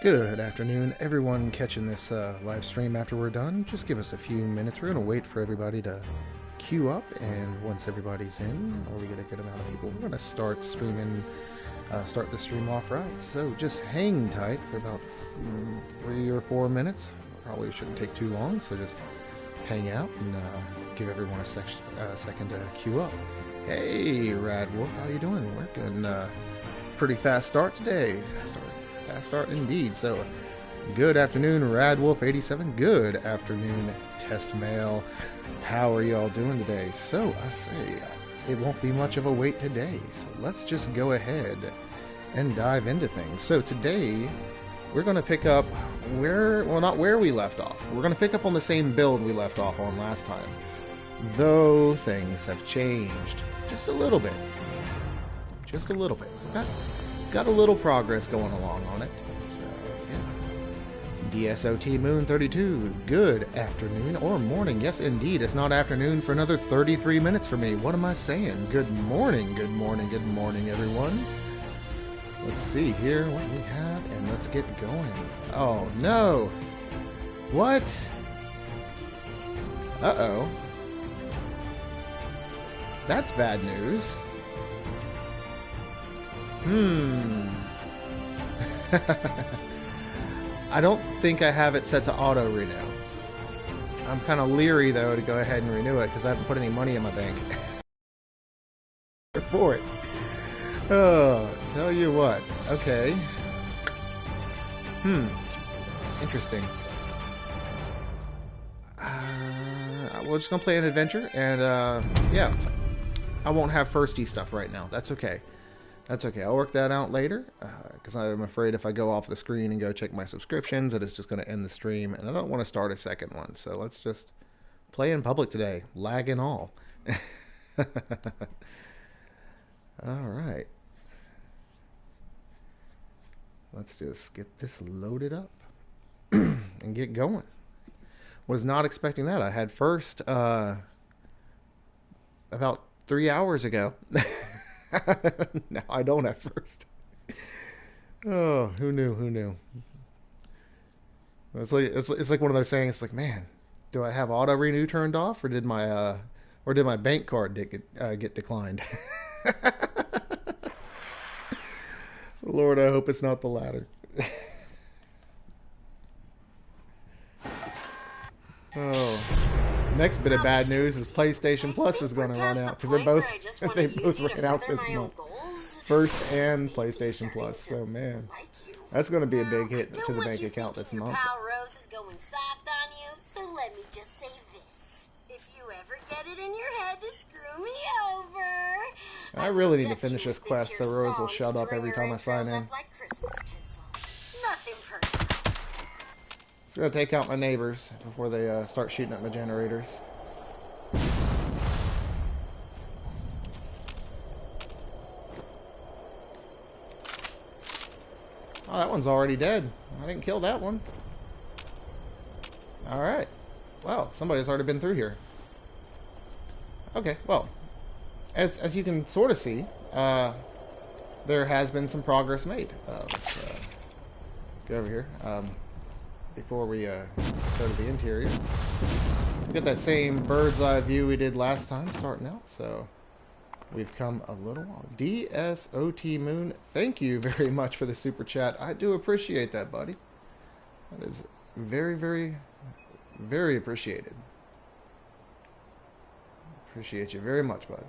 Good afternoon, everyone catching this live stream after we're done. Just give us a few minutes. We're going to wait for everybody to queue up, and once everybody's in, or we get a good amount of people, we're going to start streaming, start the stream off right. So just hang tight for about 3 or 4 minutes. Probably shouldn't take too long, so just hang out and give everyone a second to queue up. Hey, Rad Wolf, how you doing? Working pretty fast start today. Fast start indeed. So, good afternoon, RadWolf87. Good afternoon, Test Mail. How are y'all doing today? So, I say, it won't be much of a wait today. So, let's just go ahead and dive into things. So, today, we're going to pick up not where we left off. We're going to pick up on the same build we left off on last time. Though things have changed just a little bit. Just a little bit. Got a little progress going along on it. So, yeah. DSOT Moon 32, good afternoon or morning. Yes, indeed, it's not afternoon for another 33 minutes for me. What am I saying? Good morning, good morning, good morning, everyone. Let's see here what we have, and let's get going. Oh, no. What? Uh-oh. That's bad news. I don't think I have it set to auto renew. I'm kind of leery though to go ahead and renew it because I haven't put any money in my bank for it. Oh, tell you what. Okay. Interesting. We're just gonna play an adventure, and yeah, I won't have firsty stuff right now. That's okay. That's okay. I'll work that out later, because I'm afraid if I go off the screen and go check my subscriptions, that it's just going to end the stream, and I don't want to start a second one. So let's just play in public today, lag and all. All right. Let's just get this loaded up and get going. Was not expecting that. I had first about 3 hours ago. No, I don't at first. Oh, who knew? Who knew? It's like one of those sayings. It's like, man, do I have auto renew turned off, or did my bank card get declined? Lord, I hope it's not the latter. Oh. Next bit of bad news is PlayStation Plus is going to run out because they both ran out this month. First and PlayStation Plus. So man, that's going to be a big hit to the bank account this month. Pal Rose is going soft on you, so let me just say this: if you ever get it in your head to screw me over, I really need to finish this quest so Rose will shut up every time I sign in. Nothing personal. Just gonna take out my neighbors before they start shooting at my generators. Oh, that one's already dead. I didn't kill that one. Alright. Well, somebody's already been through here. Okay, well, as you can sort of see, there has been some progress made. Let's go over here. Before we go to the interior. We got that same bird's eye view we did last time starting out, so we've come a little while. DSOT Moon, thank you very much for the super chat. I do appreciate that, buddy. That is very, very, very appreciated. Appreciate you very much, bud.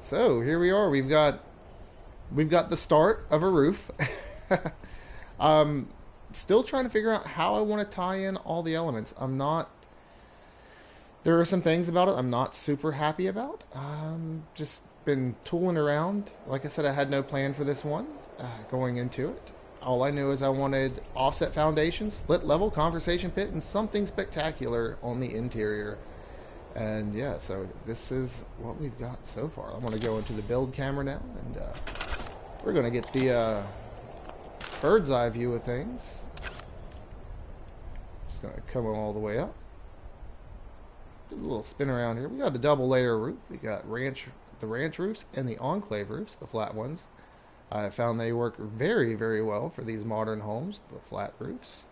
So here we are. We've got the start of a roof. Still trying to figure out how I want to tie in all the elements. There are some things about it I'm not super happy about. Just been tooling around. Like I said, I had no plan for this one going into it. All I knew is I wanted offset foundation, split level, conversation pit, and something spectacular on the interior. And yeah, so this is what we've got so far. I'm going to go into the build camera now, and we're going to get the bird's eye view of things. Just going to come all the way up. Do a little spin around here. We got the double layer roof. We got the ranch roofs and the enclave roofs, the flat ones. I found they work very, very well for these modern homes, the flat roofs.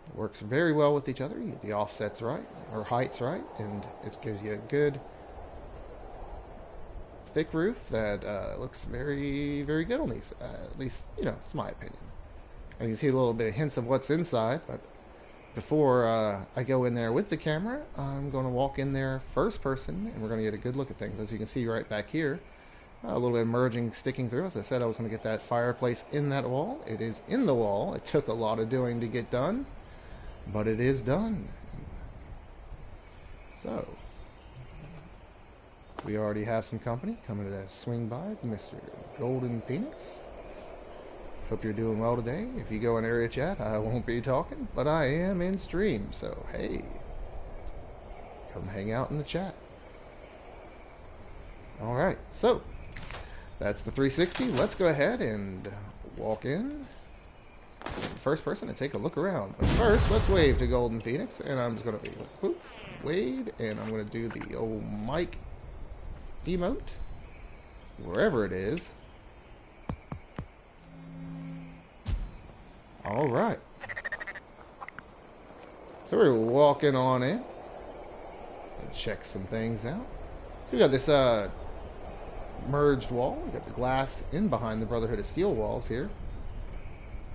It works very well with each other. You get the offsets right, or heights right, and it gives you a good thick roof that looks very, very good on these. At least, you know, it's my opinion. And you can see a little bit of hints of what's inside, but before I go in there with the camera, I'm going to walk in there first person, and we're going to get a good look at things. As you can see right back here, a little bit of merging sticking through. As I said, I was going to get that fireplace in that wall. It is in the wall. It took a lot of doing to get done, but it is done. So, we already have some company coming to swing by, Mr. Golden Phoenix. Hope you're doing well today. If you go in area chat, I won't be talking, but I am in stream, so hey, come hang out in the chat. Alright, so that's the 360. Let's go ahead and walk in first person and take a look around. But first, let's wave to Golden Phoenix, and I'm just going to wave, and I'm going to do the old mic emote, wherever it is. Alright. So we're walking on in and check some things out. So we got this merged wall. We got the glass in behind the Brotherhood of Steel walls here.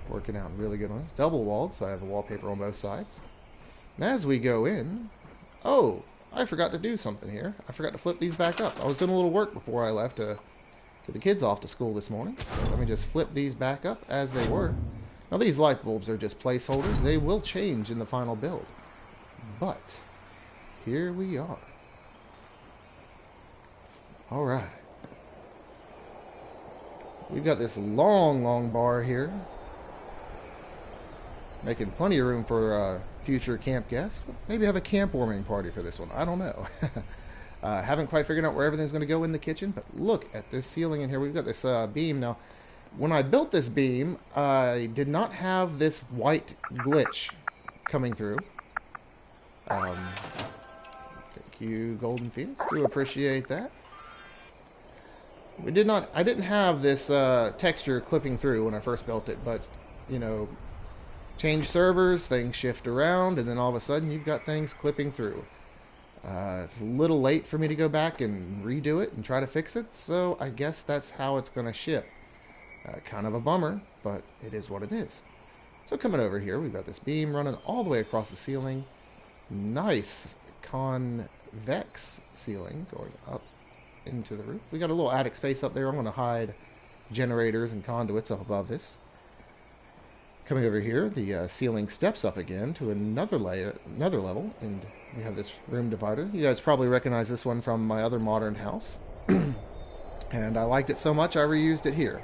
Working out really good on this. Double walled, so I have the wallpaper on both sides. And as we go in, oh, I forgot to do something here. I forgot to flip these back up. I was doing a little work before I left to get the kids off to school this morning. So let me just flip these back up as they were. Now these light bulbs are just placeholders. They will change in the final build. But here we are. Alright. We've got this long, long bar here. Making plenty of room for future camp guests. Maybe have a camp warming party for this one. I don't know. Haven't quite figured out where everything's going to go in the kitchen. But look at this ceiling in here. We've got this beam now. When I built this beam, I did not have this white glitch coming through. Thank you, Golden Phoenix. Do appreciate that. I didn't have this texture clipping through when I first built it, but, you know, change servers, things shift around, and then all of a sudden you've got things clipping through. It's a little late for me to go back and redo it and try to fix it, so I guess that's how it's going to ship. Kind of a bummer, but it is what it is. So coming over here, we've got this beam running all the way across the ceiling. Nice convex ceiling going up into the roof. We got a little attic space up there. I'm going to hide generators and conduits up above this. Coming over here, the ceiling steps up again to another level, and we have this room divider. You guys probably recognize this one from my other modern house. And I liked it so much I reused it here.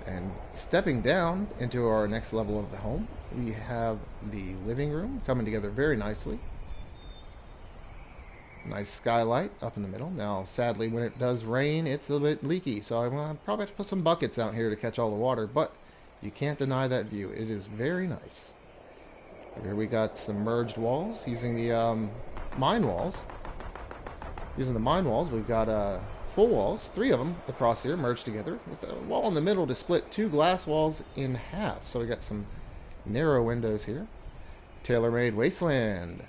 And stepping down into our next level of the home, we have the living room coming together very nicely. Nice skylight up in the middle. Now, sadly, when it does rain, it's a bit leaky, so I'm going to probably have to put some buckets out here to catch all the water, but you can't deny that view. It is very nice. Here we got some merged walls using the mine walls. Using the mine walls, we've got full walls, 3 of them across here merged together, with a wall in the middle to split 2 glass walls in half. So we got some narrow windows here. Tailor-made wasteland.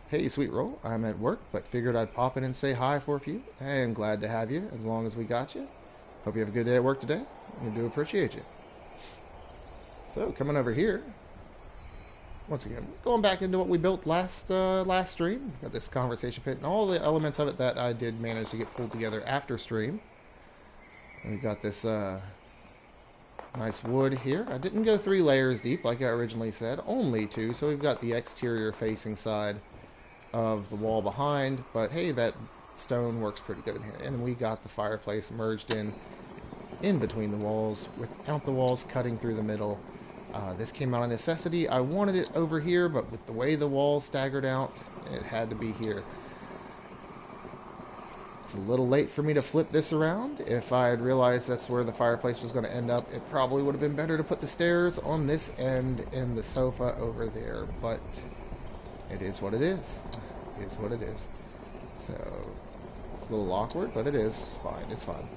Hey, StoleYaSweetroll, I'm at work, but figured I'd pop in and say hi for a few. I am glad to have you, as long as we got you. Hope you have a good day at work today. We do appreciate you. So, coming over here, once again, going back into what we built last stream. Got this conversation pit and all the elements of it that I did manage to get pulled together after stream. And we got this nice wood here. I didn't go 3 layers deep like I originally said, only 2. So we've got the exterior facing side of the wall behind, but hey, that stone works pretty good in here. And we got the fireplace merged in between the walls without the walls cutting through the middle. This came out of necessity. I wanted it over here, but with the way the walls staggered out, it had to be here. It's a little late for me to flip this around. If I had realized that's where the fireplace was going to end up, it probably would have been better to put the stairs on this end and the sofa over there, but it is what it is. It is what it is. So, it's a little awkward, but it is fine. It's fine.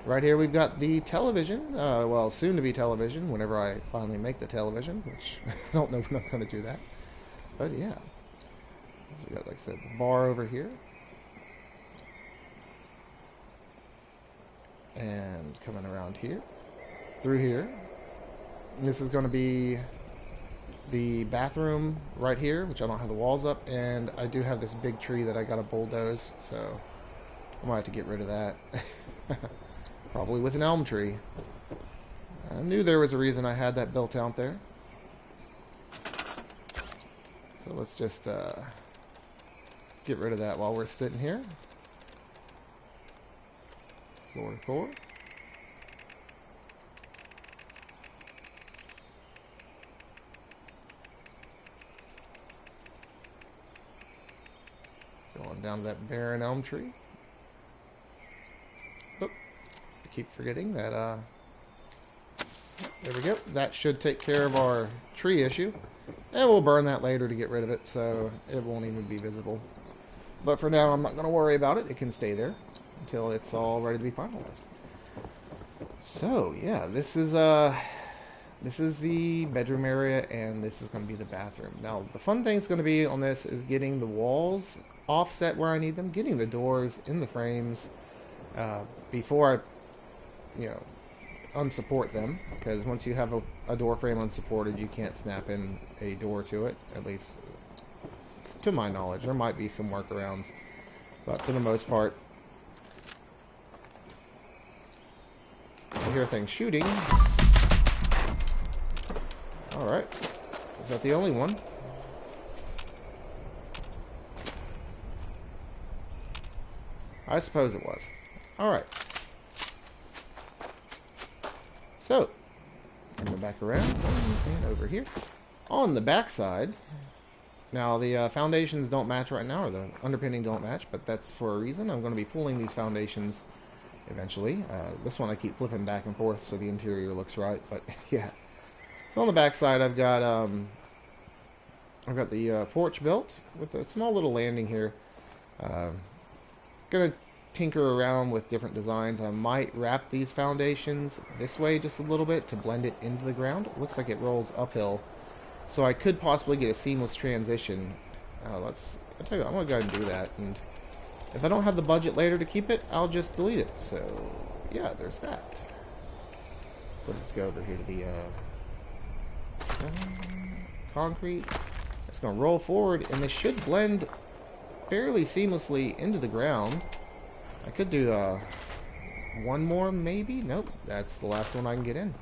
Right here we've got the television, well, soon to be television whenever I finally make the television, which I don't know when I'm going to do that. But yeah, we got, like I said, the bar over here. And coming around here, through here. And this is going to be the bathroom right here, which I don't have the walls up, and I do have this big tree that I got to bulldoze, so I might have to get rid of that. Probably with an elm tree. I knew there was a reason I had that built out there. So let's just get rid of that while we're sitting here. Floor 4. Going down to that barren elm tree. Oop, I keep forgetting that, there we go. That should take care of our tree issue. And we'll burn that later to get rid of it, so it won't even be visible. But for now, I'm not going to worry about it. It can stay there until it's all ready to be finalized. So, yeah, this is the bedroom area, and this is going to be the bathroom. Now, the fun thing's going to be on this is getting the walls offset where I need them, getting the doors in the frames before I, unsupport them, because once you have a door frame unsupported, you can't snap in a door to it, at least to my knowledge. There might be some workarounds, but for the most part, I hear things shooting. Alright, is that the only one? I suppose it was. Alright. So, bring it back around and over here. On the back side, now the foundations don't match right now, or the underpinning don't match, but that's for a reason. I'm going to be pulling these foundations eventually. This one I keep flipping back and forth so the interior looks right, but yeah. So on the back side, I've got the porch built with a small little landing here. Gonna tinker around with different designs. I might wrap these foundations this way just a little bit to blend it into the ground. It looks like it rolls uphill, so I could possibly get a seamless transition. I'll tell you what, I'm gonna go ahead and do that, and if I don't have the budget later to keep it, I'll just delete it. So yeah, there's that. So let's go over here to the concrete. It's gonna roll forward, and this should blend fairly seamlessly into the ground. I could do one more, maybe. Nope, that's the last one I can get in.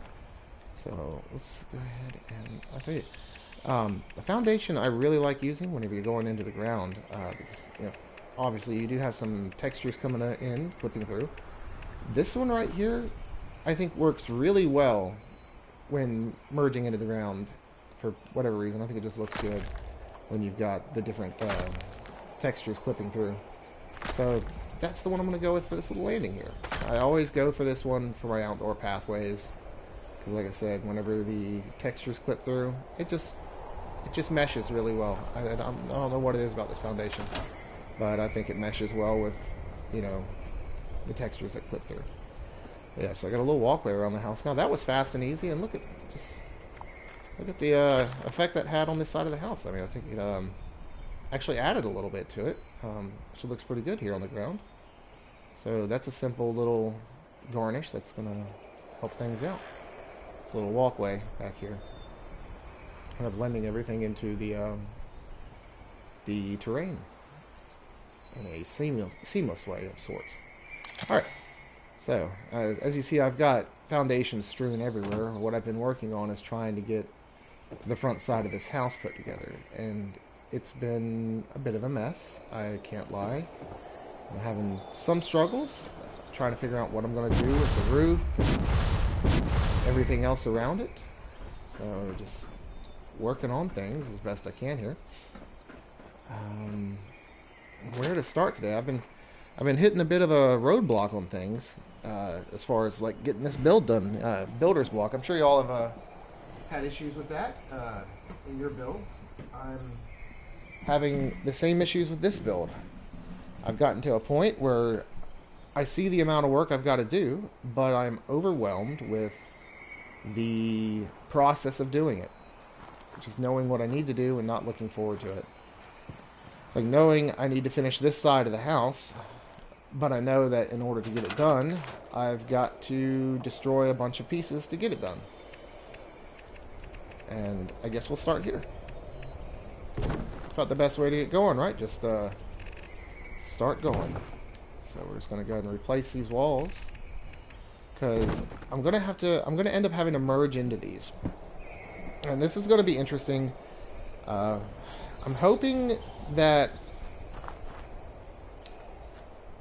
So let's go ahead and I'll tell you, the foundation I really like using whenever you're going into the ground, because obviously you do have some textures coming in, flipping through. This one right here, I think works really well when merging into the ground for whatever reason. I think it just looks good when you've got the different textures clipping through. So that's the one I'm going to go with for this little landing here. I always go for this one for my outdoor pathways, because like I said, whenever the textures clip through, it just meshes really well. I don't know what it is about this foundation, but I think it meshes well with the textures that clip through. Yeah, so I got a little walkway around the house. Now that was fast and easy, and look at the effect that had on this side of the house. I mean, I think it actually added a little bit to it. Actually looks pretty good here on the ground. So that's a simple little garnish that's going to help things out. This little walkway back here, kind of blending everything into the terrain in a seamless way of sorts. Alright, so as you see, I've got foundations strewn everywhere. What I've been working on is trying to get the front side of this house put together, and it's been a bit of a mess, I can't lie. I'm having some struggles trying to figure out what I'm going to do with the roof and everything else around it. So just working on things as best I can here. Where to start today? I've been hitting a bit of a roadblock on things as far as like getting this build done. Builder's block. I'm sure you all have had issues with that in your builds. I'm having the same issues with this build. I've gotten to a point where I see the amount of work I've got to do, but I'm overwhelmed with the process of doing it. Just knowing what I need to do and not looking forward to it. It's like knowing I need to finish this side of the house, but I know that in order to get it done, I've got to destroy a bunch of pieces to get it done. And I guess we'll start here. About the best way to get going, right? Just start going. So we're just going to go ahead and replace these walls, because I'm going to end up having to merge into these. And this is going to be interesting. I'm hoping that,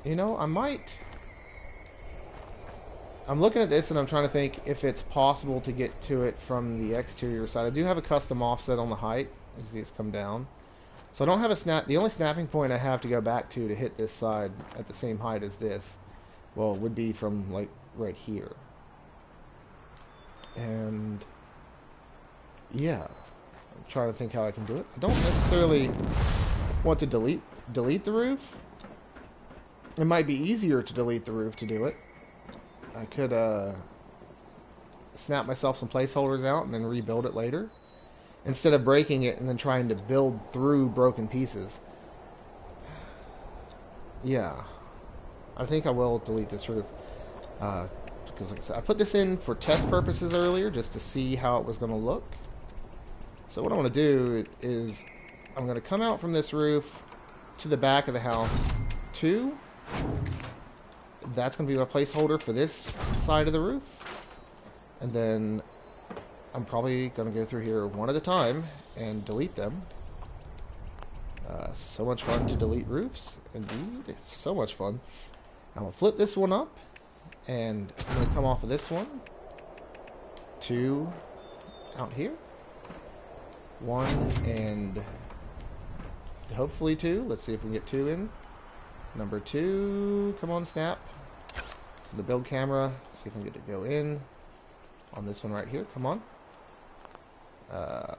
you know, I'm looking at this and I'm trying to think if it's possible to get to it from the exterior side. I do have a custom offset on the height. You see it's come down. So I don't have a snap. The only snapping point I have to go back to hit this side at the same height as this, well, would be from like right here. And yeah, I'm trying to think how I can do it. I don't necessarily want to delete the roof. It might be easier to delete the roof to do it. I could snap myself some placeholders out and then rebuild it later, instead of breaking it and then trying to build through broken pieces. Yeah, I think I will delete this roof. Because like I said, I put this in for test purposes earlier, just to see how it was going to look. So what I'm going to do is I'm going to come out from this roof to the back of the house 2. That's going to be my placeholder for this side of the roof. And then I'm probably going to go through here one at a time and delete them. So much fun to delete roofs. Indeed, it's so much fun. I'm going to flip this one up, and I'm going to come off of this one. 2 out here. 1 and hopefully 2. Let's see if we can get 2 in. Number 2, come on, snap. The build camera, see if I can get it to go in on this one right here. Come on.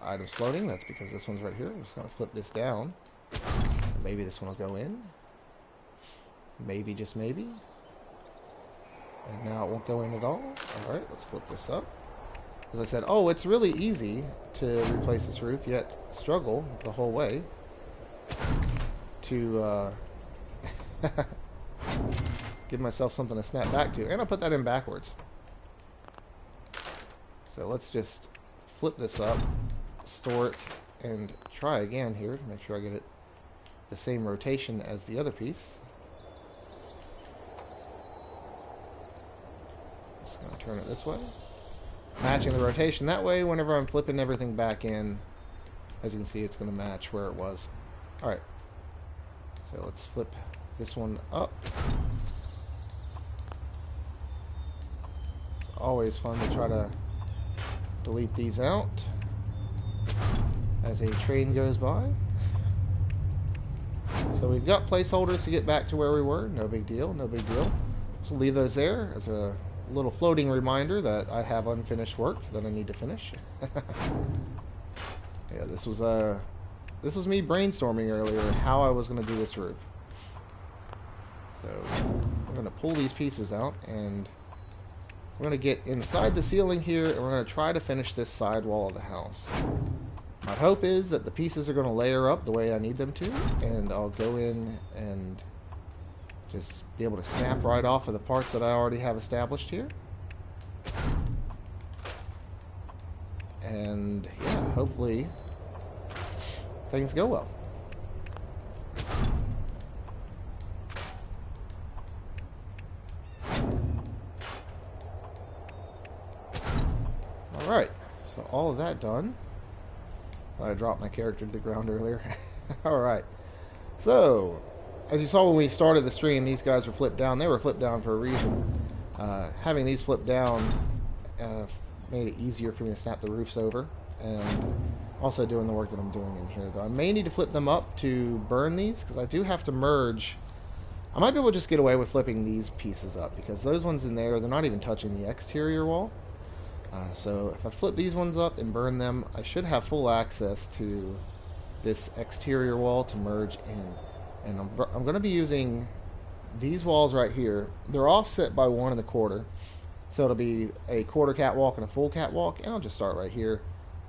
Items floating, that's because this one's right here. I'm just going to flip this down. Maybe this one will go in. Maybe, just maybe. And now it won't go in at all. Alright, let's flip this up. As I said, oh, it's really easy to replace this roof, yet struggle the whole way to give myself something to snap back to. And I'll put that in backwards. So let's just flip this up, store it, and try again here to make sure I get it the same rotation as the other piece. Just going to turn it this way. Matching the rotation. That way, whenever I'm flipping everything back in, as you can see, it's going to match where it was. Alright. So let's flip this one up. It's always fun to try to delete these out as a train goes by. So we've got placeholders to get back to where we were. No big deal, no big deal. So leave those there as a little floating reminder that I have unfinished work that I need to finish. Yeah, this was me brainstorming earlier how I was going to do this roof. So I'm going to pull these pieces out, and we're going to get inside the ceiling here, and we're going to try to finish this side wall of the house. My hope is that the pieces are going to layer up the way I need them to, and I'll go in and just be able to snap right off of the parts that I already have established here. And yeah, hopefully things go well. Alright, so all of that done. I dropped my character to the ground earlier. Alright, so as you saw when we started the stream, these guys were flipped down. They were flipped down for a reason. Having these flipped down made it easier for me to snap the roofs over, and also doing the work that I'm doing in here. Though I may need to flip them up to burn these, because I do have to merge. I might be able to just get away with flipping these pieces up, because those ones in there, they're not even touching the exterior wall. So if I flip these ones up and burn them, I should have full access to this exterior wall to merge in. And I'm going to be using these walls right here, they're offset by 1 1/4. So it'll be a quarter catwalk and a full catwalk. And I'll just start right here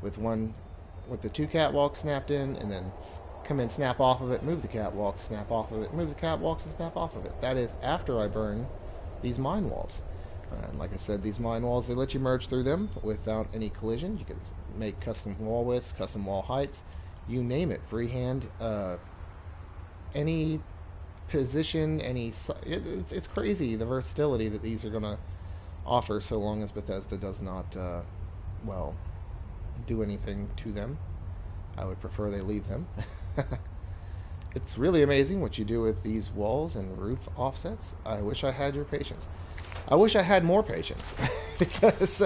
with the 2 catwalks snapped in, and then come in, snap off of it, move the catwalk, snap off of it, move the catwalks, and snap off of it. That is after I burn these mine walls. And like I said, these mine walls, they let you merge through them without any collision. You can make custom wall widths, custom wall heights, you name it, freehand. Any position, it's crazy the versatility that these are going to offer, so long as Bethesda does not, well, do anything to them. I would prefer they leave them. It's really amazing what you do with these walls and roof offsets. I wish I had your patience. I wish I had more patience. Because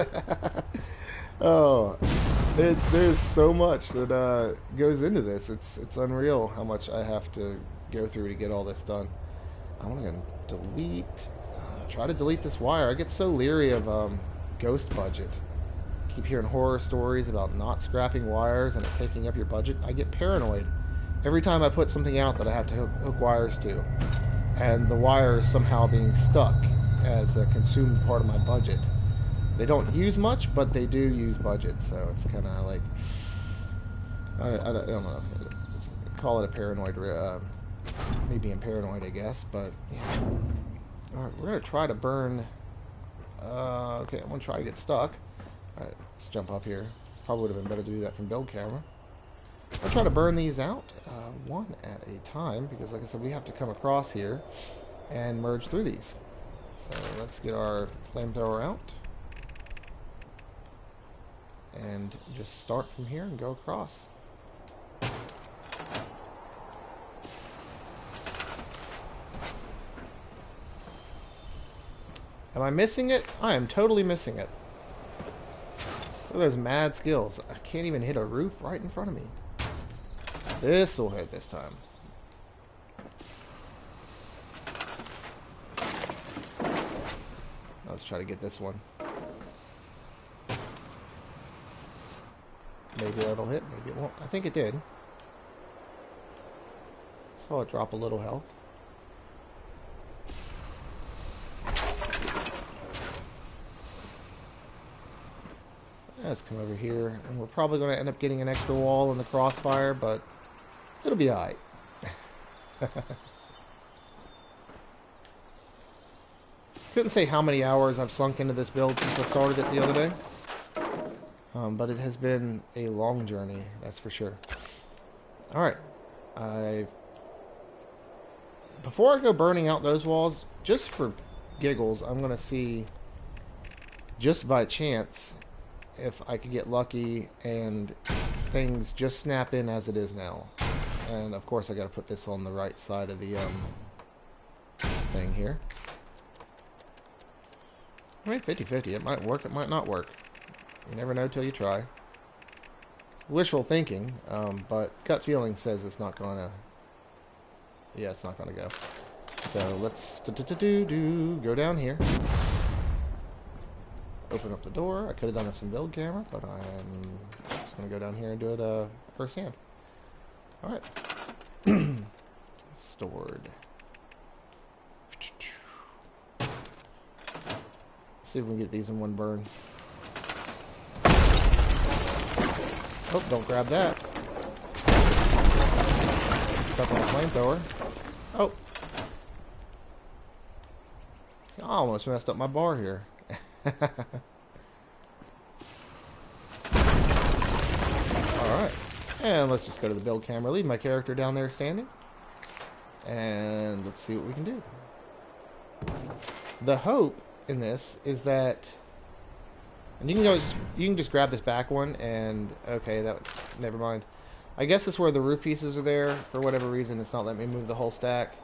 there's so much that goes into this. It's unreal how much I have to go through to get all this done. I'm going to try to delete this wire. I get so leery of ghost budget. Keep hearing horror stories about not scrapping wires and it taking up your budget. I get paranoid every time I put something out that I have to hook wires to, and the wire is somehow being stuck as a consumed part of my budget. They don't use much, but they do use budget, so it's kind of like, I don't know, call it a paranoid, me being paranoid, I guess, but yeah. Alright, we're going to try to burn, okay, I'm going to try to get stuck. Alright, let's jump up here. Probably would have been better to do that from build camera. I'll try to burn these out one at a time, because like I said, we have to come across here and merge through these. So let's get our flamethrower out and just start from here and go across. Am I missing it? I am totally missing it. Look at those mad skills. I can't even hit a roof right in front of me. This will hit this time. Let's try to get this one. Maybe that'll hit, maybe it won't. I think it did. Saw it drop a little health. Let's come over here, and we're probably going to end up getting an extra wall in the crossfire, but it'll be alright. Couldn't say how many hours I've sunk into this build since I started it the other day, but it has been a long journey, that's for sure. Alright, before I go burning out those walls, just for giggles, I'm going to see, just by chance, if I could get lucky and things just snap in as it is now. And of course I got to put this on the right side of the thing here. I mean, 50-50. It might work, it might not work. You never know till you try. Wishful thinking, but gut feeling says it's not gonna. Yeah, it's not gonna go. So let's go down here. Open up the door. I could have done this in build camera, but I'm just going to go down here and do it firsthand. Alright. Stored. Let's see if we can get these in one burn. Oh, don't grab that. Stuck on a flamethrower. Oh. See, I almost messed up my bar here. Alright, and let's just go to the build camera, leave my character down there standing, and let's see what we can do. The hope in this is that, and you can just grab this back one, and okay, never mind. I guess it's where the roof pieces are there. For whatever reason, it's not letting me move the whole stack,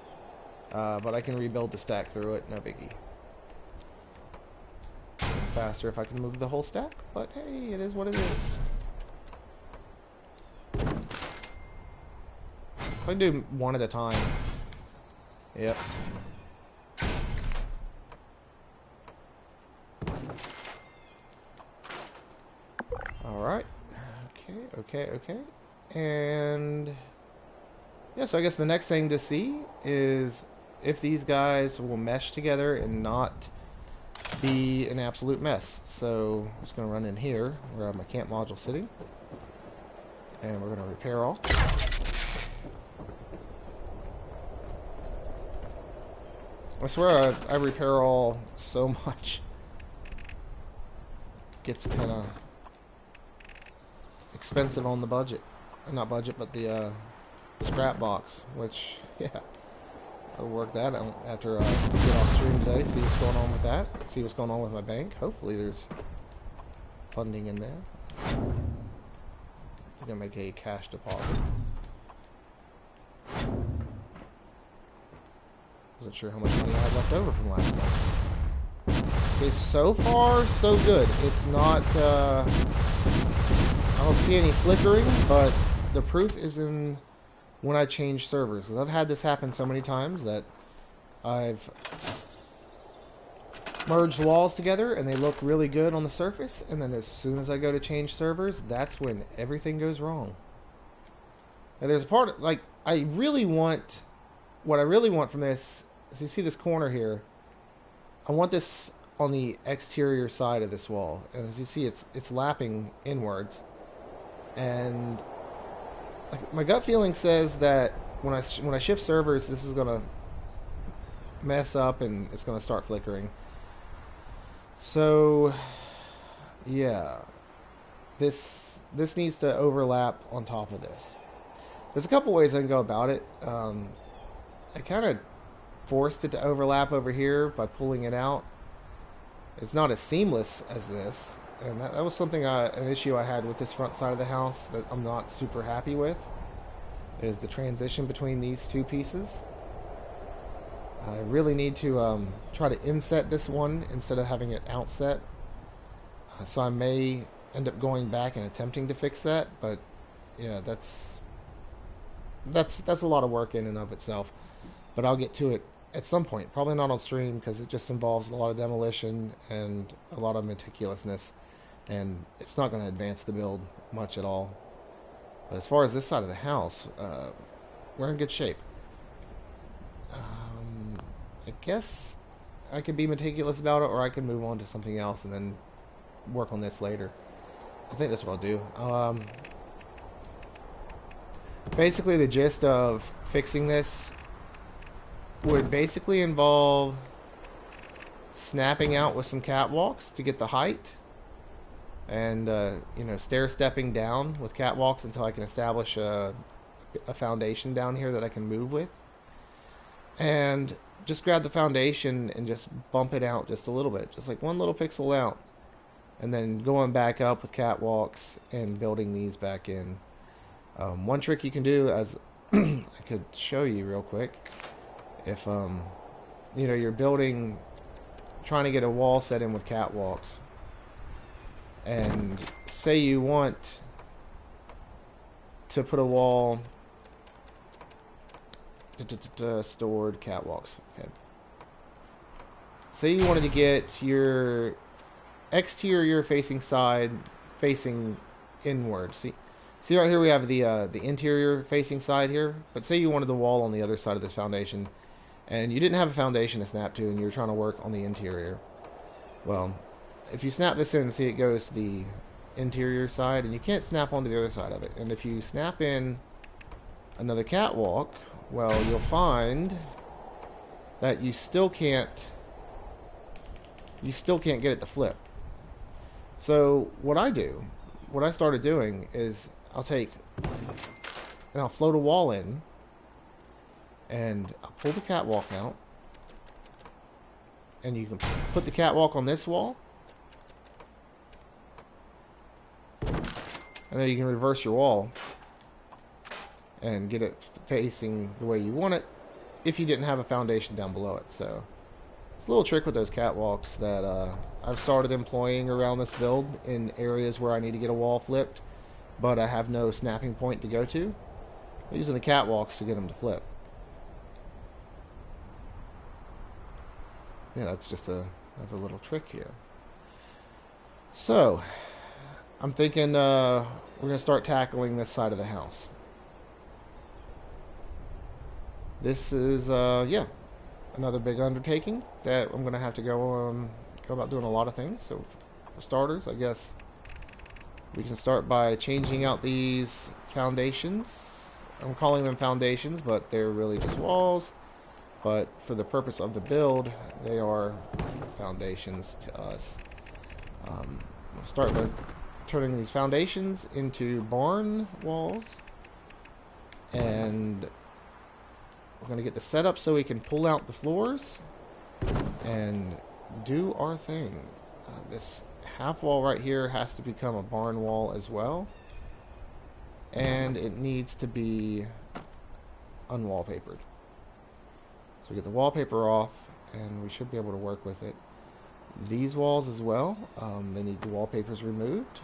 but I can rebuild the stack through it, no biggie. Faster if I can move the whole stack, but hey, it is what it is. I can do one at a time. Yep. Alright. Okay. And yeah, so I guess the next thing to see is if these guys will mesh together and not be an absolute mess. So I'm just going to run in here where I have my camp module sitting, and we're going to repair all. I swear I repair all so much. Gets kind of expensive on the budget. Not budget, but the scrap box, which, yeah, I'll work that out after I get off stream today, see what's going on with that, see what's going on with my bank. Hopefully there's funding in there. I'm going to make a cash deposit. Wasn't sure how much money I had left over from last month. Okay, so far, so good. It's not, I don't see any flickering, but the proof is in when I change servers. 'Cause I've had this happen so many times that I've merged walls together and they look really good on the surface, and then as soon as I go to change servers, that's when everything goes wrong. And there's a part, like, what I really want from this is, you see this corner here, I want this on the exterior side of this wall, and as you see, it's lapping inwards, and like, my gut feeling says that when I shift servers, this is gonna mess up and it's gonna start flickering. So yeah, this needs to overlap on top of this. There's a couple ways I can go about it. I kind of forced it to overlap over here by pulling it out. It's not as seamless as this, and that was something, an issue I had with this front side of the house that I'm not super happy with, is the transition between these two pieces. I really need to try to inset this one instead of having it outset. So I may end up going back and attempting to fix that, but yeah, that's a lot of work in and of itself. But I'll get to it at some point. Probably not on stream, because it just involves a lot of demolition and a lot of meticulousness, and it's not going to advance the build much at all. But as far as this side of the house, we're in good shape. I guess I could be meticulous about it, or I could move on to something else and then work on this later. I think that's what I'll do. Basically, the gist of fixing this would basically involve snapping out with some catwalks to get the height, and stair stepping down with catwalks until I can establish a foundation down here that I can move with, and just grab the foundation and just bump it out just a little bit, just like one little pixel out, and then going back up with catwalks and building these back in. One trick you can do, as I could show you real quick, if you're building, trying to get a wall set in with catwalks, and say you want to put a wall, stored catwalks, okay. Say you wanted to get your exterior facing side facing inward. See right here we have the interior facing side here, but say you wanted the wall on the other side of this foundation, and you didn't have a foundation to snap to, and you're trying to work on the interior. Well, if you snap this in, see, it goes to the interior side, and you can't snap onto the other side of it. And if you snap in another catwalk, well, you'll find that you still can't get it to flip. So what I started doing is I'll take and I'll float a wall in, and I'll pull the catwalk out, and you can put the catwalk on this wall, and then you can reverse your wall and get it facing the way you want it if you didn't have a foundation down below it. So it's a little trick with those catwalks that I've started employing around this build in areas where I need to get a wall flipped, but I have no snapping point to go to. I'm using the catwalks to get them to flip. Yeah, that's a little trick here. So I'm thinking we're going to start tackling this side of the house. This is, yeah, another big undertaking that I'm gonna have to go about doing a lot of things. So for starters, I guess we can start by changing out these foundations. I'm calling them foundations, but they're really just walls. But for the purpose of the build, they are foundations to us. We'll start by turning these foundations into barn walls. And we're going to get the setup so we can pull out the floors and do our thing. This half wall right here has to become a barn wall as well. And it needs to be unwallpapered. So we get the wallpaper off, and we should be able to work with it. These walls as well, they need the wallpapers removed.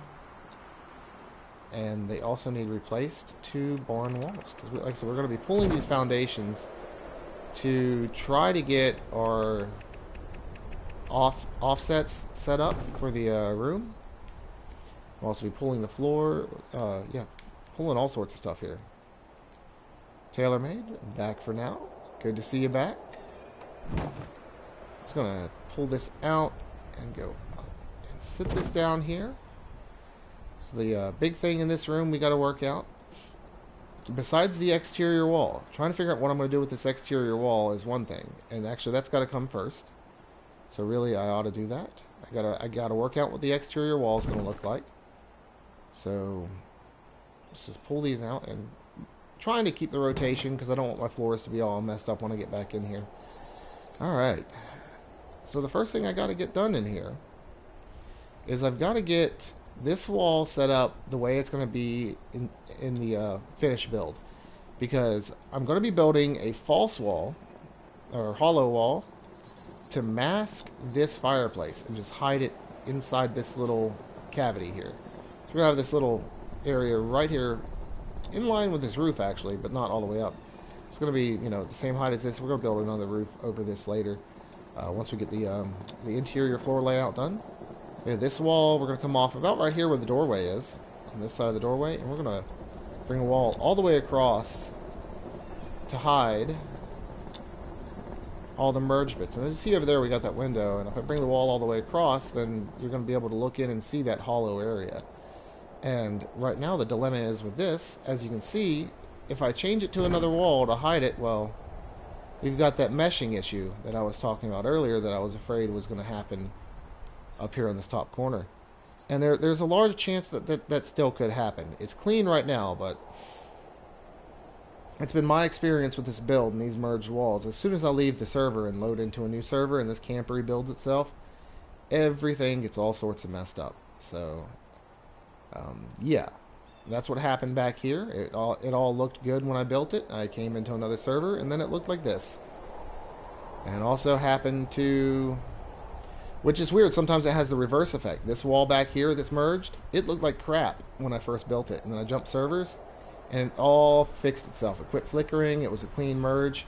And they also need replaced 2 barn walls. Because like I said, we're going to be pulling these foundations to try to get our offsets set up for the room. We'll also be pulling the floor, yeah, pulling all sorts of stuff here. TaylorMade, back for now. Good to see you back. Just gonna pull this out and go up and sit this down here. So the big thing in this room we got to work out, besides the exterior wall, trying to figure out what I'm going to do with this exterior wall is one thing, and actually that's got to come first. So really, I ought to do that. I gotta work out what the exterior wall is going to look like. So let's just pull these out and trying to keep the rotation because I don't want my floors to be all messed up when I get back in here. Alright, so the first thing I got to get done in here is I've got to get this wall set up the way it's going to be in the finished build, because I'm going to be building a false wall or hollow wall to mask this fireplace and just hide it inside this little cavity here. So we have this little area right here in line with this roof actually, but not all the way up. It's going to be, you know, the same height as this. We're going to build another roof over this later once we get the interior floor layout done. Yeah, this wall we're going to come off about right here where the doorway is, on this side of the doorway, and we're going to bring a wall all the way across to hide all the merge bits. And as you see over there, we got that window, and if I bring the wall all the way across, then you're going to be able to look in and see that hollow area. And right now the dilemma is with this, as you can see, if I change it to another wall to hide it, well, we've got that meshing issue that I was talking about earlier that I was afraid was going to happen up here in this top corner. And there's a large chance that still could happen. It's clean right now, but it's been my experience with this build and these merged walls. As soon as I leave the server and load into a new server and this camp rebuilds itself, everything gets all sorts of messed up. So yeah, that's what happened back here. It all looked good when I built it. I came into another server and then it looked like this. And it also happened to, which is weird, sometimes it has the reverse effect. This wall back here that's merged, it looked like crap when I first built it. And then I jumped servers and it all fixed itself. It quit flickering, it was a clean merge.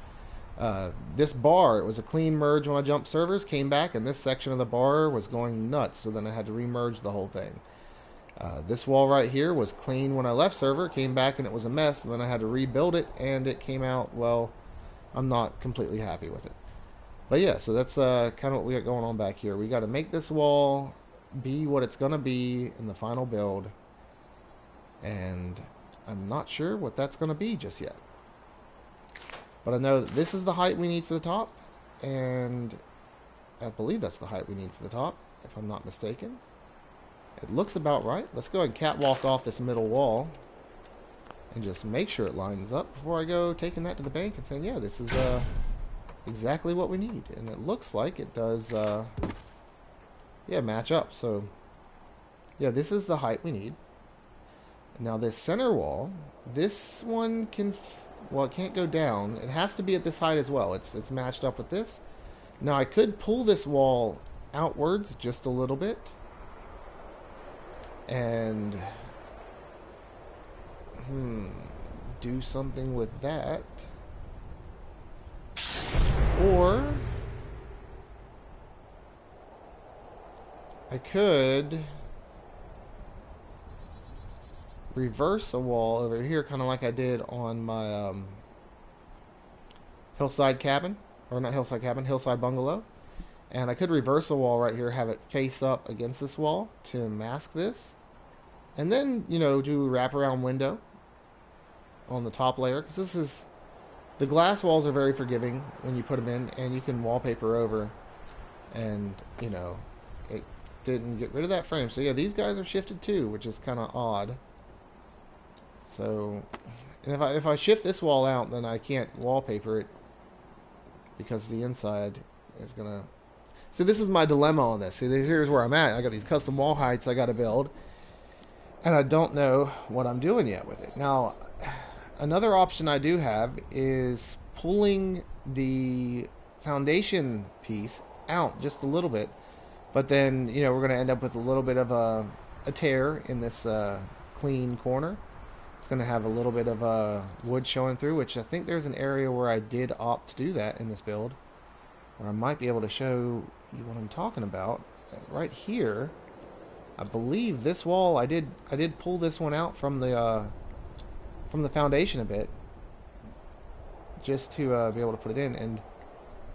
This bar, it was a clean merge when I jumped servers, came back and this section of the bar was going nuts, so then I had to remerge the whole thing. This wall right here was clean when I left server, came back and it was a mess, and then I had to rebuild it and it came out, well, I'm not completely happy with it. But yeah, so that's kind of what we got going on back here. We got to make this wall be what it's going to be in the final build, and I'm not sure what that's going to be just yet. But I know that this is the height we need for the top, and I believe that's the height we need for the top, if I'm not mistaken. It looks about right. Let's go ahead and catwalk off this middle wall and just make sure it lines up before I go taking that to the bank and saying, yeah, this is exactly what we need. And it looks like it does, yeah, match up. So, yeah, this is the height we need. Now this center wall, this one can, well, it can't go down. It has to be at this height as well. It's matched up with this. Now I could pull this wall outwards just a little bit and do something with that. Or I could reverse a wall over here, kind of like I did on my hillside cabin, or not hillside cabin, hillside bungalow. And I could reverse the wall right here, have it face up against this wall to mask this. And then, you know, do a wraparound window on the top layer. Because this is... The glass walls are very forgiving when you put them in. And you can wallpaper over. And, you know, it didn't get rid of that frame. So, yeah, these guys are shifted too, which is kind of odd. So, and if I shift this wall out, then I can't wallpaper it. Because the inside is going to... So this is my dilemma on this. See, here's where I'm at. I got these custom wall heights I got to build. And I don't know what I'm doing yet with it. Now, another option I do have is pulling the foundation piece out just a little bit. But then, you know, we're going to end up with a little bit of a tear in this clean corner. It's going to have a little bit of wood showing through, which I think there's an area where I did opt to do that in this build. Where I might be able to show you what I'm talking about. Right here, I believe this wall, I did pull this one out from the foundation a bit, just to be able to put it in, and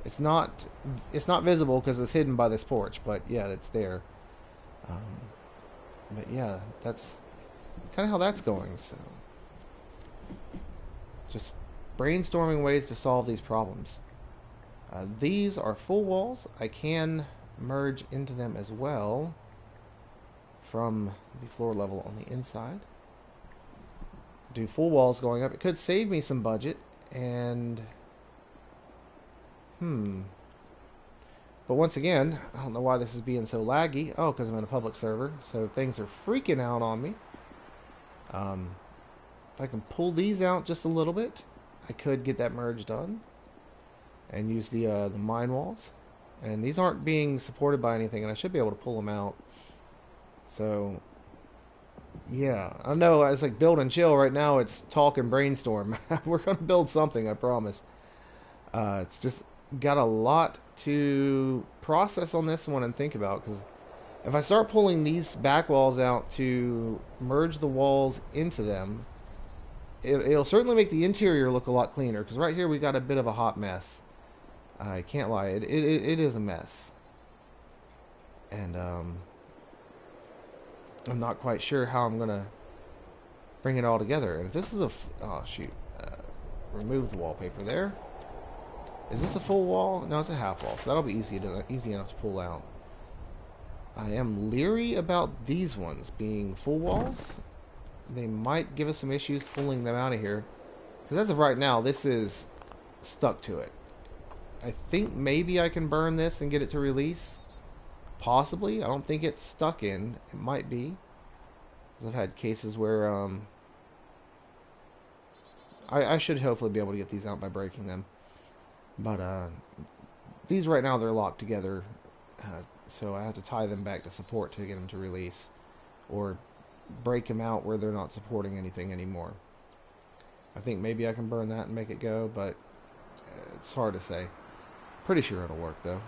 it's not visible because it's hidden by this porch, but yeah, it's there. But yeah, that's kind of how that's going. So just brainstorming ways to solve these problems. These are full walls. I can merge into them as well from the floor level on the inside. Do full walls going up. It could save me some budget and but once again, I don't know why this is being so laggy. Oh, because I'm in a public server, so things are freaking out on me. If I can pull these out just a little bit, I could get that merge done. And use the mine walls, and these aren't being supported by anything, and I should be able to pull them out. So, yeah, I know it's like build and chill right now. It's talk and brainstorm. We're gonna build something, I promise. It's just got a lot to process on this one and think about, because if I start pulling these back walls out to merge the walls into them, it'll certainly make the interior look a lot cleaner. Because right here we got a bit of a hot mess. I can't lie, it is a mess. And I'm not quite sure how I'm gonna bring it all together. And if this is oh shoot, remove the wallpaper there. Is this a full wall? No, it's a half wall, so that'll be easy enough to pull out. I am leery about these ones being full walls. They might give us some issues pulling them out of here, because as of right now, this is stuck to it. I think maybe I can burn this and get it to release. Possibly. I don't think it's stuck in. It might be. I've had cases where I should hopefully be able to get these out by breaking them. But these right now, they're locked together. So I have to tie them back to support to get them to release. Or break them out where they're not supporting anything anymore. I think maybe I can burn that and make it go, but it's hard to say. Pretty sure it'll work though.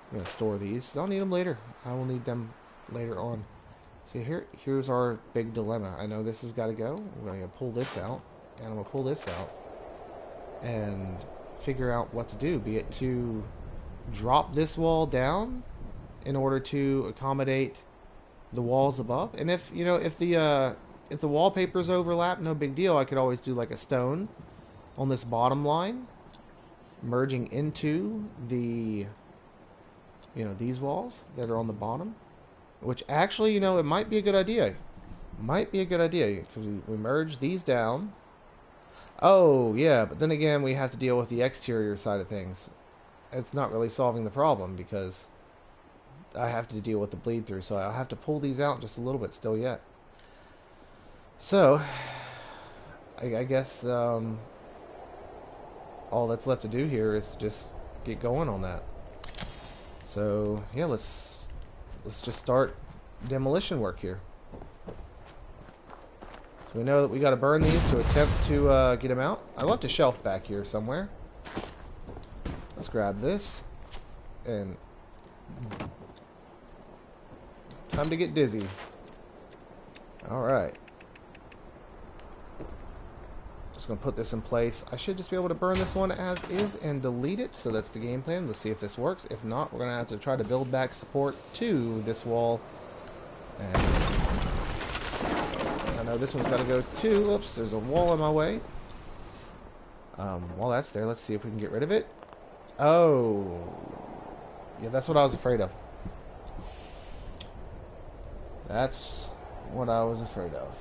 I'm going to store these. I'll need them later. I will need them later on. So here's our big dilemma. I know this has got to go. I'm going to pull this out, and I'm going to pull this out and figure out what to do. Be it to drop this wall down in order to accommodate the walls above. And if the wallpapers overlap, no big deal. I could always do like a stone on this bottom line, merging into the these walls that are on the bottom, which actually, it might be a good idea. Might be a good idea, because we merge these down. Oh, yeah, but then again, we have to deal with the exterior side of things. It's not really solving the problem, because I have to deal with the bleed through, so I'll have to pull these out just a little bit still yet. So, I guess all that's left to do here is just get going on that. So yeah, let's just start demolition work here. So we know that we got to burn these to attempt to get them out. I left a shelf back here somewhere. Let's grab this and time to get dizzy. All right. Just going to put this in place. I should just be able to burn this one as is and delete it. So that's the game plan. Let's see if this works. If not, we're going to have to try to build back support to this wall. And I know this one's got to go too. Oops, there's a wall in my way. While that's there, let's see if we can get rid of it. Oh. Yeah, that's what I was afraid of. That's what I was afraid of.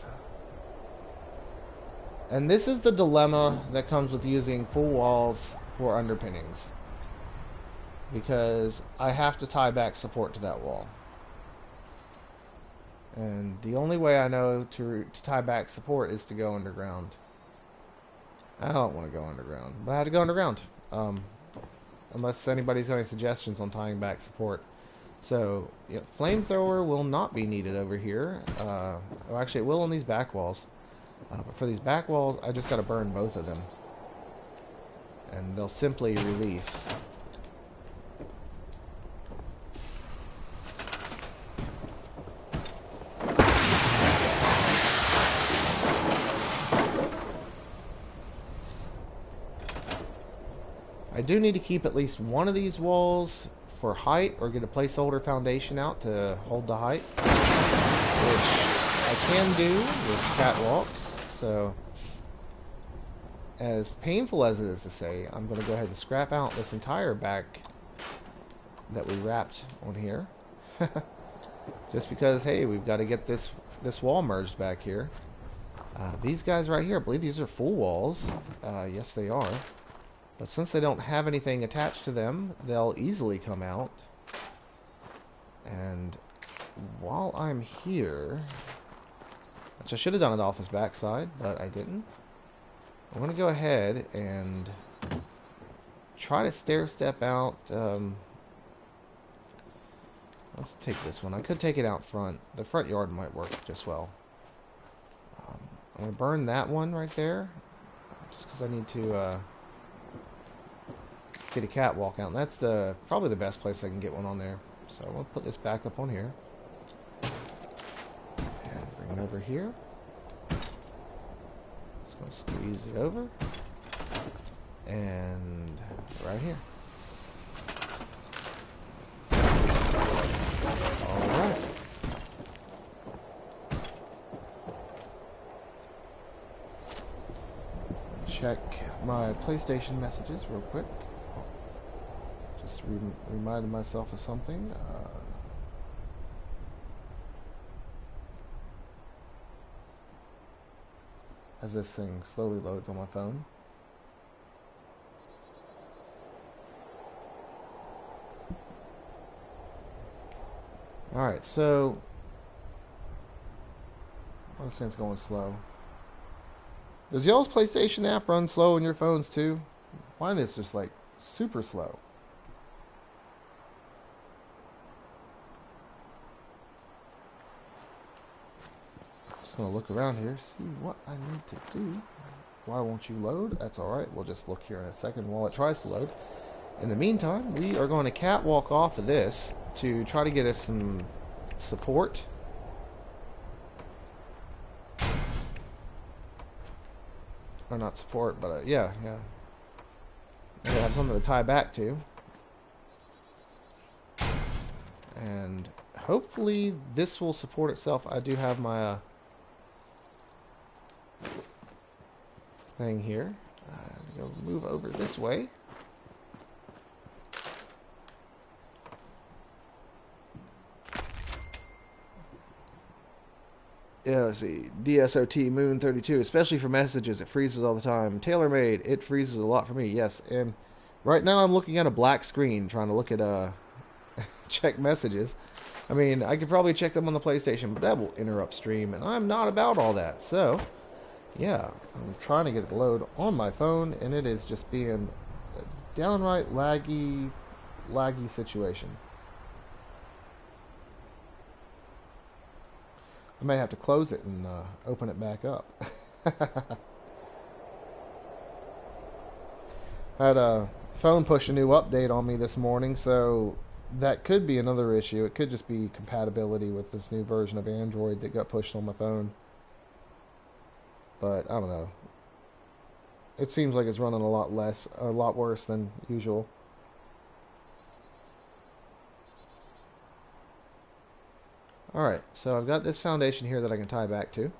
And this is the dilemma that comes with using full walls for underpinnings. Because I have to tie back support to that wall. And the only way I know to tie back support is to go underground. I don't want to go underground, but I had to go underground. Unless anybody's got any suggestions on tying back support. So, yeah, flamethrower will not be needed over here. Well, actually, it will on these back walls. But for these back walls, I just got to burn both of them. And they'll simply release. I do need to keep at least one of these walls for height, or get a placeholder foundation out to hold the height, which I can do with catwalks. So, as painful as it is to say, I'm going to go ahead and scrap out this entire back that we wrapped on here. Just because, hey, we've got to get this wall merged back here. These guys right here, I believe these are full walls. Yes, they are. But since they don't have anything attached to them, they'll easily come out. And while I'm here, which I should have done it off this backside, but I didn't, I'm going to go ahead and try to stair step out. Let's take this one. I could take it out front. The front yard might work just well. I'm going to burn that one right there, just because I need to get a catwalk out, and that's probably the best place I can get one on there. So I'm going to put this back up on here and bring it over here. Just going to squeeze it over and right here. Alright. Check my PlayStation messages real quick. Just reminded myself of something. As this thing slowly loads on my phone. Alright, so this thing's going slow. Does y'all's PlayStation app run slow on your phones too? Mine is just like super slow. Just gonna look around here, see what I need to do. Why won't you load? That's alright, we'll just look here in a second while it tries to load. In the meantime, we are going to catwalk off of this to try to get us some support. Or not support, but yeah. I have something to tie back to. And hopefully this will support itself. I do have my thing here. Go move over this way. Yeah, let's see. DSOT Moon 32, especially for messages, it freezes all the time. TaylorMade, it freezes a lot for me. Yes, and right now I'm looking at a black screen trying to look at check messages. I mean, I could probably check them on the PlayStation, but that will interrupt stream, and I'm not about all that. So, yeah, I'm trying to get it to load on my phone, and it is just being a downright laggy situation. I may have to close it and open it back up. I had a phone push a new update on me this morning, so that could be another issue. It could just be compatibility with this new version of Android that got pushed on my phone. But I don't know. it seems like it's running a lot worse than usual. Alright, so I've got this foundation here that I can tie back to.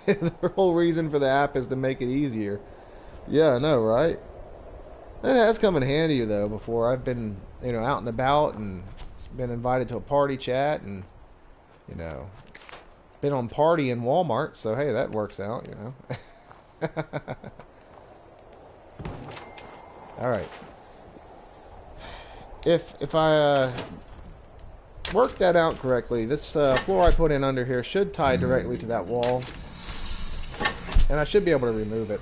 The whole reason for the app is to make it easier. Yeah, I know, right? It has come in handy, though, before. I've been, out and about and been invited to a party chat and, been on party in Walmart, so hey, that works out, Alright. If I work that out correctly, this floor I put in under here should tie directly to that wall. And I should be able to remove it.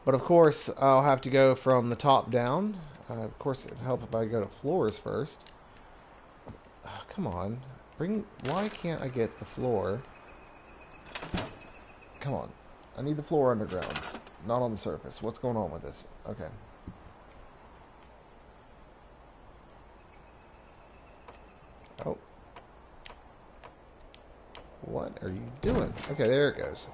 But of course, I'll have to go from the top down. Of course, it'd help if I go to floors first. Come on. Why can't I get the floor? Come on. I need the floor underground, not on the surface. What's going on with this? Okay. Oh. What are you doing? Okay, there it goes.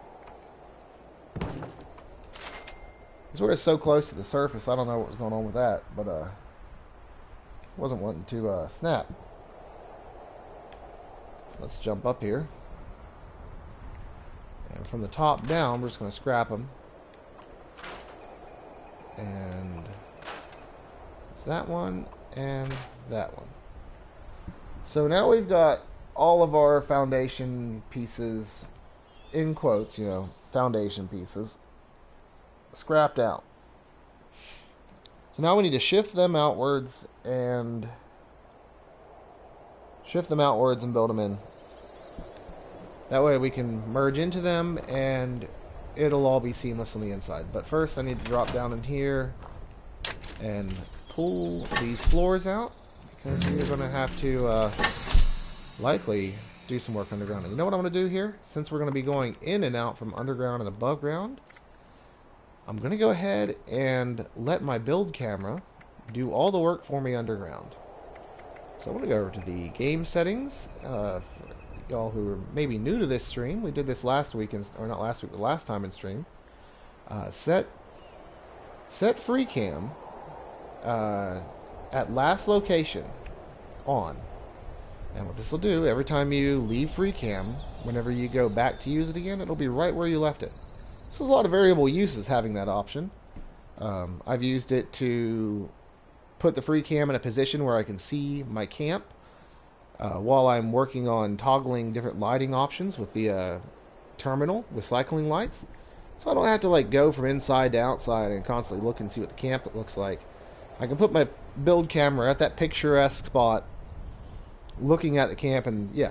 This where it's so close to the surface, I don't know what was going on with that, but wasn't wanting to snap. Let's jump up here. And from the top down, we're just going to scrap them. And it's that one and that one. So now we've got all of our foundation pieces, in quotes, foundation pieces, scrapped out. So now we need to shift them outwards and build them in. That way we can merge into them and it'll all be seamless on the inside. But first I need to drop down in here and pull these floors out, because we're going to have to likely do some work underground. And you know what I'm going to do here? Since we're going to be going in and out from underground and above ground, I'm going to go ahead and let my build camera do all the work for me underground. So I'm going to go over to the game settings. For y'all who are maybe new to this stream, we did this last week, or not last week, but last time in stream. Set free cam at last location on. And what this will do, every time you leave free cam, whenever you go back to use it again, it'll be right where you left it. So there's a lot of variable uses having that option. I've used it to put the free cam in a position where I can see my camp while I'm working on toggling different lighting options with the terminal with cycling lights. So I don't have to go from inside to outside and constantly look and see what the camp looks like. I can put my build camera at that picturesque spot looking at the camp, and yeah.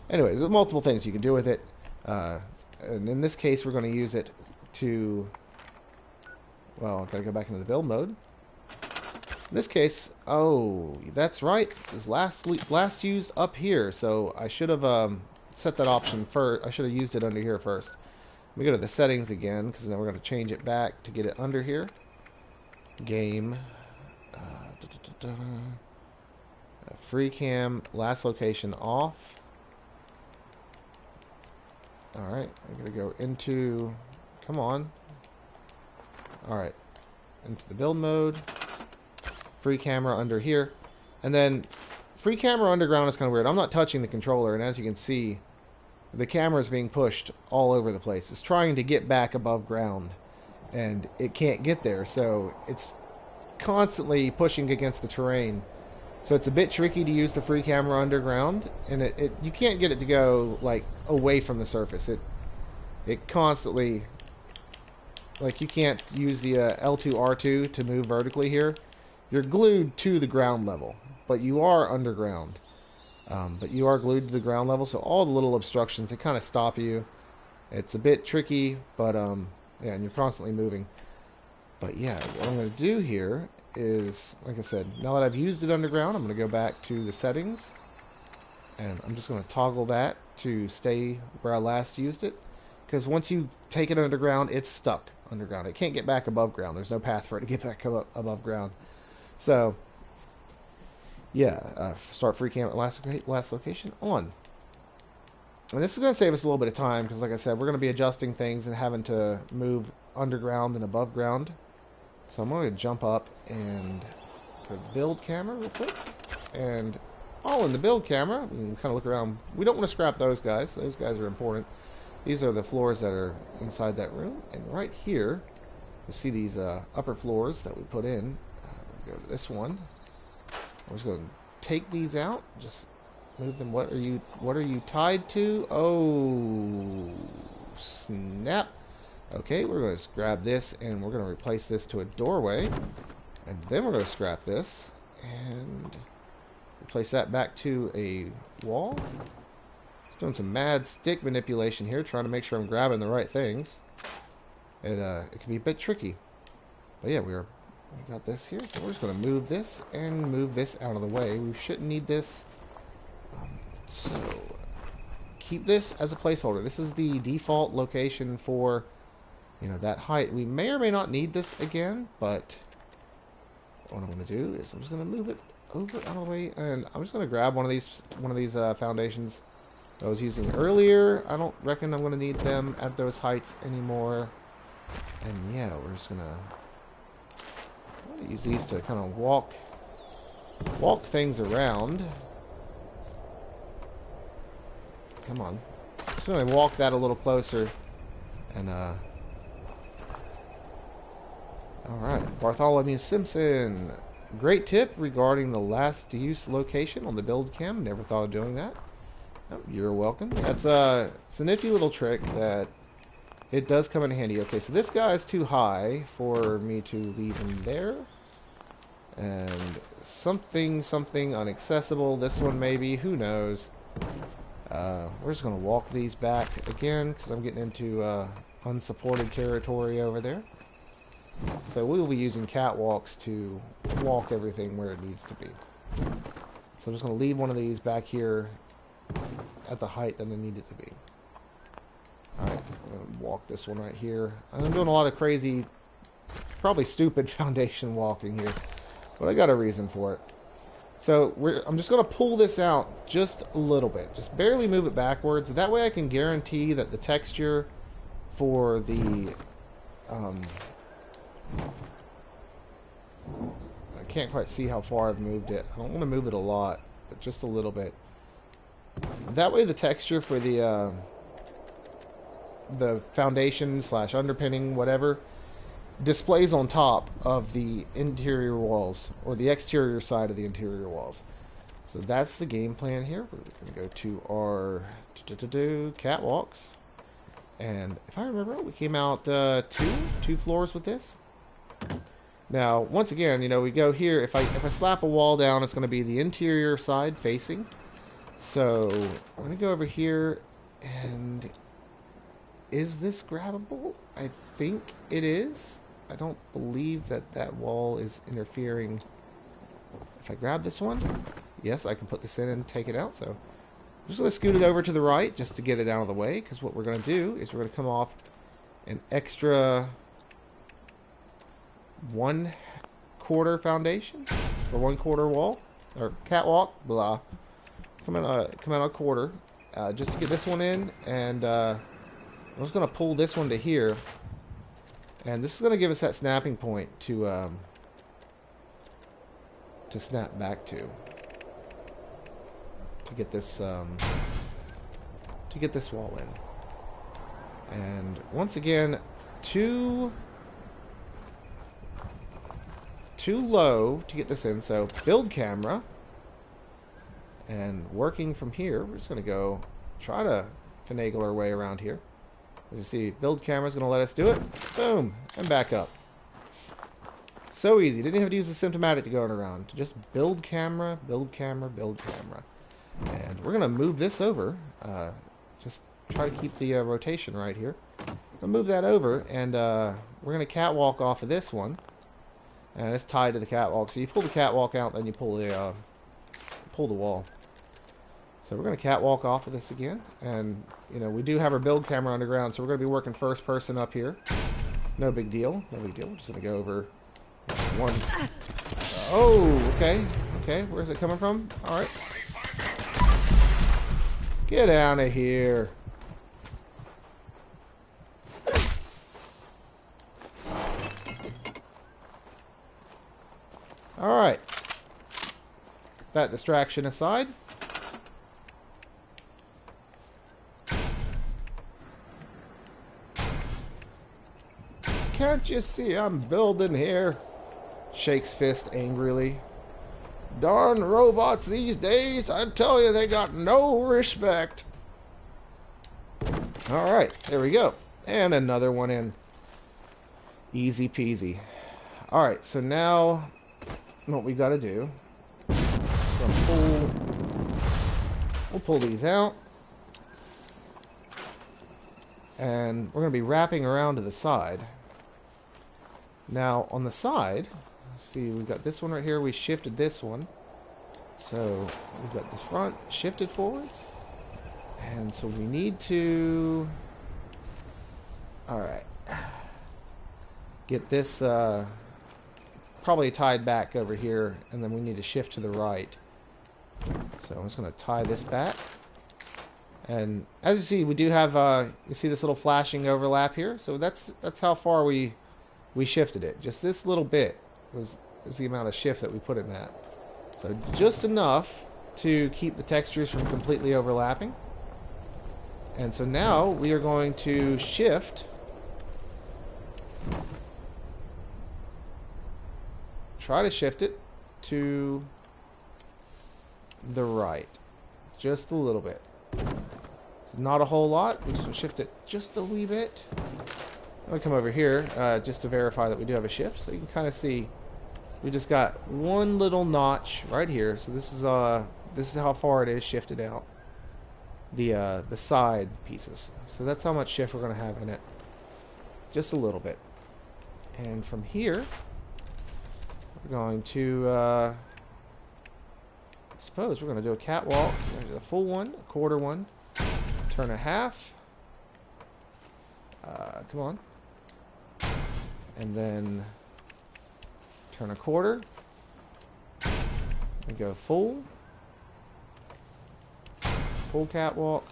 Anyways, there's multiple things you can do with it. And in this case, we're going to use it to, well, I've got to go back into the build mode. In this case, oh, that's right. It was last used up here, so I should have set that option first. I should have used it under here first. Let me go to the settings again, because then we're going to change it back to get it under here. Game. Free cam, last location off. Alright, I'm going to go into, come on. Alright, into the build mode. Free camera under here. And then, free camera underground is kind of weird. I'm not touching the controller, and as you can see, the camera is being pushed all over the place. It's trying to get back above ground, and it can't get there, so it's constantly pushing against the terrain. So it's a bit tricky to use the free camera underground, and you can't get it to go away from the surface. It constantly, you can't use the L2 R2 to move vertically here. You're glued to the ground level, but you are underground. But you are glued to the ground level, so all the little obstructions, they kind of stop you. It's a bit tricky, but yeah, and you're constantly moving. But yeah, what I'm going to do here is, like I said, now that I've used it underground, I'm going to go back to the settings, and I'm just going to toggle that to stay where I last used it, because once you take it underground, it's stuck underground. It can't get back above ground. There's no path for it to get back above ground. So Yeah, start free camp at last location on. And this is going to save us a little bit of time because, like I said, we're going to be adjusting things and having to move underground and above ground. So I'm going to jump up and go to the build camera real quick. And all in the build camera, we can kind of look around. We don't want to scrap those guys. Those guys are important. These are the floors that are inside that room. And right here, you see these upper floors that we put in. Go to this one. I'm just going to take these out. Just move them. What are you tied to? Oh, snap. Okay, we're going to grab this and we're going to replace this to a doorway. And then we're going to scrap this and replace that back to a wall. Just doing some mad stick manipulation here, trying to make sure I'm grabbing the right things. And it can be a bit tricky. But yeah, we got this here, so we're just going to move this and move this out of the way. We shouldn't need this. So keep this as a placeholder. This is the default location for, you know, that height. We may or may not need this again, but what I'm going to do is I'm just going to move it over out of the way, and I'm just going to grab one of these foundations I was using earlier. I don't reckon I'm going to need them at those heights anymore. And yeah, we're just going to use these to kind of walk things around. Come on. Just going to walk that a little closer. And, alright. Bartholomew Simpson. Great tip regarding the last use location on the build cam. Never thought of doing that. Oh, you're welcome. It's a nifty little trick that it does come in handy. Okay, so this guy is too high for me to leave him there. And something inaccessible. This one maybe. Who knows? We're just going to walk these back again because I'm getting into unsupported territory over there. So we will be using catwalks to walk everything where it needs to be. So I'm just going to leave one of these back here at the height that I need it to be. Alright, I'm going to walk this one right here. I'm doing a lot of crazy, probably stupid foundation walking here, but I got a reason for it. So I'm just going to pull this out just a little bit. Just barely move it backwards. That way I can guarantee that the texture for the... I can't quite see how far I've moved it. I don't want to move it a lot, but just a little bit. That way the texture for the foundation / underpinning, whatever, displays on top of the interior walls, or the exterior side of the interior walls. So that's the game plan here. We're going to go to our catwalks. And if I remember, we came out two floors with this. Now, once again, you know, we go here. If I slap a wall down, it's going to be the interior side facing. So I'm going to go over here, and is this grabbable? I think it is. I don't believe that wall is interfering. If I grab this one, yes, I can put this in and take it out. So I'm just going to scoot it over to the right just to get it out of the way, because what we're going to do is we're going to come off an extra 1/4 foundation, or 1/4 wall, or catwalk, blah. Come out a quarter, just to get this one in, and I'm just going to pull this one to here, and this is going to give us that snapping point to snap back to get this wall in. And once again, too low to get this in, so build camera. And working from here, we're just going to go try to finagle our way around here. As you see, build camera is going to let us do it. Boom! And back up. So easy. Didn't have to use the symptomatic to go around. Just build camera, build camera, build camera. And we're going to move this over. Just try to keep the rotation right here. I'll move that over, and we're going to catwalk off of this one. And it's tied to the catwalk. So you pull the catwalk out, then you pull the wall. So we're going to catwalk off of this again, and you know, we do have our build camera underground, so we're going to be working first person up here. No big deal, no big deal. We're just going to go over one. Oh, okay. Okay, where's it coming from? Alright. Get out of here. Alright. That distraction aside. Can't you see I'm building here? Shakes fist angrily. Darn robots these days, I tell you, they got no respect. Alright, there we go. And another one in. Easy peasy. Alright, so now what we gotta do, we'll pull these out. And we're gonna be wrapping around to the side. Now, on the side, see, we've got this one right here. We shifted this one. So, we've got the front shifted forwards. And so we need to... Alright. Get this probably tied back over here. And then we need to shift to the right. So, I'm just going to tie this back. And as you see, we do have... you see this little flashing overlap here? So, that's how far we shifted it. Just this little bit is the amount of shift that we put in that. So just enough to keep the textures from completely overlapping. And so now we are going to shift. Try to shift it to the right. Just a little bit. Not a whole lot. We just shift it just a wee bit. I'm going to come over here just to verify that we do have a shift. So you can kind of see we just got one little notch right here. So this is how far it is shifted out. The side pieces. So that's how much shift we're going to have in it. Just a little bit. And from here, we're going to, I suppose we're going to do a catwalk. We're going to do a full one, a quarter one, turn a half. Come on. And then turn a quarter and go full catwalk,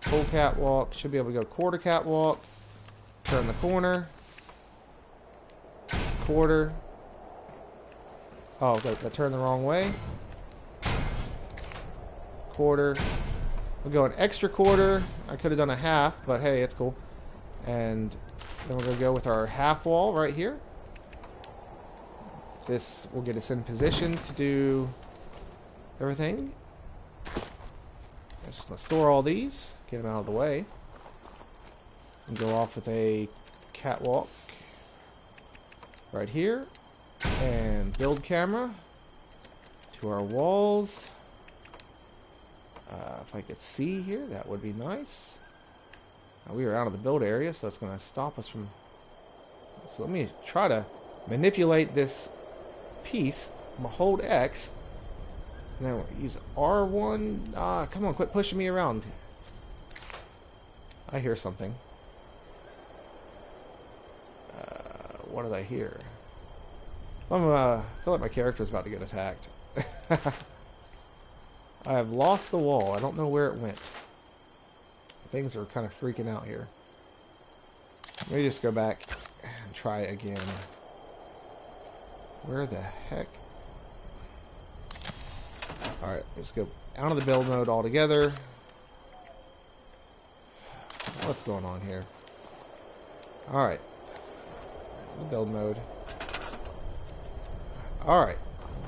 full catwalk. Should be able to go quarter catwalk, turn the corner, quarter. Oh, that turned the wrong way. Quarter. We'll go an extra quarter. I could have done a half, but hey, it's cool. And then we're going to go with our half wall right here. This will get us in position to do everything. I'm just going to store all these, get them out of the way, and go off with a catwalk right here. And build camera to our walls. If I could see here, that would be nice. Now, we are out of the build area, so it's going to stop us from... So let me try to manipulate this piece. I'm going to hold X. And then we'll use R1. Come on, quit pushing me around. I hear something. What did I hear? I feel like my character is about to get attacked. I have lost the wall. I don't know where it went. Things are kind of freaking out here. Let me just go back and try again. Where the heck? Alright, let's go out of the build mode altogether. What's going on here? Alright. The build mode. Alright.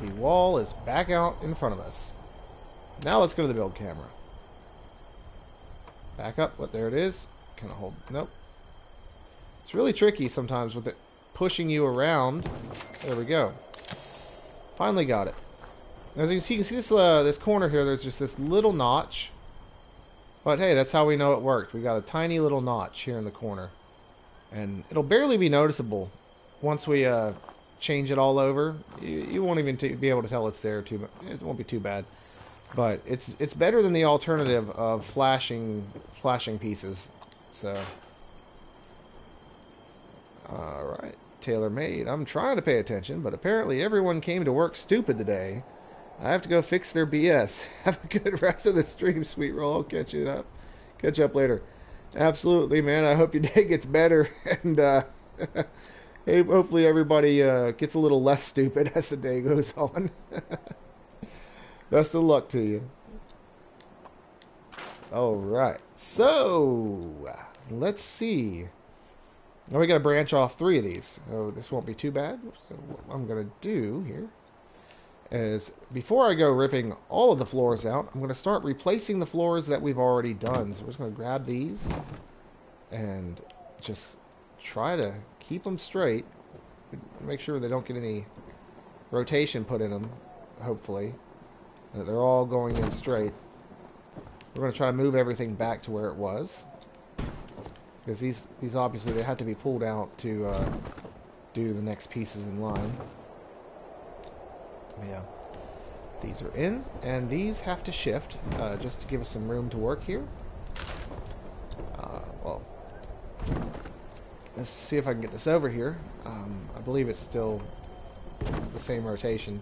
The wall is back out in front of us. Now let's go to the build camera. Back up. What? There it is. Kind of hold. Nope. It's really tricky sometimes with it pushing you around. There we go. Finally got it. As you can see this this corner here. There's just this little notch. But hey, that's how we know it worked. We got a tiny little notch here in the corner, and it'll barely be noticeable once we change it all over. You won't even be able to tell it's there too. It won't be too bad. But it's better than the alternative of flashing pieces. So, all right, tailor-made. I'm trying to pay attention, but apparently everyone came to work stupid today I have to go fix their BS. Have a good rest of the stream, SweeTroll. I'll catch you up. Catch up later. Absolutely, man. I hope your day gets better, and hey, hopefully everybody gets a little less stupid as the day goes on. Best of luck to you. All right, so let's see. Now we got to branch off 3 of these. Oh, this won't be too bad. So what I'm gonna do here is, before I go ripping all of the floors out, I'm gonna start replacing the floors that we've already done. So we're just gonna grab these and just try to keep them straight. Make sure they don't get any rotation put in them. Hopefully, that they're all going in straight. We're going to try to move everything back to where it was, because these obviously they have to be pulled out to do the next pieces in line. Yeah, these are in, and these have to shift just to give us some room to work here. Well, let's see if I can get this over here. I believe it's still the same rotation.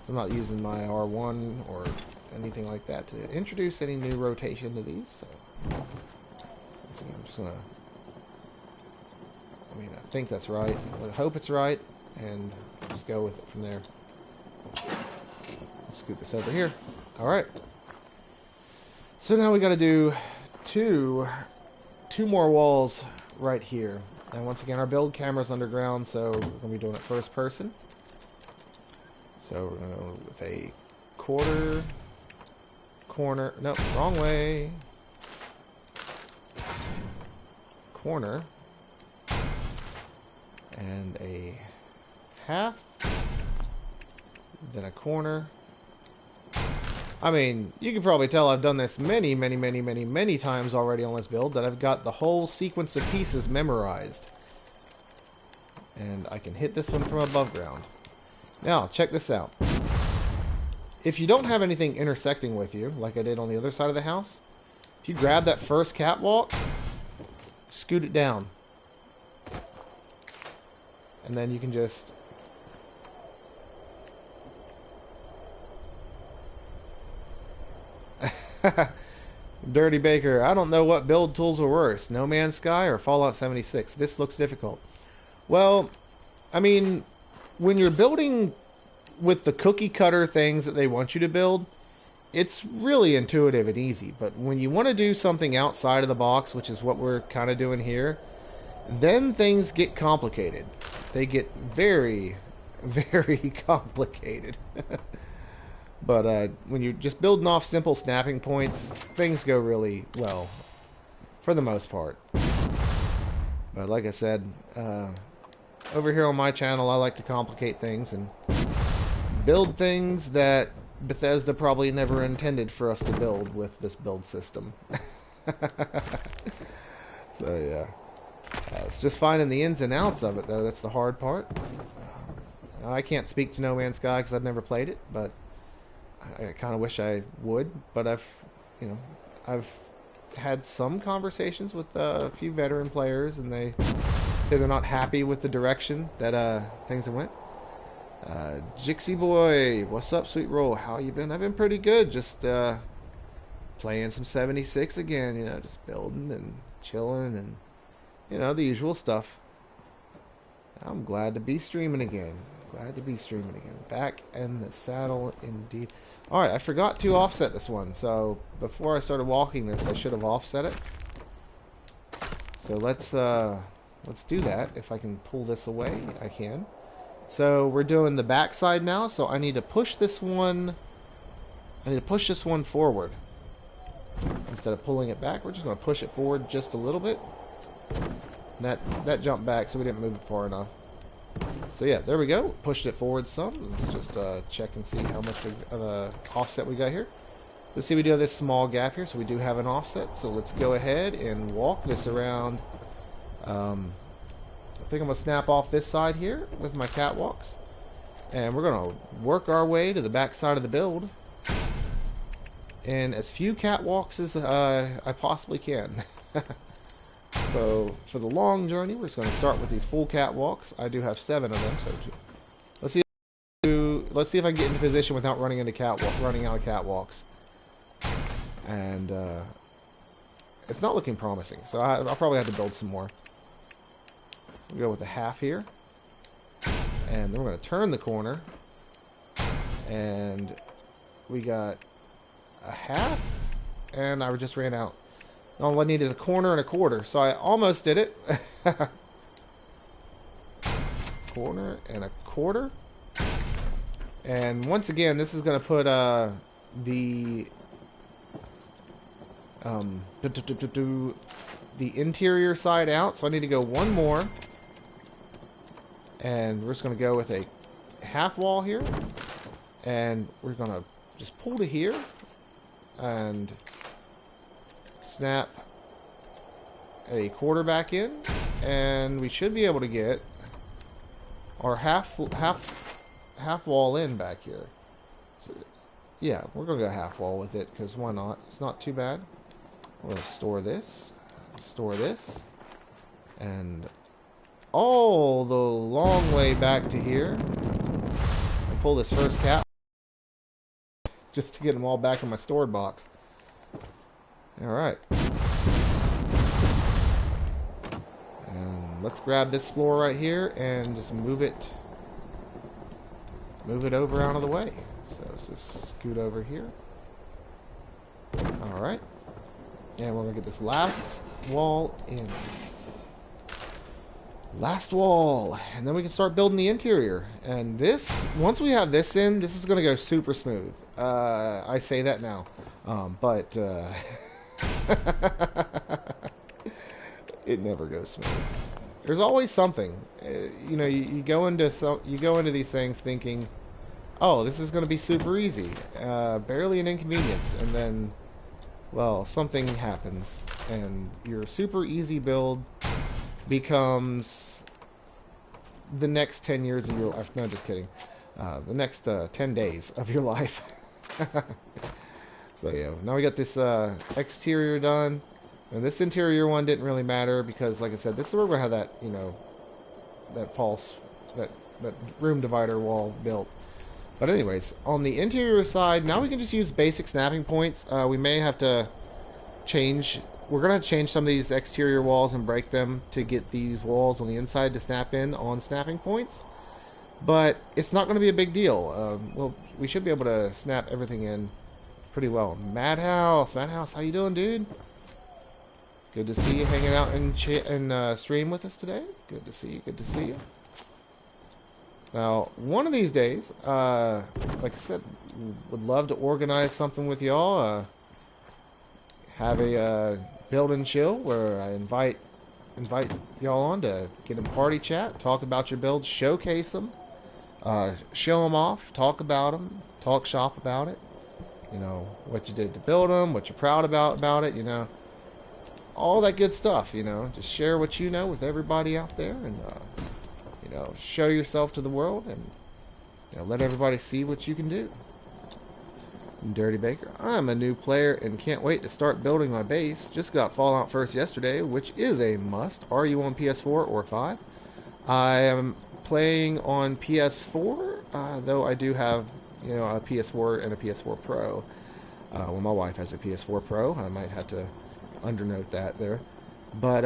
I'm not using my R1 or anything like that to introduce any new rotation to these. So, once again, I'm just gonna. I think that's right. I hope it's right, and just go with it from there. Let's scoot this over here. All right. So now we got to do two more walls right here. And once again, our build camera's underground, so we're gonna be doing it first person. So we're gonna go with a corner, nope, wrong way. Corner. And a half. Then a corner. I mean, you can probably tell I've done this many times already on this build, that I've got the whole sequence of pieces memorized. And I can hit this one from above ground. Now, check this out. If you don't have anything intersecting with you, like I did on the other side of the house, if you grab that first catwalk, scoot it down. And then you can just... Dirty Baker, I don't know what build tools are worse, No Man's Sky or Fallout 76. This looks difficult. Well, I mean, when you're building with the cookie cutter things that they want you to build, it's really intuitive and easy. But when you want to do something outside of the box, which is what we're kind of doing here, then things get complicated. They get very, very complicated. But when you're just building off simple snapping points, things go really well, for the most part. But like I said, over here on my channel, I like to complicate things and build things that Bethesda probably never intended for us to build with this build system. So yeah, it's just finding the ins and outs of it, though. That's the hard part. I can't speak to No Man's Sky because I've never played it, but I kind of wish I would. But I've had some conversations with a few veteran players, and they say they're not happy with the direction that things have went. Jixie Boy, what's up, SweeTroll? How you been? I've been pretty good. Just playing some 76 again. Just building and chilling, and the usual stuff. I'm glad to be streaming again. Back in the saddle, indeed. All right, I forgot to offset this one. So before I started walking this, I should have offset it. So let's do that. If I can pull this away, I can. So we're doing the back side now. So I need to push this one. Forward instead of pulling it back. We're just going to push it forward just a little bit. And that jumped back, so we didn't move it far enough. So yeah, there we go. Pushed it forward some. Let's just check and see how much of a offset we got here. Let's see, we do have this small gap here, so we do have an offset. So let's go ahead and walk this around. I think I'm going to snap off this side here with my catwalks. And we're going to work our way to the back side of the build in as few catwalks as I possibly can. So for the long journey, we're just going to start with these full catwalks. I do have 7 of them, so let's see. let's see if I can get into position without running out of catwalks. And it's not looking promising, so I'll probably have to build some more. We'll go with a half here, and then we're going to turn the corner, and we got a half, and I just ran out. All I need is a corner and a quarter, so I almost did it. Corner and a quarter. And once again, this is going to put the interior side out. So I need to go one more. And we're just going to go with a half wall here. And we're going to just pull to here. And snap a quarter back in. And we should be able to get our half wall in back here. So, yeah, we're gonna go half wall with it because why not? It's not too bad. We're gonna store this, and all the long way back to here. And pull this first cap just to get them all back in my stored box. All right. And let's grab this floor right here and just move it over out of the way. So let's just scoot over here. Alright. And we're going to get this last wall in. Last wall. And then we can start building the interior. And this, once we have this in, this is going to go super smooth. I say that now. But it never goes smooth. There's always something. You know, you go into these things thinking, oh, this is going to be super easy, barely an inconvenience, and then, well, something happens, and your super easy build becomes the next 10 years of your life. No, just kidding. The next 10 days of your life. So yeah, now we got this exterior done. And this interior one didn't really matter because, like I said, this is where we're going to have that, you know, that room divider wall built. But anyways, on the interior side, now we can just use basic snapping points. We may have to change. We're going to have to change some of these exterior walls and break them to get these walls on the inside to snap in on snapping points. But it's not going to be a big deal. Well, we should be able to snap everything in pretty well. Madhouse, how you doing, dude? Good to see you hanging out in stream with us today. Good to see you. Now, one of these days, like I said, would love to organize something with y'all. Have a build and chill where I invite y'all on to get in party chat, talk about your builds, showcase them, show them off, talk about them, talk shop about it. You know, what you did to build them, what you're proud about it, you know. All that good stuff, you know. Just share what you know with everybody out there, and you know, show yourself to the world, and you know, let everybody see what you can do. Dirty Baker, I'm a new player and can't wait to start building my base. Just got Fallout First yesterday, which is a must. Are you on PS4 or 5? I am playing on PS4, though I do have, you know, a PS4 and a PS4 Pro. Well, my wife has a PS4 Pro. I might have to undernote that there. But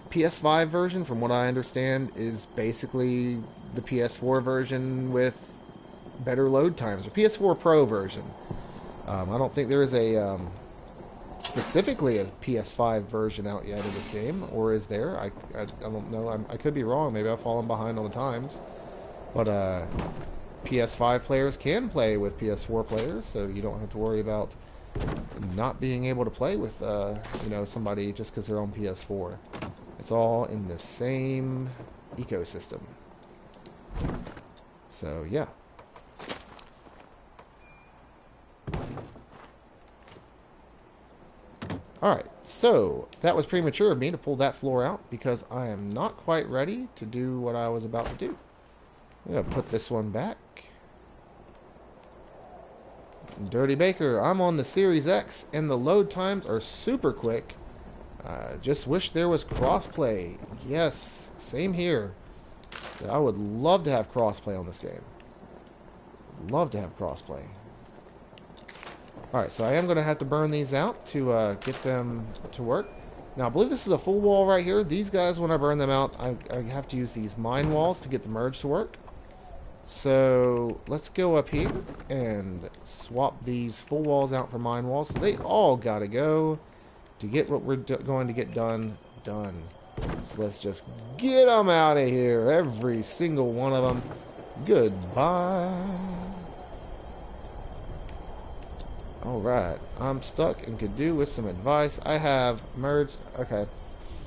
PS5 version, from what I understand, is basically the PS4 version with better load times, or PS4 Pro version. I don't think there is a specifically a PS5 version out yet of this game, or is there? I don't know. I could be wrong. Maybe I've fallen behind on the times. But PS5 players can play with PS4 players, so you don't have to worry about not being able to play with you know, somebody just because they're on PS4. It's all in the same ecosystem. So yeah. Alright, so that was premature of me to pull that floor out because I am not quite ready to do what I was about to do. I'm going to put this one back. Dirty Baker, I'm on the Series X and the load times are super quick. Just wish there was crossplay. Yes, same here. I would love to have crossplay on this game. Love to have crossplay. Alright, so I am going to have to burn these out to get them to work. Now, I believe this is a full wall right here. These guys, when I burn them out, I have to use these mine walls to get the merge to work. So, let's go up here and swap these full walls out for mine walls. So they all got to go to get what we're going to get done. So let's just get them out of here. Every single one of them. Goodbye. Alright, I'm stuck and could do with some advice. I have merged. Okay.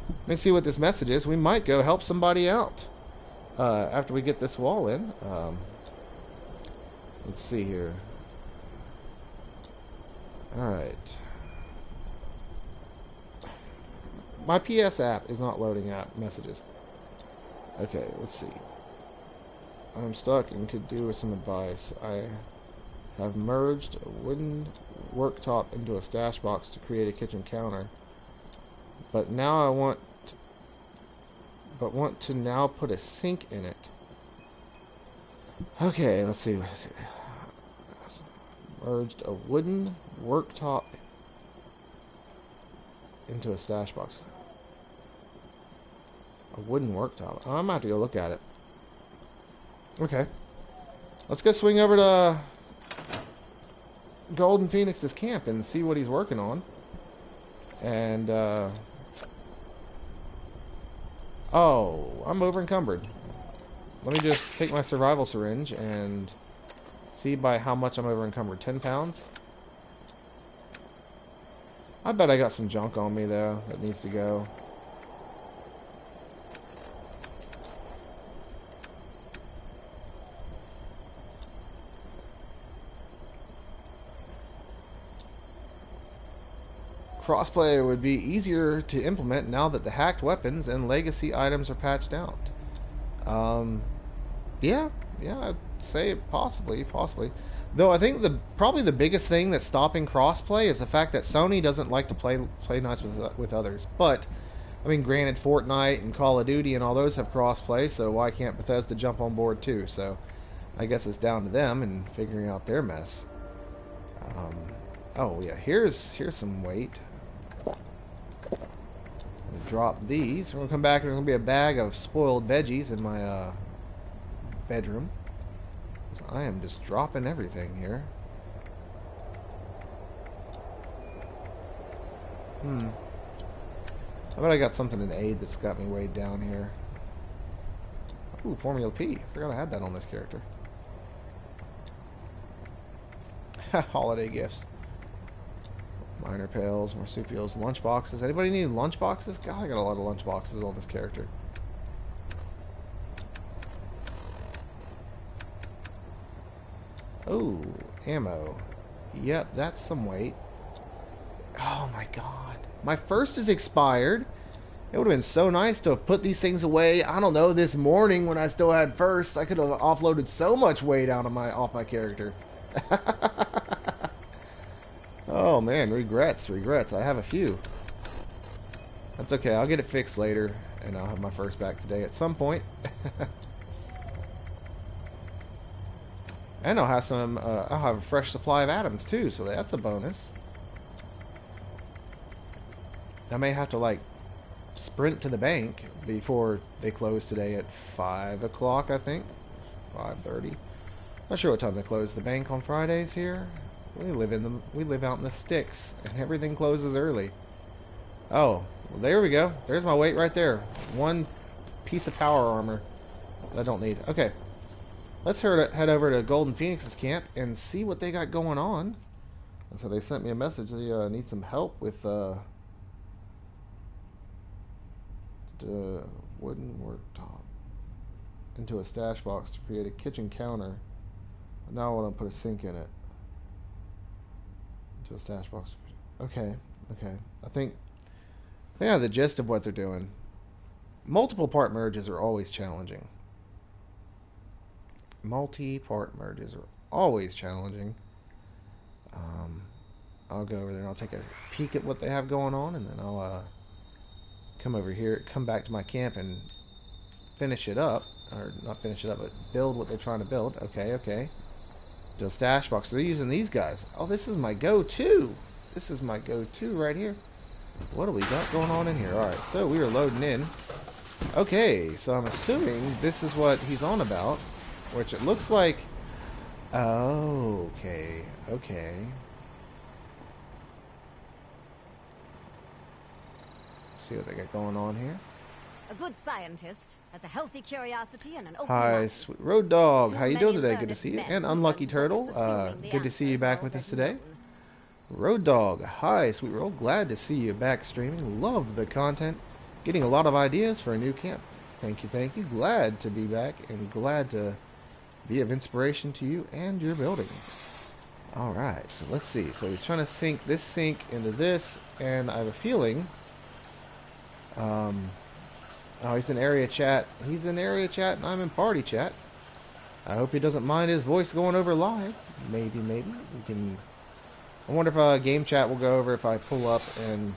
Let me see what this message is. We might go help somebody out after we get this wall in. Let's see here. Alright. My PS app is not loading out messages. Okay, let's see. I'm stuck and could do with some advice. I have merged a wooden worktop into a stash box to create a kitchen counter. But now I want to now put a sink in it. Okay, let's see. Merged a wooden worktop into a stash box. A wooden worktop. I'm gonna have to go look at it. Okay. Let's go swing over to Golden Phoenix's camp and see what he's working on. And, oh, I'm over encumbered. Let me just take my survival syringe and see by how much I'm over encumbered. 10 pounds? I bet I got some junk on me, though, that needs to go. Crossplay would be easier to implement now that the hacked weapons and legacy items are patched out. Yeah, I'd say possibly. Though I think probably the biggest thing that's stopping crossplay is the fact that Sony doesn't like to play nice with others. But I mean, granted, Fortnite and Call of Duty and all those have crossplay, so why can't Bethesda jump on board too? So I guess it's down to them and figuring out their mess. Oh yeah, here's some weight. Drop these. We're gonna come back and there's gonna be a bag of spoiled veggies in my bedroom. I am just dropping everything here. I bet I got something in aid that's got me weighed down here. Ooh, Formula P. Forgot I had that on this character. Holiday gifts. Minor pails, marsupials, lunch boxes. Anybody need lunch boxes? God, I got a lot of lunch boxes on this character. Oh, ammo. Yep, that's some weight. Oh my god. My first is expired. It would have been so nice to have put these things away, I don't know, this morning when I still had first. I could have offloaded so much weight out of off my character. Oh man, regrets. I have a few. That's okay, I'll get it fixed later, and I'll have my first back today at some point. And I'll have I'll have a fresh supply of atoms too, so that's a bonus. I may have to, like, sprint to the bank before they close today at 5 o'clock, I think. 5:30. Not sure what time they close the bank on Fridays here. We live out in the sticks, and everything closes early. Oh, well, there we go. There's my weight right there. One piece of power armor that I don't need. Okay, let's head over to Golden Phoenix's camp and see what they got going on. And so they sent me a message. They need some help with the wooden worktop into a stash box to create a kitchen counter. Now I want to put a sink in it. To a stash box. Okay. I think they have the gist of what they're doing. Multiple part merges are always challenging. Multi-part merges are always challenging. I'll go over there and I'll take a peek at what they have going on, and then I'll come over here, come back to my camp and finish it up. Or not finish it up, but build what they're trying to build. Okay. Just stash box. They're using these guys. Oh, this is my go-to. This is my go-to right here. What do we got going on in here? Alright, so we are loading in. Okay, so I'm assuming this is what he's on about. Which it looks like... Oh, okay. Okay. Let's see what they got going on here. A good scientist has a healthy curiosity and an open Hi, mind. sweet road dog. Too How you many doing today? Good to learned see you. men And who Unlucky spend books Turtle. assuming the Good to see you answers back are with us already today. known. Road dog. Hi, sweet roll. Glad to see you back streaming. Love the content. Getting a lot of ideas for a new camp. Thank you, thank you. Glad to be back and glad to be of inspiration to you and your building. Alright, so let's see. So he's trying to sink this sink into this, and I have a feeling... oh, he's in area chat. He's in area chat, and I'm in party chat. I hope he doesn't mind his voice going over live. Maybe, maybe. We can... I wonder if game chat will go over if I pull up and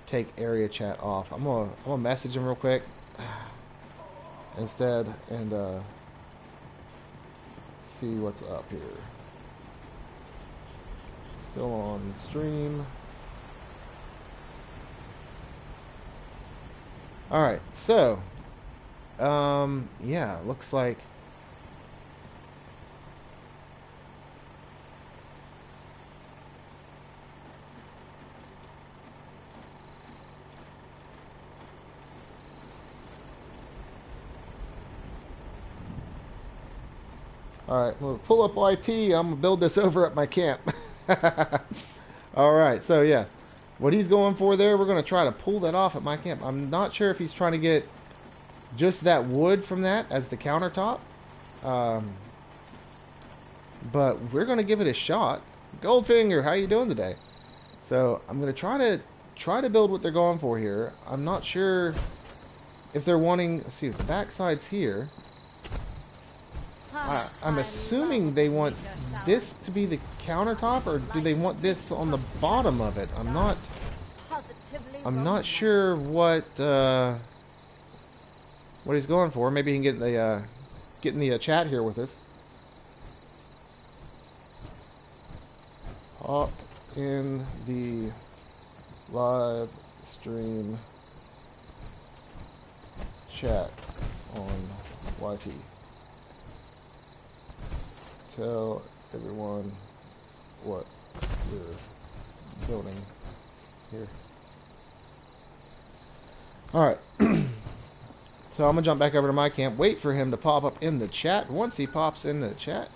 take area chat off. I'm gonna message him real quick instead and see what's up here. Still on stream. Alright, so yeah, looks like alright, I'm gonna pull up YT. I'm gonna build this over at my camp. Alright, so yeah. What he's going for there, we're going to try to pull that off at my camp. I'm not sure if he's trying to get just that wood from that as the countertop. But we're going to give it a shot. Goldfinger, how you doing today? So I'm going to try to build what they're going for here. I'm not sure if they're wanting... Let's see, the backside's here. I'm assuming they want this to be the countertop, or do they want this on the bottom of it? I'm not sure what he's going for. Maybe he can get in the chat here with us. Hop in the live stream chat on YT. Tell everyone what we're building here. Alright. So I'm going to jump back over to my camp, wait for him to pop up in the chat. Once he pops in the chat,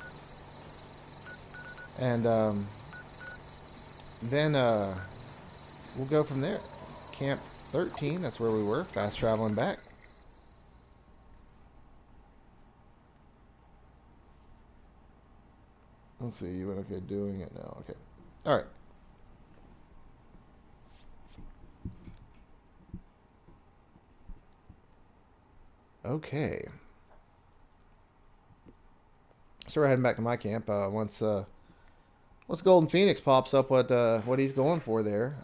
and then we'll go from there. Camp 13, that's where we were, fast traveling back. Let's see, you went okay doing it now. Okay. Alright. Okay. So we're heading back to my camp. Once Golden Phoenix pops up what he's going for there,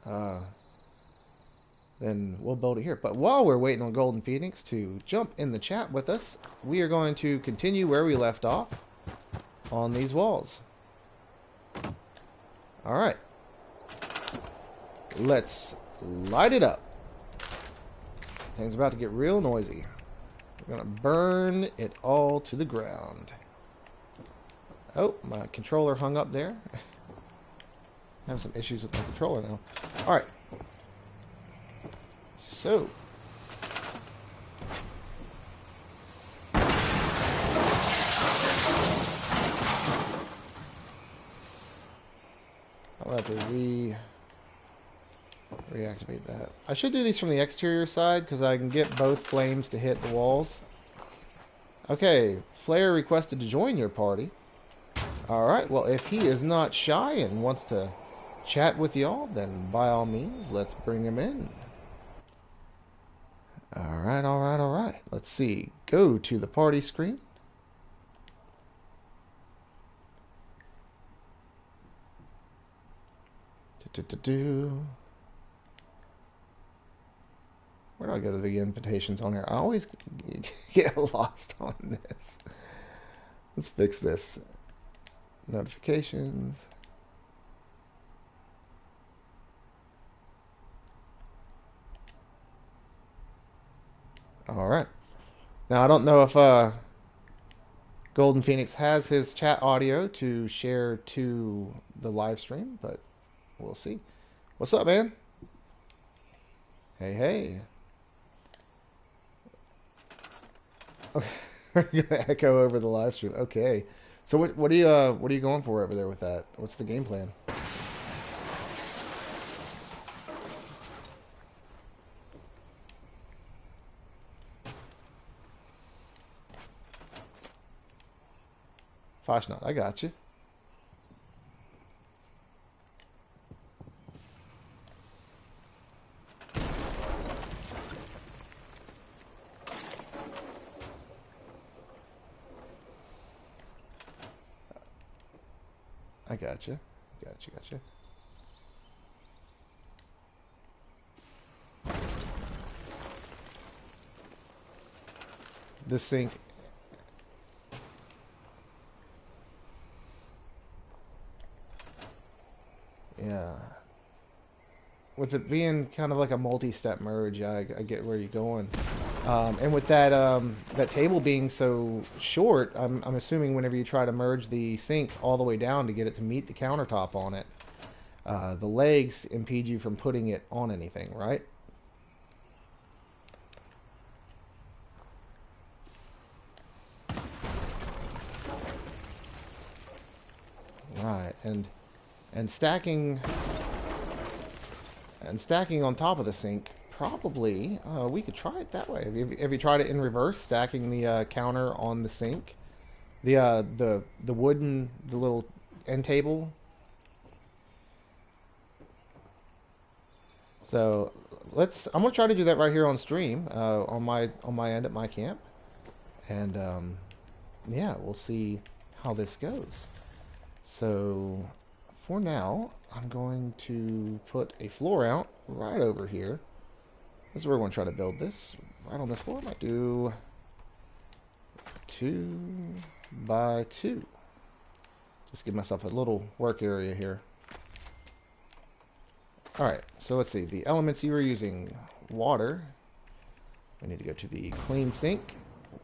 then we'll build it here. But while we're waiting on Golden Phoenix to jump in the chat with us, we are going to continue where we left off on these walls. Alright. Let's light it up. Things about to get real noisy. We're going to burn it all to the ground. Oh, my controller hung up there. I have some issues with my controller now. Alright. So. I'll have to reactivate that. I should do these from the exterior side because I can get both flames to hit the walls. Okay, Flair requested to join your party. Alright, well if he is not shy and wants to chat with y'all, then by all means, let's bring him in. Alright, alright, alright. Let's see. Go to the party screen. Where do I go to the invitations on here? I always get lost on this. Let's fix this. Notifications. All right. Now I don't know if Golden Phoenix has his chat audio to share to the live stream, but we'll see. What's up, man? Hey, hey. Okay. We're gonna echo over the live stream. Okay. So what are you going for over there with that? What's the game plan? Fashnot, I got you. I got you. Gotcha. The sink. Yeah. With it being kind of like a multi-step merge, I get where you're going. And with that that table being so short, I'm assuming whenever you try to merge the sink all the way down to get it to meet the countertop on it, the legs impede you from putting it on anything, right? Right, and stacking on top of the sink. Probably, we could try it that way. Have you tried it in reverse, stacking the counter on the sink? The wooden, the little end table. So I'm gonna try to do that right here on stream, on my end at my camp, and yeah, we'll see how this goes. So for now, I'm going to put a floor out right over here. This is where we're going to try to build this. Right on this floor, I might do 2 by 2. Just give myself a little work area here. Alright, so let's see. The elements you were using. Water. We need to go to the clean sink.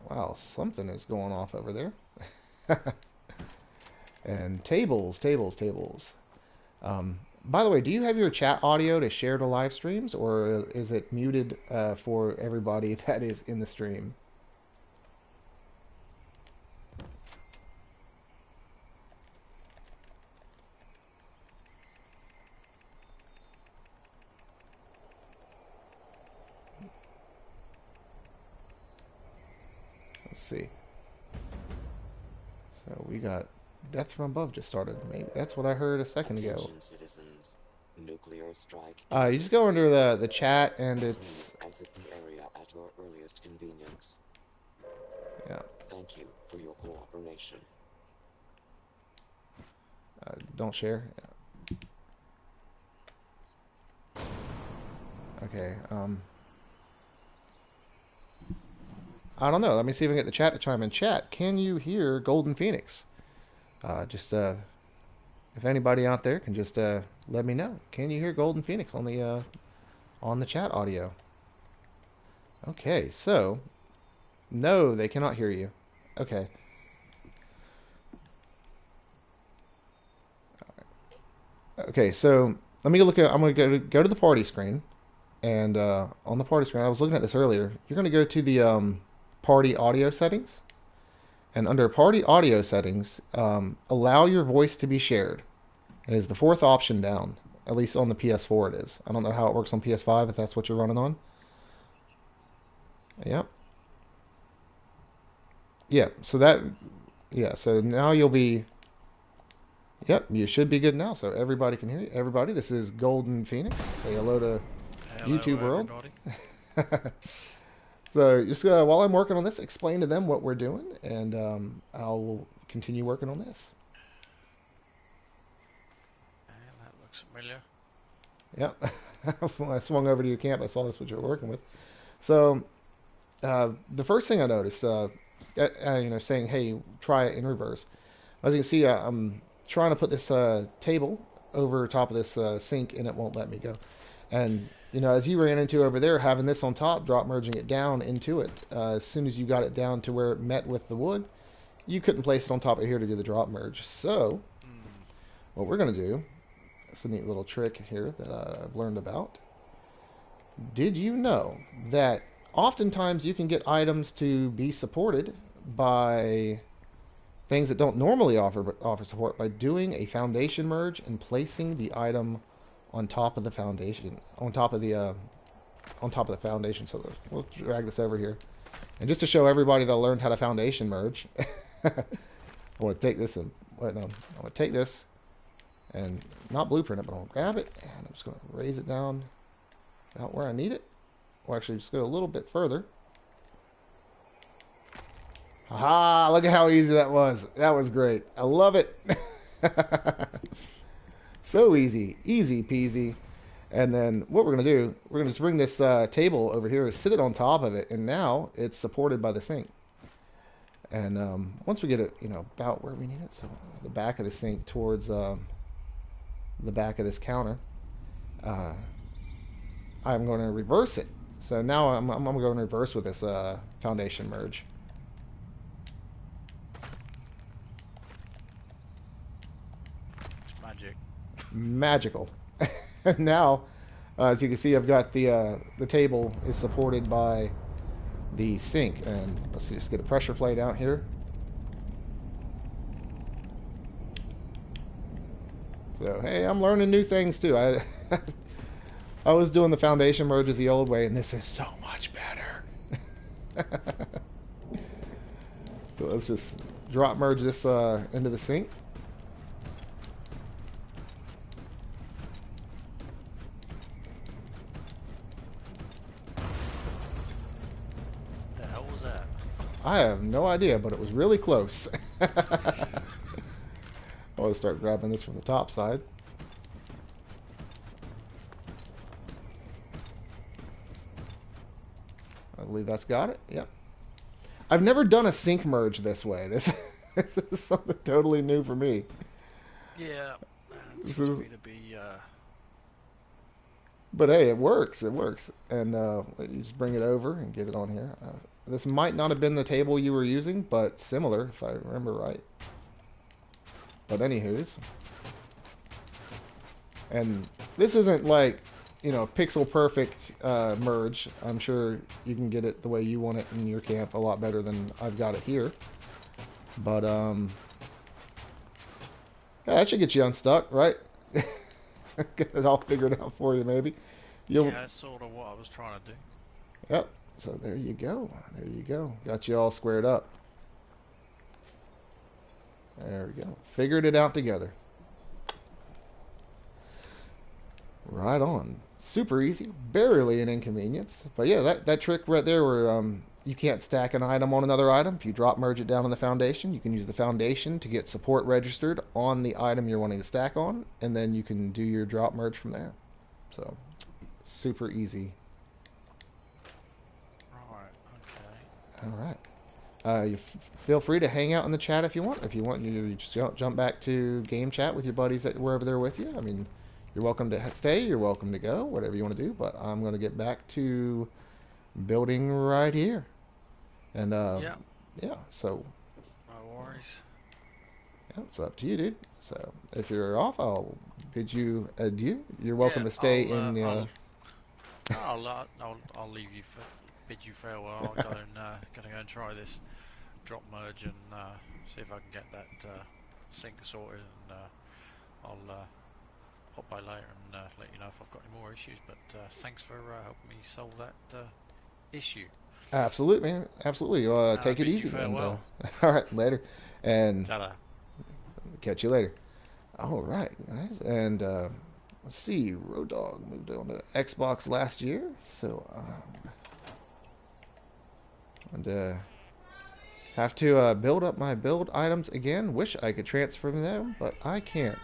Wow, something is going off over there. And tables. By the way, do you have your chat audio to share to live streams, or is it muted for everybody that is in the stream? Let's see. So we got Death from Above just started. Maybe that's what I heard a second ago. Citizens. Nuclear strike. You just go under the chat and it's. Exit the area at your earliest convenience. Yeah. Thank you for your cooperation. Don't share. Yeah. Okay. I don't know. Let me see if I can get the chat to chime in. Chat, can you hear Golden Phoenix? If anybody out there can just let me know. Can you hear Golden Phoenix on the chat audio? Okay, so no, they cannot hear you. Okay. Okay, so let me look at. I'm going to go to the party screen, and on the party screen, I was looking at this earlier. You're going to go to the party audio settings. And under Party Audio Settings, allow your voice to be shared. It is the 4th option down. At least on the PS4 it is. I don't know how it works on PS5 if that's what you're running on. Yep. Yeah, so now you'll be... Yep, you should be good now. So everybody can hear you. Everybody, this is Golden Phoenix. Say hello to YouTube world. So just while I'm working on this, explain to them what we're doing, and I'll continue working on this. That looks familiar. Yep. When I swung over to your camp, I saw this what you were working with. So the first thing I noticed, saying, hey, try it in reverse. As you can see, I'm trying to put this table over top of this sink, and it won't let me go. And you know, as you ran into over there, having this on top, drop merging it down into it, as soon as you got it down to where it met with the wood, you couldn't place it on top of here to do the drop merge. So what we're going to do, it's a neat little trick here that I've learned about. Did you know that oftentimes you can get items to be supported by things that don't normally offer support by doing a foundation merge and placing the item on top of the foundation, on top of the foundation. So we'll drag this over here, and just to show everybody that learned how to foundation merge, I want to take this and wait, no, I want to take this and not blueprint it, but I'm gonna grab it and I'm just gonna raise it down about where I need it. Or actually, just go a little bit further. Aha! Look at how easy that was. That was great. I love it. So easy. Easy peasy. And then what we're going to do, we're going to just bring this table over here, sit it on top of it, and now it's supported by the sink. And once we get it, you know, about where we need it, so the back of the sink towards the back of this counter, I'm going to reverse it. So now I'm going to go in reverse with this foundation merge. It's magic. Magical. Now, as you can see, I've got the table is supported by the sink, and let's just get a pressure plate out here. So hey, I'm learning new things too. I was doing the foundation merges the old way, and this is so much better. So let's just drop merge this into the sink. The hell was that? I have no idea, but it was really close. I'll start grabbing this from the top side. I believe that's got it. Yep. I've never done a sink merge this way. This is something totally new for me. Yeah. This This is- me to be. But hey, it works. It works. And you just bring it over and get it on here. This might not have been the table you were using, but similar, if I remember right. But anywho's. And this isn't like, you know, pixel perfect merge. I'm sure you can get it the way you want it in your camp a lot better than I've got it here. But yeah, that should get you unstuck, right? Get it all figured out for you, maybe. Yeah, that's sort of what I was trying to do. Yep. So there you go. There you go. Got you all squared up. There we go. Figured it out together. Right on. Super easy. Barely an inconvenience. But yeah, that trick right there where you can't stack an item on another item. If you drop merge it down on the foundation, you can use the foundation to get support registered on the item you're wanting to stack on, and then you can do your drop merge from there. So, super easy. Right, okay. All right. Feel free to hang out in the chat if you want. If you want, you just jump back to game chat with your buddies wherever they're with you. I mean, you're welcome to stay. You're welcome to go. Whatever you want to do. But I'm going to get back to building right here. And Yeah. yeah. So No worries. yeah, it's up to you, dude. So if you're off, I'll bid you adieu. You're welcome to stay in the. I'll leave you bid you farewell. I'll go and gonna go and try this drop merge and see if I can get that sink sorted, and I'll pop by later and let you know if I've got any more issues. But thanks for helping me solve that issue. Absolutely, man. Absolutely. Take it bid you easy. And, farewell. all right, later. And Ta-da. catch you later. All right, guys. And let's see. Road Dog moved on to Xbox last year, so and have to build up my build items again. Wish I could transfer them, but I can't.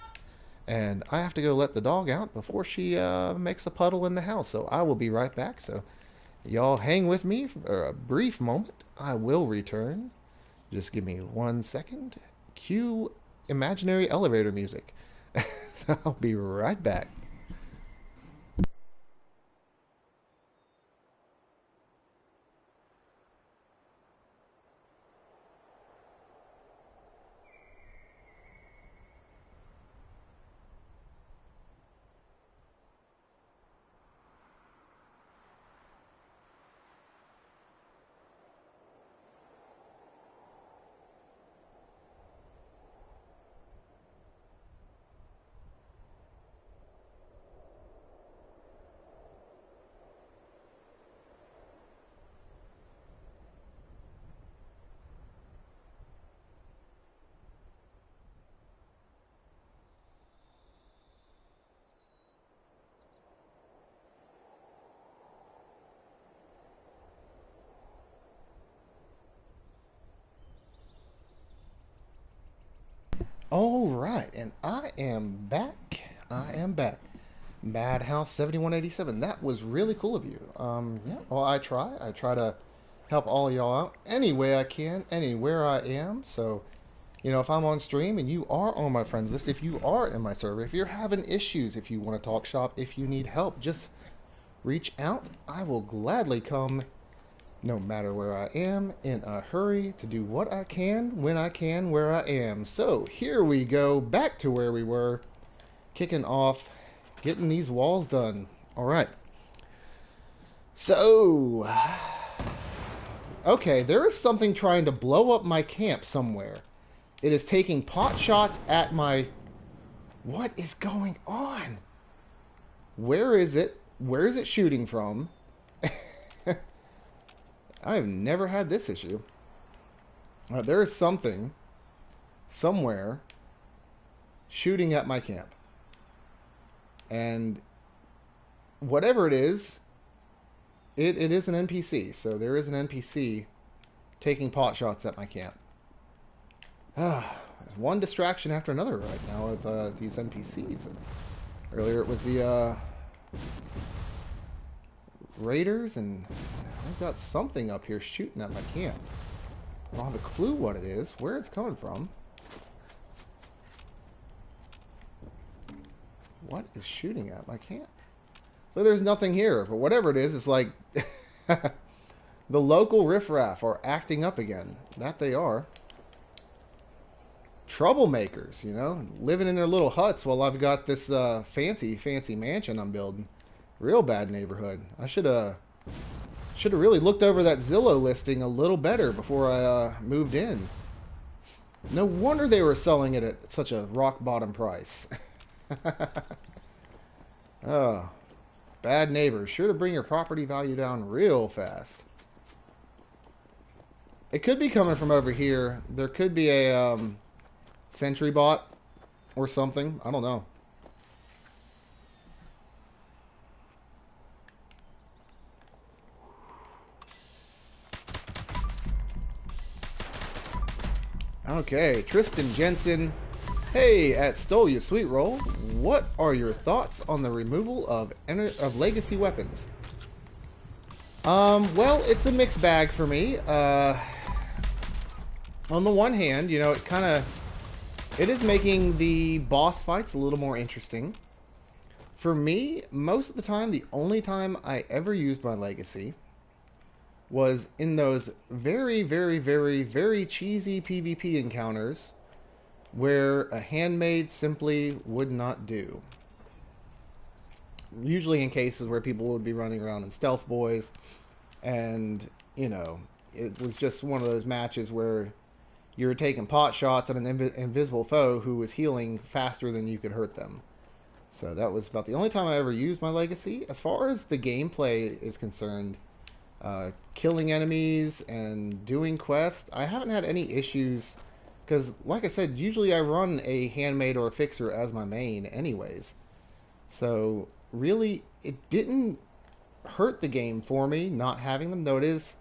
And I have to go let the dog out before she makes a puddle in the house. So I will be right back. So y'all hang with me for a brief moment. I will return. Just give me 1 second. Cue imaginary elevator music. So I'll be right back. All right, and I am back. I am back. Madhouse 7187. That was really cool of you. Yeah. Well, I try. I try to help all of y'all out any way I can, anywhere I am. So, if I'm on stream and you are on my friends list, if you are in my server, if you're having issues, if you want to talk shop, if you need help, just reach out. I will gladly come, no matter where I am, in a hurry to do what I can, when I can, where I am. So here we go, back to where we were, kicking off, getting these walls done. All right. So, okay, there is something trying to blow up my camp somewhere. It is taking pot shots at my... What is going on? Where is it? Where is it shooting from? I've never had this issue. There is something, somewhere, shooting at my camp. And whatever it is an NPC. So there is an NPC taking pot shots at my camp. There's one distraction after another right now with these NPCs. Earlier it was the raiders, and I've got something up here shooting at my camp. I don't have a clue what it is, where it's coming from. What is shooting at my camp? So there's nothing here, but whatever it is, it's like the local riffraff are acting up again. That they are. Troublemakers, living in their little huts while I've got this fancy mansion I'm building. Real bad neighborhood. I should have really looked over that Zillow listing a little better before I moved in. No wonder they were selling it at such a rock bottom price. Oh, bad neighbors. Sure to bring your property value down real fast. It could be coming from over here. There could be a sentry bot or something. I don't know. Okay, Tristan Jensen. Hey, at StoleYaSweetroll, what are your thoughts on the removal of legacy weapons? Well, it's a mixed bag for me. On the one hand, it is making the boss fights a little more interesting. For me, most of the time, the only time I ever used my legacy was in those very, very, very, very cheesy PvP encounters where a handmade simply would not do. Usually in cases where people would be running around in stealth boys, and, it was just one of those matches where you were taking pot shots at an invisible foe who was healing faster than you could hurt them. So that was about the only time I ever used my legacy. As far as the gameplay is concerned, killing enemies and doing quests, I haven't had any issues, because like I said, usually I run a handmaid or a fixer as my main anyways. So really, it didn't hurt the game for me not having them. Though it is,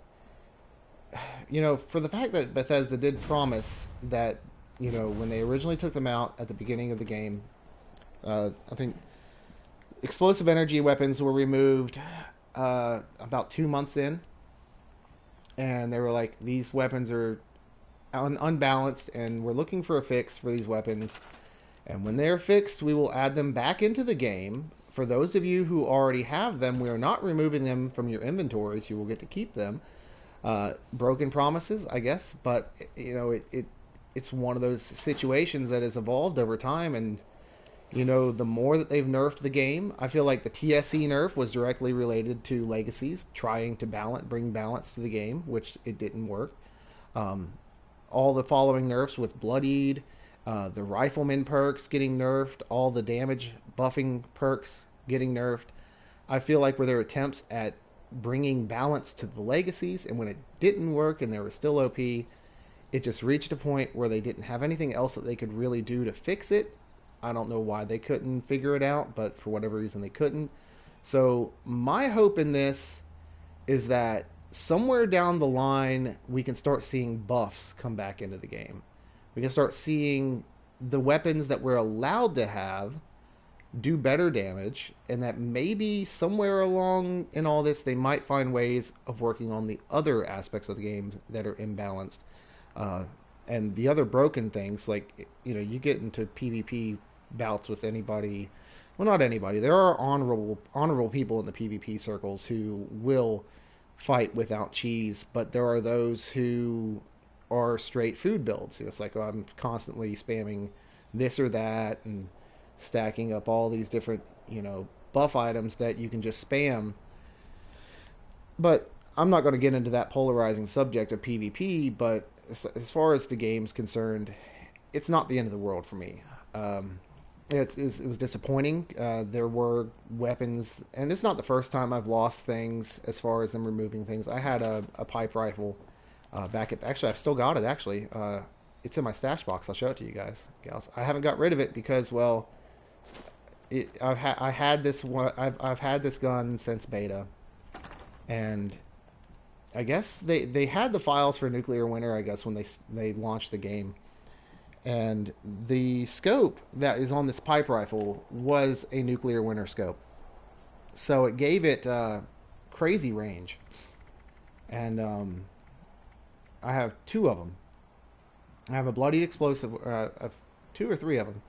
for the fact that Bethesda did promise that, when they originally took them out at the beginning of the game, I think explosive energy weapons were removed about 2 months in, and they were like, these weapons are unbalanced, and we're looking for a fix for these weapons. And when they're fixed, we will add them back into the game. For those of you who already have them, we are not removing them from your inventories. You will get to keep them. Broken promises, I guess, but you know, it's one of those situations that has evolved over time, and you know, the more that they've nerfed the game, I feel like the TSC nerf was directly related to Legacies, trying to bring balance to the game, which it didn't work. All the following nerfs with Bloodied, the Rifleman perks getting nerfed, all the damage buffing perks getting nerfed. I feel like were their attempts at bringing balance to the Legacies, and when it didn't work and they were still OP, it just reached a point where they didn't have anything else that they could really do to fix it. I don't know why they couldn't figure it out, but for whatever reason they couldn't. So my hope in this is that somewhere down the line we can start seeing buffs come back into the game. We can start seeing the weapons that we're allowed to have do better damage, and that maybe somewhere along in all this they might find ways of working on the other aspects of the game that are imbalanced. And the other broken things, like, you know, you get into PvP bouts with anybody, well, not anybody, there are honorable people in the PvP circles who will fight without cheese, but there are those who are straight food builds. It's like, oh, I'm constantly spamming this or that and stacking up all these different, you know, buff items that you can just spam. But I'm not going to get into that polarizing subject of PvP, but as far as the game's concerned, it's not the end of the world for me. It was disappointing. There were weapons, and it's not the first time I've lost things as far as them removing things. I had a pipe rifle back at... Actually, I've still got it, actually. It's in my stash box. I'll show it to you guys, gals. I haven't got rid of it because, well, I've had this gun since beta, and I guess they had the files for Nuclear Winter, I guess, when they launched the game. And the scope that is on this pipe rifle was a Nuclear Winter scope. So it gave it crazy range. And I have two of them. I have a bloodied explosive, two or three of them.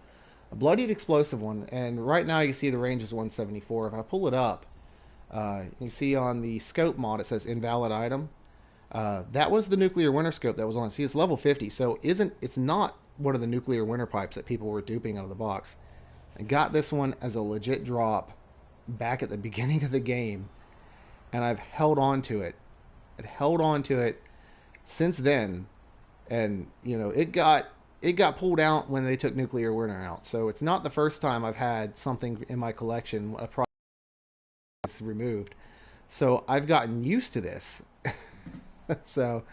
A bloodied explosive one, and right now you see the range is 174. If I pull it up, you see on the scope mod it says invalid item. That was the Nuclear Winter scope that was on. See, it's level 50, so it's not one of the Nuclear Winter pipes that people were duping out of the box. I got this one as a legit drop back at the beginning of the game, and I've held on to it. I've held on to it since then, and you know, it got pulled out when they took Nuclear Winter out. So it's not the first time I've had something in my collection, a product removed. So I've gotten used to this. So,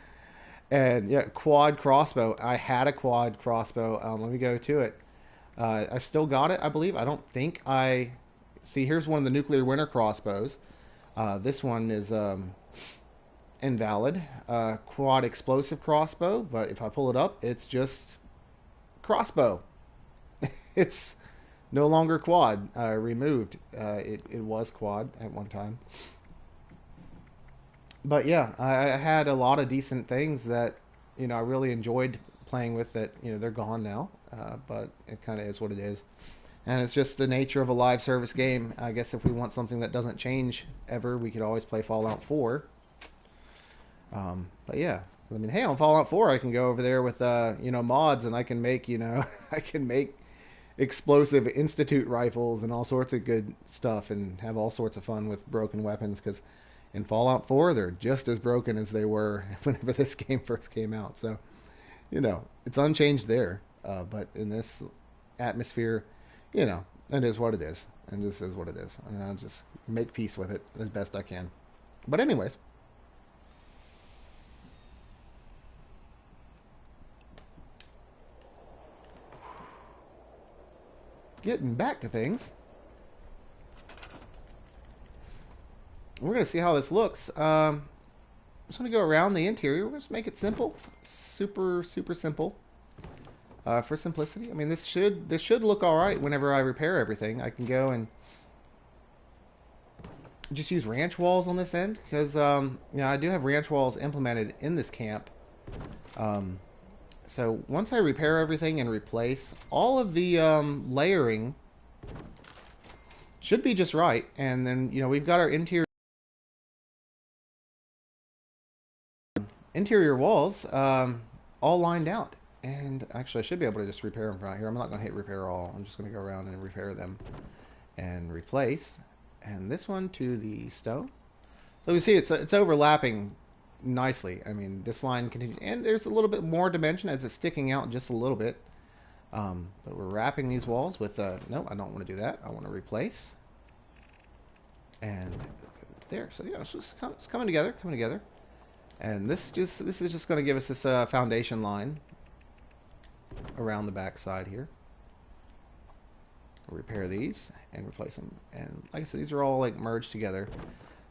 and yeah, quad crossbow. I had a quad crossbow. Let me go to it. I've still got it, I believe. I don't think I... See, here's one of the Nuclear Winter crossbows. This one is invalid. Quad explosive crossbow, but if I pull it up, it's just crossbow. It's no longer quad. Removed. It was quad at one time. But yeah, I had a lot of decent things that, you know, I really enjoyed playing with that, you know, they're gone now. But it kind of is what it is. And it's just the nature of a live service game. I guess if we want something that doesn't change ever, we could always play Fallout 4. But yeah, I mean, hey, on Fallout 4, I can go over there with, you know, mods, and I can make, you know, I can make explosive institute rifles and all sorts of good stuff and have all sorts of fun with broken weapons, because in Fallout 4, they're just as broken as they were whenever this game first came out. So, you know, it's unchanged there. But in this atmosphere, you know, it is what it is. And this is what it is. And I'll just make peace with it as best I can. But anyways. Getting back to things. We're going to see how this looks. I'm just going to go around the interior. We're going to make it simple. Super simple. For simplicity. I mean, this should look alright whenever I repair everything. I can go and just use ranch walls on this end, because you know, I do have ranch walls implemented in this camp. So once I repair everything and replace, all of the layering should be just right. And then, you know, we've got our interior walls all lined out. And actually, I should be able to just repair them from out here. I'm not going to hit repair all. I'm just going to go around and repair them and replace. And this one to the stone. So we see it's overlapping nicely. I mean, this line continues, and there's a little bit more dimension as it's sticking out just a little bit. But we're wrapping these walls with no, I don't want to do that. I want to replace. And there. So yeah, it's coming together. And this is just going to give us this foundation line around the back side here. We'll repair these and replace them. And like I said, these are all like merged together.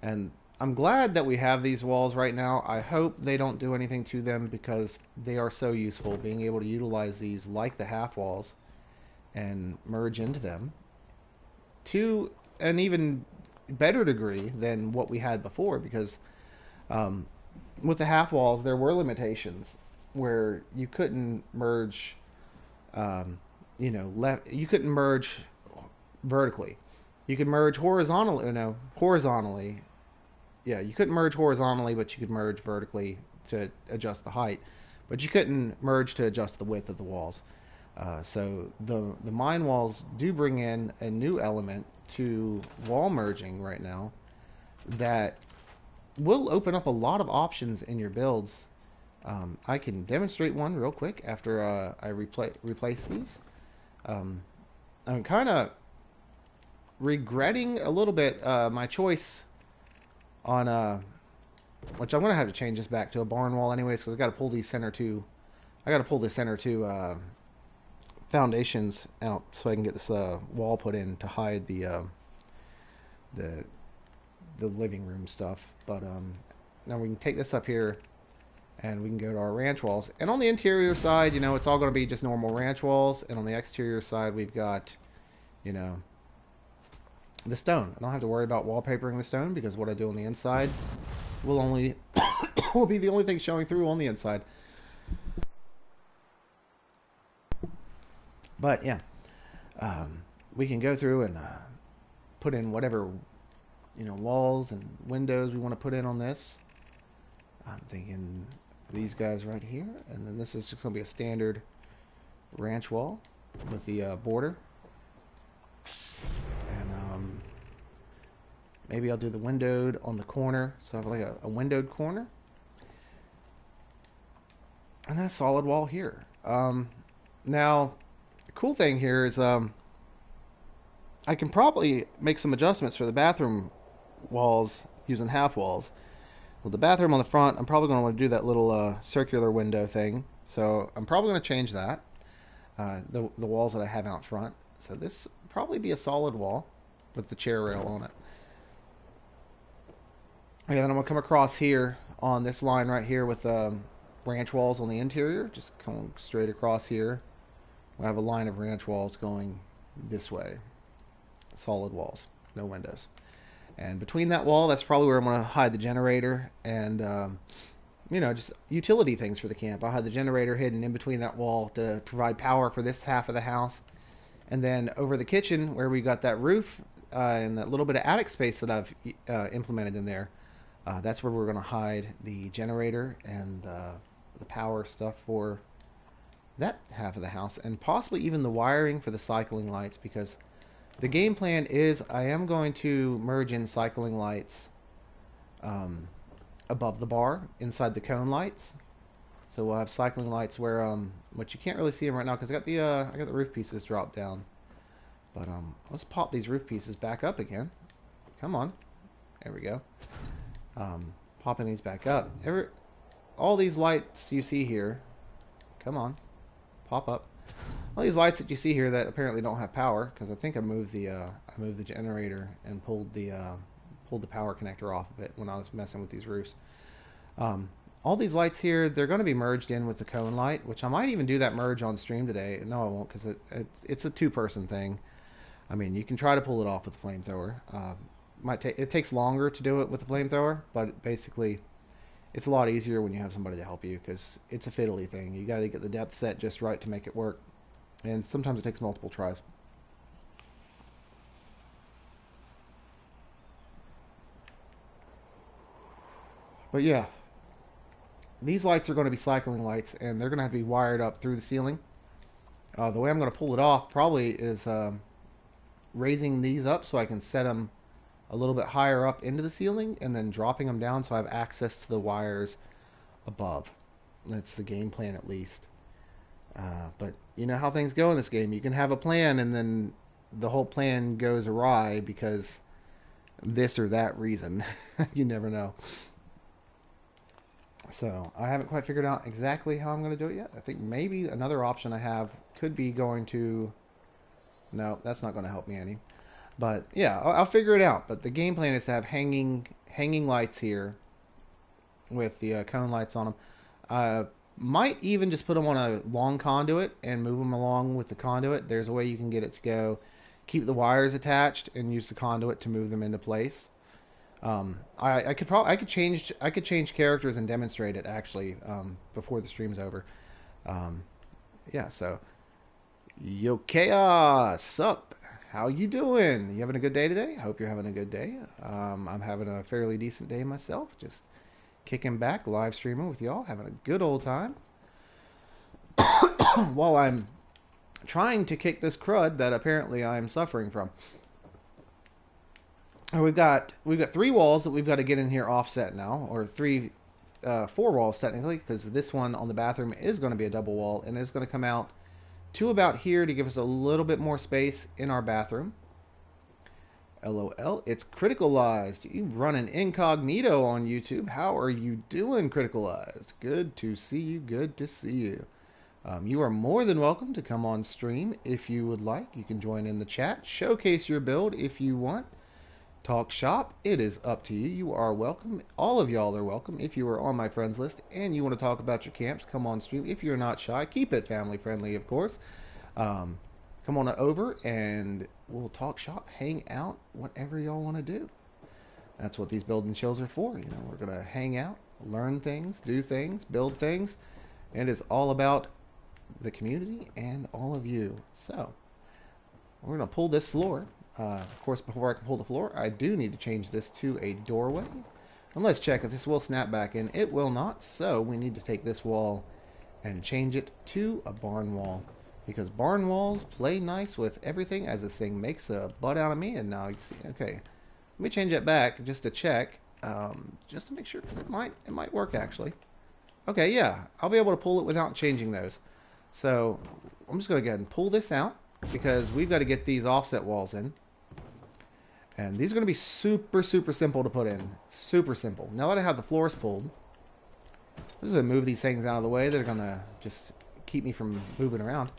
And I'm glad that we have these walls right now. I hope they don't do anything to them because they are so useful. Being able to utilize these like the half walls and merge into them to an even better degree than what we had before, because with the half walls there were limitations where you couldn't merge you couldn't merge vertically. You could merge horizontally. Yeah, you couldn't merge horizontally, but you could merge vertically to adjust the height. But you couldn't merge to adjust the width of the walls. So the mine walls do bring in a new element to wall merging right now that will open up a lot of options in your builds. I can demonstrate one real quick after I replace these. I'm kind of regretting a little bit my choice on which I'm gonna have to change this back to a barn wall anyways, because I got to pull these center two foundations out so I can get this wall put in to hide the living room stuff. But now we can take this up here and we can go to our ranch walls. And on the interior side, you know, it's all going to be just normal ranch walls. And on the exterior side, we've got, you know, the stone. I don't have to worry about wallpapering the stone because what I do on the inside will only will be the only thing showing through on the inside. But yeah, we can go through and put in whatever, you know, walls and windows we want to put in on this. I'm thinking these guys right here, and then this is just going to be a standard ranch wall with the border. And maybe I'll do the windowed on the corner, so I have like a windowed corner. And then a solid wall here. Now, the cool thing here is I can probably make some adjustments for the bathroom walls using half walls. With the bathroom on the front, I'm probably going to want to do that little circular window thing. So I'm probably going to change that. The walls that I have out front. So this will probably be a solid wall with the chair rail on it. Okay, then I'm going to come across here on this line right here with ranch walls on the interior. Just come straight across here. We have a line of ranch walls going this way. Solid walls, no windows. And between that wall, that's probably where I'm going to hide the generator and, you know, just utility things for the camp. I'll have the generator hidden in between that wall to provide power for this half of the house. And then over the kitchen, where we got that roof and that little bit of attic space that I've implemented in there, that's where we're going to hide the generator and the power stuff for that half of the house. And possibly even the wiring for the cycling lights, because the game plan is I am going to merge in cycling lights above the bar inside the cone lights. So we'll have cycling lights where which you can't really see them right now because I got the roof pieces dropped down. But let's pop these roof pieces back up again. Come on, there we go. Popping these back up. All these lights you see here. Come on, pop up. All these lights that you see here that apparently don't have power, because I think I moved the generator and pulled the power connector off of it when I was messing with these roofs. All these lights here, they're going to be merged in with the cone light, which I might even do that merge on stream today. No, I won't, because it's a two-person thing. I mean, you can try to pull it off with the flamethrower. It takes longer to do it with the flamethrower, but basically it's a lot easier when you have somebody to help you because it's a fiddly thing. You got to get the depth set just right to make it work, and sometimes it takes multiple tries. But yeah, these lights are going to be cycling lights, and they're going to have to be wired up through the ceiling. The way I'm going to pull it off probably is raising these up so I can set them a little bit higher up into the ceiling and then dropping them down so I have access to the wires above. That's the game plan, at least. But you know how things go in this game. You can have a plan and then the whole plan goes awry because this or that reason. You never know. So I haven't quite figured out exactly how I'm going to do it yet. I think maybe another option I have could be going to... No, that's not going to help me any. But yeah, I'll figure it out. But the game plan is to have hanging lights here with the cone lights on them. Might even just put them on a long conduit and move them along with the conduit. There's a way you can get it to go, keep the wires attached and use the conduit to move them into place. I could change characters and demonstrate it actually before the stream's over. Yeah, so Yo Chaos, sup? How you doing? You having a good day today? I hope you're having a good day. I'm having a fairly decent day myself. Just kicking back, live streaming with y'all, having a good old time. While I'm trying to kick this crud that apparently I'm suffering from. We've got 3 walls that we've got to get in here offset now, or 4 walls technically, because this one on the bathroom is going to be a double wall, and it's going to come out to about here to give us a little bit more space in our bathroom. LOL, it's Criticalized. You run an incognito on YouTube. How are you doing, Criticalized? Good to see you. Good to see you. You are more than welcome to come on stream if you would like. You can join in the chat, showcase your build if you want. Talk shop, it is up to you. You are welcome. All of y'all are welcome. If you are on my friends list and you want to talk about your camps, come on stream. If you're not shy, keep it family friendly, of course. Come on over and we'll talk shop, hang out, whatever y'all want to do. That's what these building shows are for. You know, we're going to hang out, learn things, do things, build things. And it is all about the community and all of you. So, we're going to pull this floor. Of course, before I can pull the floor, I do need to change this to a doorway. And let's check if this will snap back in. It will not, so we need to take this wall and change it to a barn wall. Because barn walls play nice with everything, as this thing makes a butt out of me. And now you see, okay, let me change it back just to check, just to make sure, because it might work actually. Okay, yeah, I'll be able to pull it without changing those. So I'm just going to go ahead and pull this out because we've got to get these offset walls in. And these are going to be super, super simple to put in. Super simple. Now that I have the floors pulled, I'm just going to move these things out of the way. They're going to just keep me from moving around.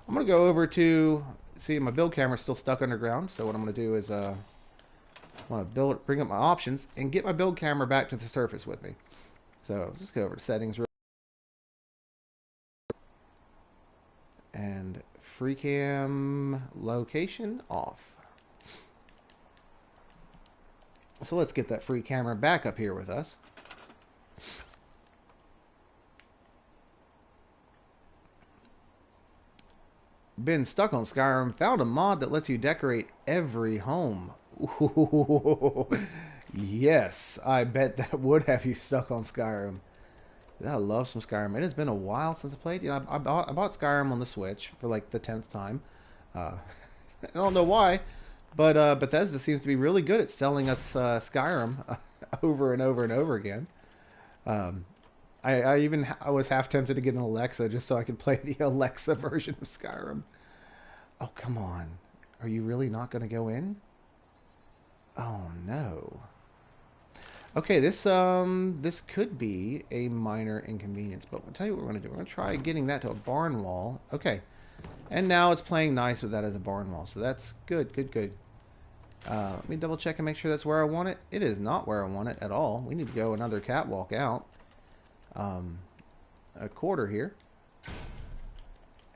I'm going to go over to... See, my build camera's still stuck underground. So what I'm going to do is... I want to bring up my options and get my build camera back to the surface with me. So let's just go over to settings. And free cam location off. So let's get that free camera back up here with us. Been stuck on Skyrim. Found a mod that lets you decorate every home. Ooh, yes, I bet that would have you stuck on Skyrim. I love some Skyrim. It has been a while since I played. You know, I bought Skyrim on the Switch for like the 10th time. I don't know why. But Bethesda seems to be really good at selling us Skyrim over and over and over again. I was half tempted to get an Alexa just so I could play the Alexa version of Skyrim. Oh, come on. Are you really not going to go in? Oh, no. Okay, this could be a minor inconvenience, but I'll tell you what we're going to do. We're going to try getting that to a barn wall. Okay. And now it's playing nice with that as a barn wall, so that's good, good, good. Let me double check and make sure that's where I want it. It is not where I want it at all. We need to go another catwalk out. A quarter here.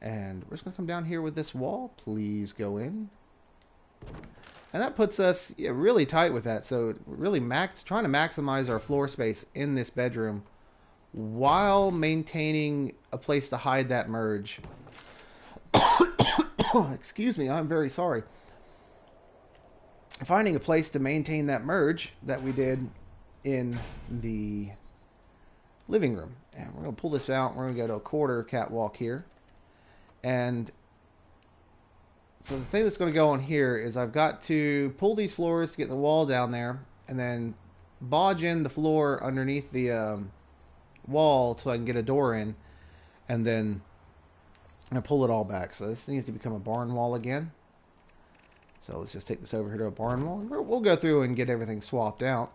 And we're just going to come down here with this wall. Please go in. And that puts us really tight with that. So really trying to maximize our floor space in this bedroom while maintaining a place to hide that merge. Excuse me, I'm very sorry. Finding a place to maintain that merge that we did in the living room. And we're going to pull this out. We're going to go to a quarter catwalk here. And so the thing that's going to go on here is I've got to pull these floors to get the wall down there and then bodge in the floor underneath the wall so I can get a door in, and then I pull it all back. So this needs to become a barn wall again. So let's just take this over here to a barn wall. And we'll go through and get everything swapped out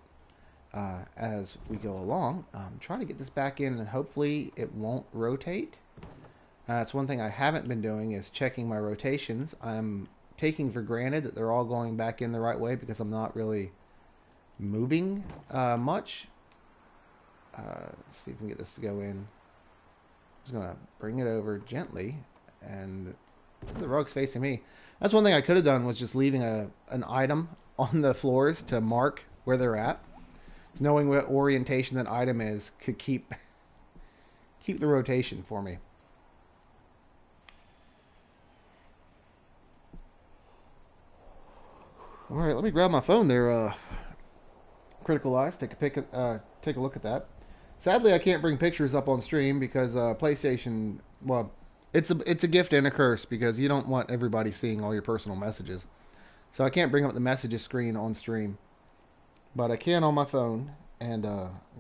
as we go along. Try to get this back in, and hopefully it won't rotate. That's one thing I haven't been doing, is checking my rotations. I'm taking for granted that they're all going back in the right way because I'm not really moving much. Let's see if we can get this to go in. I'm just going to bring it over gently, and the rug's facing me. That's one thing I could have done, was just leaving an item on the floors to mark where they're at. So knowing what orientation that item is could keep the rotation for me. All right, let me grab my phone there. Critical Eyes, take a look at that. Sadly, I can't bring pictures up on stream because PlayStation. Well, it's a gift and a curse because you don't want everybody seeing all your personal messages. So I can't bring up the messages screen on stream, but I can on my phone, and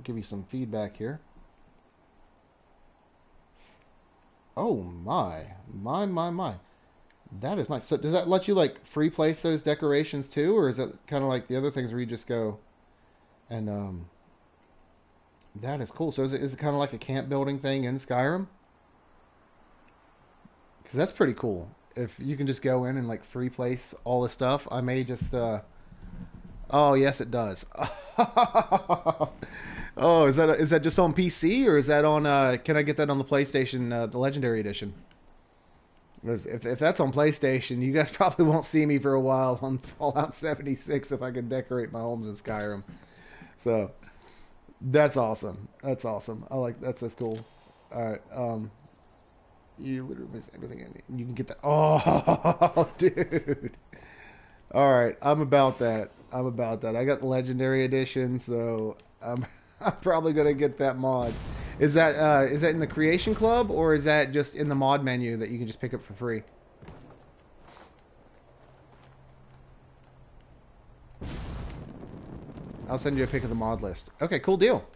give you some feedback here. Oh my. That is nice. So does that let you like free place those decorations too, or is it kind of like the other things where you just go and that is cool. So is it kind of like a camp building thing in Skyrim? Because that's pretty cool. If you can just go in and like free place all the stuff, I may just oh yes, it does. Oh, is that just on PC, or is that on can I get that on the PlayStation, the Legendary Edition? Because if that's on PlayStation, you guys probably won't see me for a while on Fallout 76 if I can decorate my homes in Skyrim. So that's awesome. That's awesome. I like that's cool. All right. You literally miss everything in. You can get that. Oh, dude. All right. I'm about that. I got the Legendary Edition, so I'm probably gonna get that mod. Is that in the Creation Club, or is that just in the mod menu that you can just pick up for free? I'll send you a pic of the mod list. Okay, cool deal.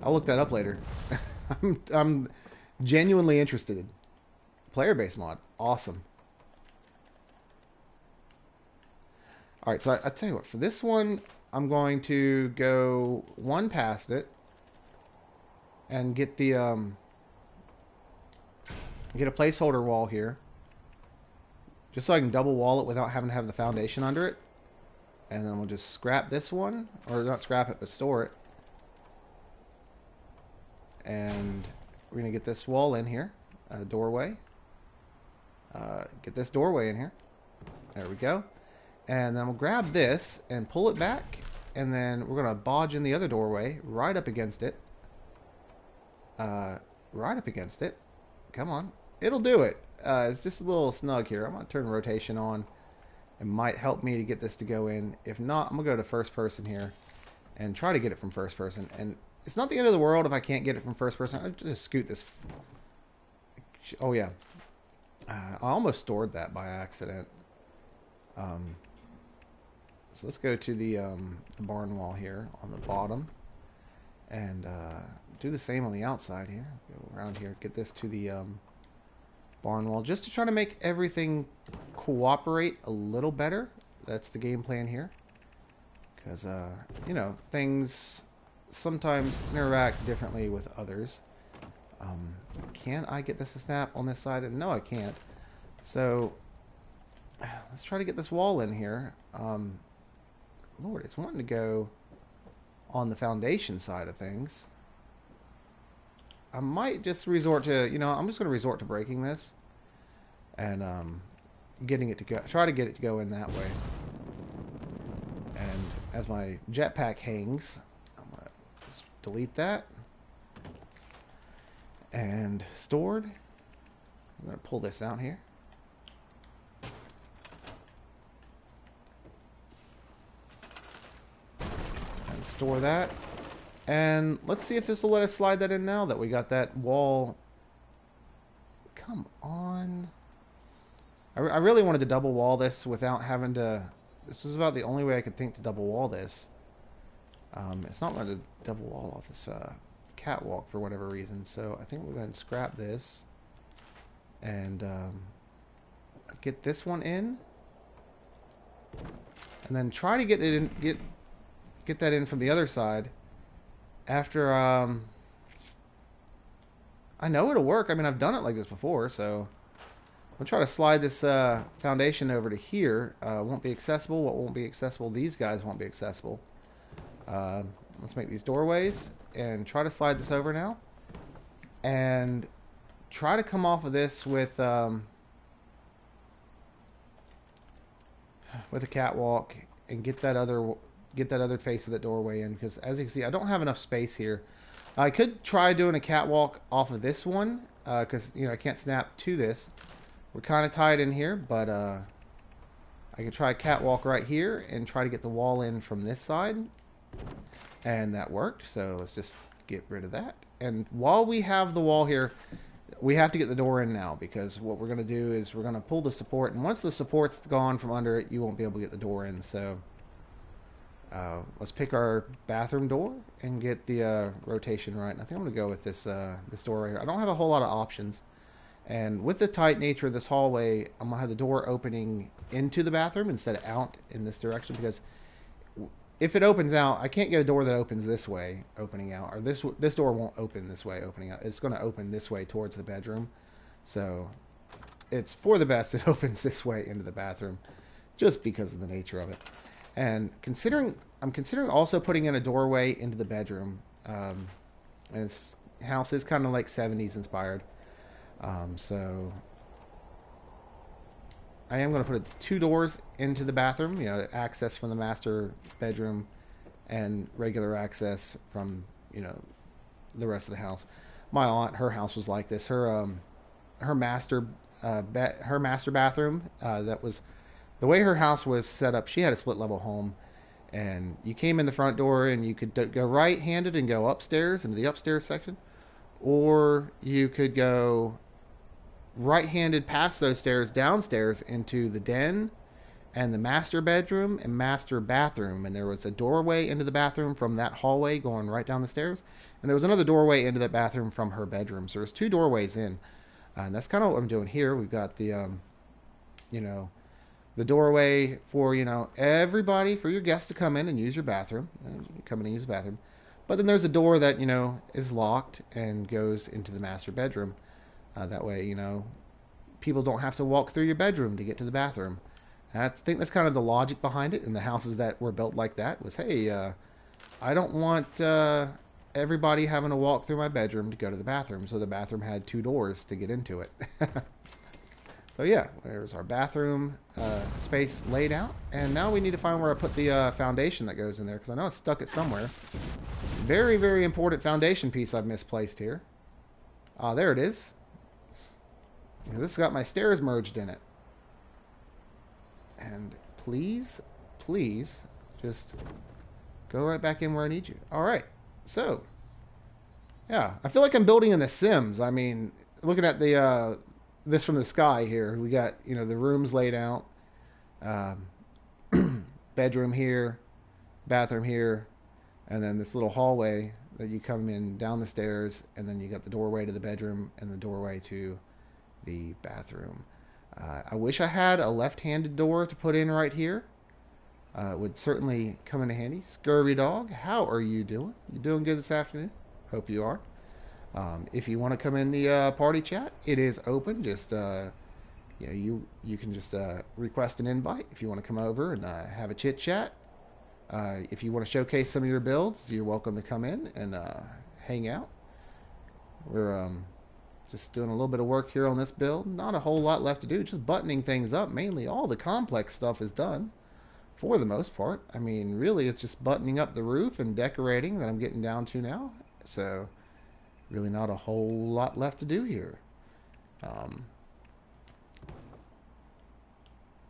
I'll look that up later. I'm genuinely interested. Player-based mod. Awesome. Alright, so I tell you what. For this one, I'm going to go one past it and get the get a placeholder wall here, just so I can double wall it without having to have the foundation under it. And then we'll just scrap this one, or not scrap it, but store it. And we're gonna get this wall in here, doorway. Get this doorway in here. There we go. And then we'll grab this and pull it back, and then we're gonna bodge in the other doorway right up against it. Right up against it. Come on. It'll do it. It's just a little snug here. I'm going to turn rotation on. It might help me to get this to go in. If not, I'm going to go to first person here and try to get it from first person. And it's not the end of the world if I can't get it from first person. I'll just scoot this. Oh, yeah. I almost stored that by accident. So let's go to the barn wall here on the bottom. And do the same on the outside here. Go around here, get this to the barn wall, just to try to make everything cooperate a little better. That's the game plan here. Because, you know, things sometimes interact differently with others. Can I get this to snap on this side? No, I can't. So, let's try to get this wall in here. Lord, it's wanting to go on the foundation side of things. I might just resort to, you know, I'm just going to resort to breaking this and getting it to go. Try to get it to go in that way. And as my jetpack hangs, I'm gonna just delete that. And stored. I'm gonna pull this out here. And store that. And let's see if this will let us slide that in now that we got that wall. Come on. I really wanted to double wall this without having to... This was about the only way I could think to double wall this. It's not letting to double wall off this catwalk for whatever reason. So I think we'll go ahead and scrap this. And get this one in. And then try to get it in, get that in from the other side. After I know it'll work. I mean, I've done it like this before, so I'll try to slide this foundation over to here. Won't be accessible. What won't be accessible? These guys won't be accessible. Let's make these doorways and try to slide this over now. And try to come off of this with a catwalk and get that other face of the doorway in, because as you can see, I don't have enough space here. I could try doing a catwalk off of this one, because you know I can't snap to this. We're kind of tied in here, but I could try a catwalk right here and try to get the wall in from this side, and that worked. So let's just get rid of that. And while we have the wall here, we have to get the door in now, because what we're going to do is we're going to pull the support, and once the support's gone from under it, you won't be able to get the door in. So let's pick our bathroom door and get the rotation right. And I think I'm going to go with this this door right here. I don't have a whole lot of options, and with the tight nature of this hallway, I'm going to have the door opening into the bathroom instead of out in this direction, because if it opens out, I can't get a door that opens this way opening out, or this door won't open this way opening out. It's going to open this way towards the bedroom. So it's for the best it opens this way into the bathroom, just because of the nature of it. And I'm considering also putting in a doorway into the bedroom. And this house is kind of like 70s inspired. So I am going to put 2 doors into the bathroom, you know, access from the master bedroom and regular access from, you know, the rest of the house. My aunt, her house was like this. Her master bathroom, that was the way her house was set up. She had a split level home, and you came in the front door and you could go right-handed and go upstairs into the upstairs section, or you could go right-handed past those stairs downstairs into the den and the master bedroom and master bathroom. And there was a doorway into the bathroom from that hallway going right down the stairs, and there was another doorway into that bathroom from her bedroom. So there's 2 doorways in, and that's kind of what I'm doing here. We've got the you know, the doorway for, you know, everybody, for your guests to come in and use your bathroom. Come in and use the bathroom. But then there's a door that, you know, is locked and goes into the master bedroom. That way, you know, people don't have to walk through your bedroom to get to the bathroom. And I think that's kind of the logic behind it. And the houses that were built like that was, hey, I don't want everybody having to walk through my bedroom to go to the bathroom. So the bathroom had 2 doors to get into it. So yeah, there's our bathroom space laid out. And now we need to find where I put the foundation that goes in there, because I know I stuck it somewhere. Very, very important foundation piece I've misplaced here. There it is. This has got my stairs merged in it. And please, please, just go right back in where I need you. Alright, so, yeah, I feel like I'm building in The Sims. I mean, looking at the this from the sky here, we got, you know, the rooms laid out, bedroom here, bathroom here, and then this little hallway that you come in down the stairs, and then you got the doorway to the bedroom and the doorway to the bathroom. I wish I had a left-handed door to put in right here. It would certainly come in handy. Scurvy Dog, how are you doing? You doing good this afternoon? Hope you are. If you want to come in the party chat, it is open. Just you know, you can just request an invite if you want to come over and have a chit chat. If you want to showcase some of your builds, you're welcome to come in and hang out. We're Just doing a little bit of work here on this build. Not a whole lot left to do. Just buttoning things up. Mainly all the complex stuff is done. For the most part. I mean, really, it's just buttoning up the roof and decorating that I'm getting down to now. So, really not a whole lot left to do here.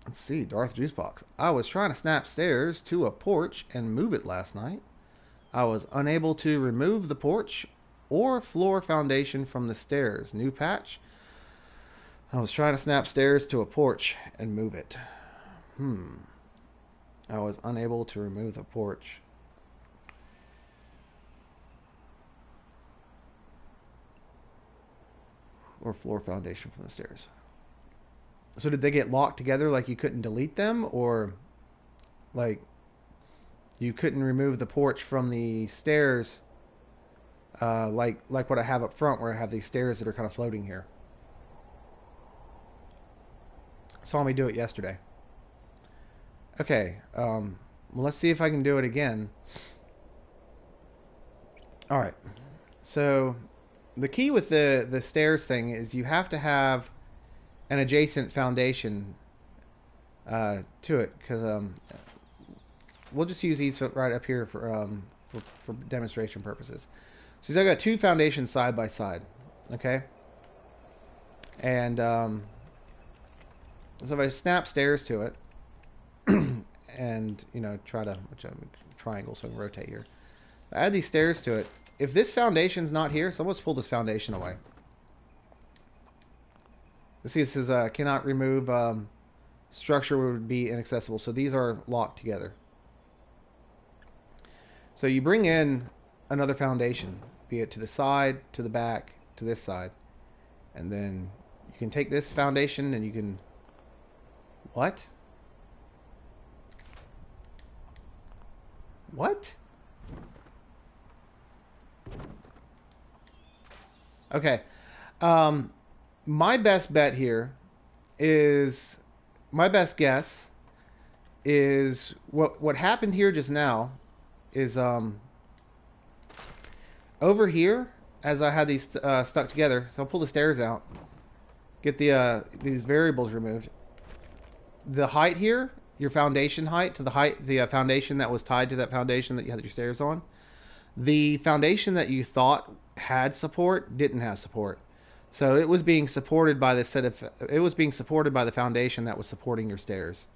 Let's see, Darth Juicebox. I was trying to snap stairs to a porch and move it last night. I was unable to remove the porch or floor foundation from the stairs. New patch. I was trying to snap stairs to a porch and move it. I was unable to remove the porch. Or floor foundation from the stairs. So did they get locked together like you couldn't delete them? Or like you couldn't remove the porch from the stairs like what I have up front where I have these stairs that are kind of floating here? Saw me do it yesterday. Okay, well, let's see if I can do it again. Alright, so the key with the stairs thing is you have to have an adjacent foundation to it, because we'll just use these right up here for demonstration purposes. So I've got two foundations side by side, okay? And so if I snap stairs to it, and try to triangle so I can rotate here. I add these stairs to it. If this foundation's not here, so let's pull this foundation away. See, it says cannot remove structure would be inaccessible. So these are locked together. So you bring in another foundation, be it to the side, to the back, to this side, and then you can take this foundation and you can what? What? Okay. My best bet here is, my best guess is what happened here just now is over here as I had these stuck together. So I'll pull the stairs out, get these variables removed. The height here, your foundation height to the foundation that was tied to that foundation that you had your stairs on. The foundation that you thought had support didn't have support. So it was being supported by the foundation that was supporting your stairs.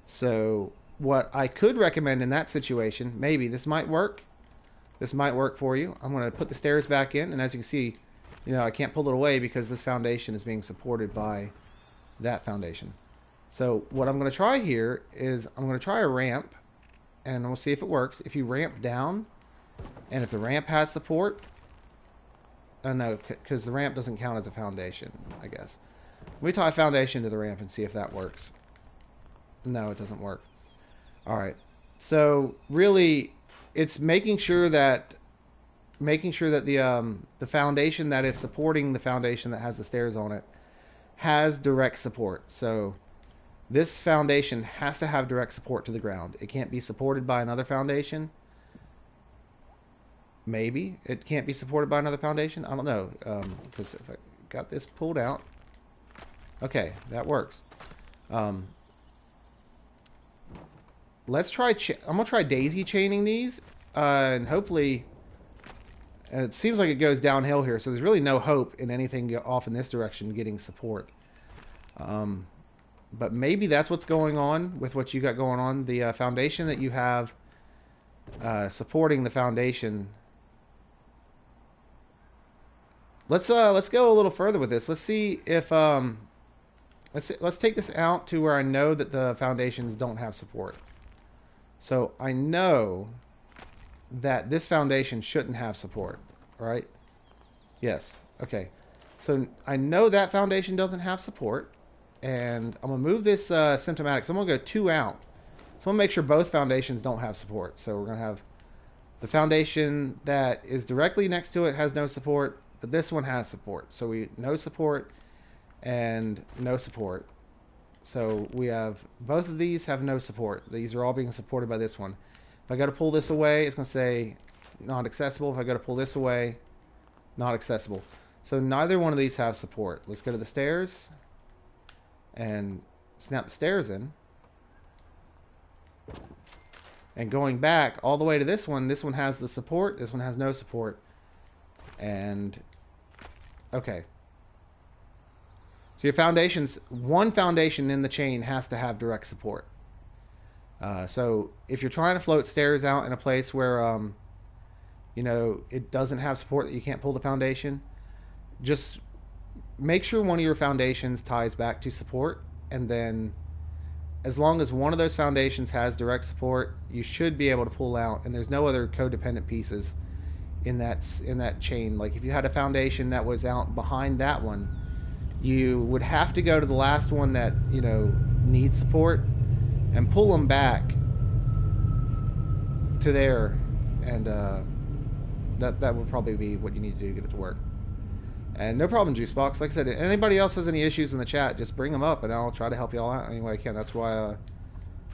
So what I could recommend in that situation, maybe this might work. This might work for you. I'm going to put the stairs back in, and as you can see, I can't pull it away because this foundation is being supported by that foundation. So what I'm going to try here is I'm going to try a ramp, and we'll see if it works. If you ramp down, and if the ramp has support, oh no, because the ramp doesn't count as a foundation, I guess. Let me tie a foundation to the ramp and see if that works. No, it doesn't work. Alright, so really, it's making sure that the foundation that is supporting the foundation that has the stairs on it has direct support. So this foundation has to have direct support to the ground. It can't be supported by another foundation. Maybe it can't be supported by another foundation. I don't know, because if I got this pulled out, okay, that works. Let's try. I'm gonna try daisy chaining these, and hopefully, it seems like it goes downhill here. So there's really no hope in anything off in this direction getting support. But maybe that's what's going on with what you got going on. The foundation that you have supporting the foundation. Let's go a little further with this. Let's see if let's take this out to where I know that the foundations don't have support. So I know that this foundation shouldn't have support, right? Yes. Okay. So I know that foundation doesn't have support, and I'm gonna move this symptomatic. So I'm gonna go 2 out. So I'm gonna make sure both foundations don't have support. So we're gonna have the foundation that is directly next to it has no support, but this one has support. So we no support and no support. So we have both of these have no support. These are all being supported by this one. If I got to pull this away, it's going to say not accessible. If I got to pull this away, not accessible. So neither one of these have support. Let's go to the stairs and snap the stairs in. And going back all the way to this one has the support, this one has no support. And, okay. So your foundations, one foundation in the chain has to have direct support. So if you're trying to float stairs out in a place where, you know, it doesn't have support, that you can't pull the foundation, just make sure one of your foundations ties back to support, and then as long as one of those foundations has direct support, you should be able to pull out, and there's no other codependent pieces in that chain. Like if you had a foundation that was out behind that one, you would have to go to the last one that, you know, needs support and pull them back to there, and that would probably be what you need to do to get it to work. And no problem, Juicebox. Like I said, anybody else has any issues in the chat, just bring them up, and I'll try to help you all out any way I can. That's why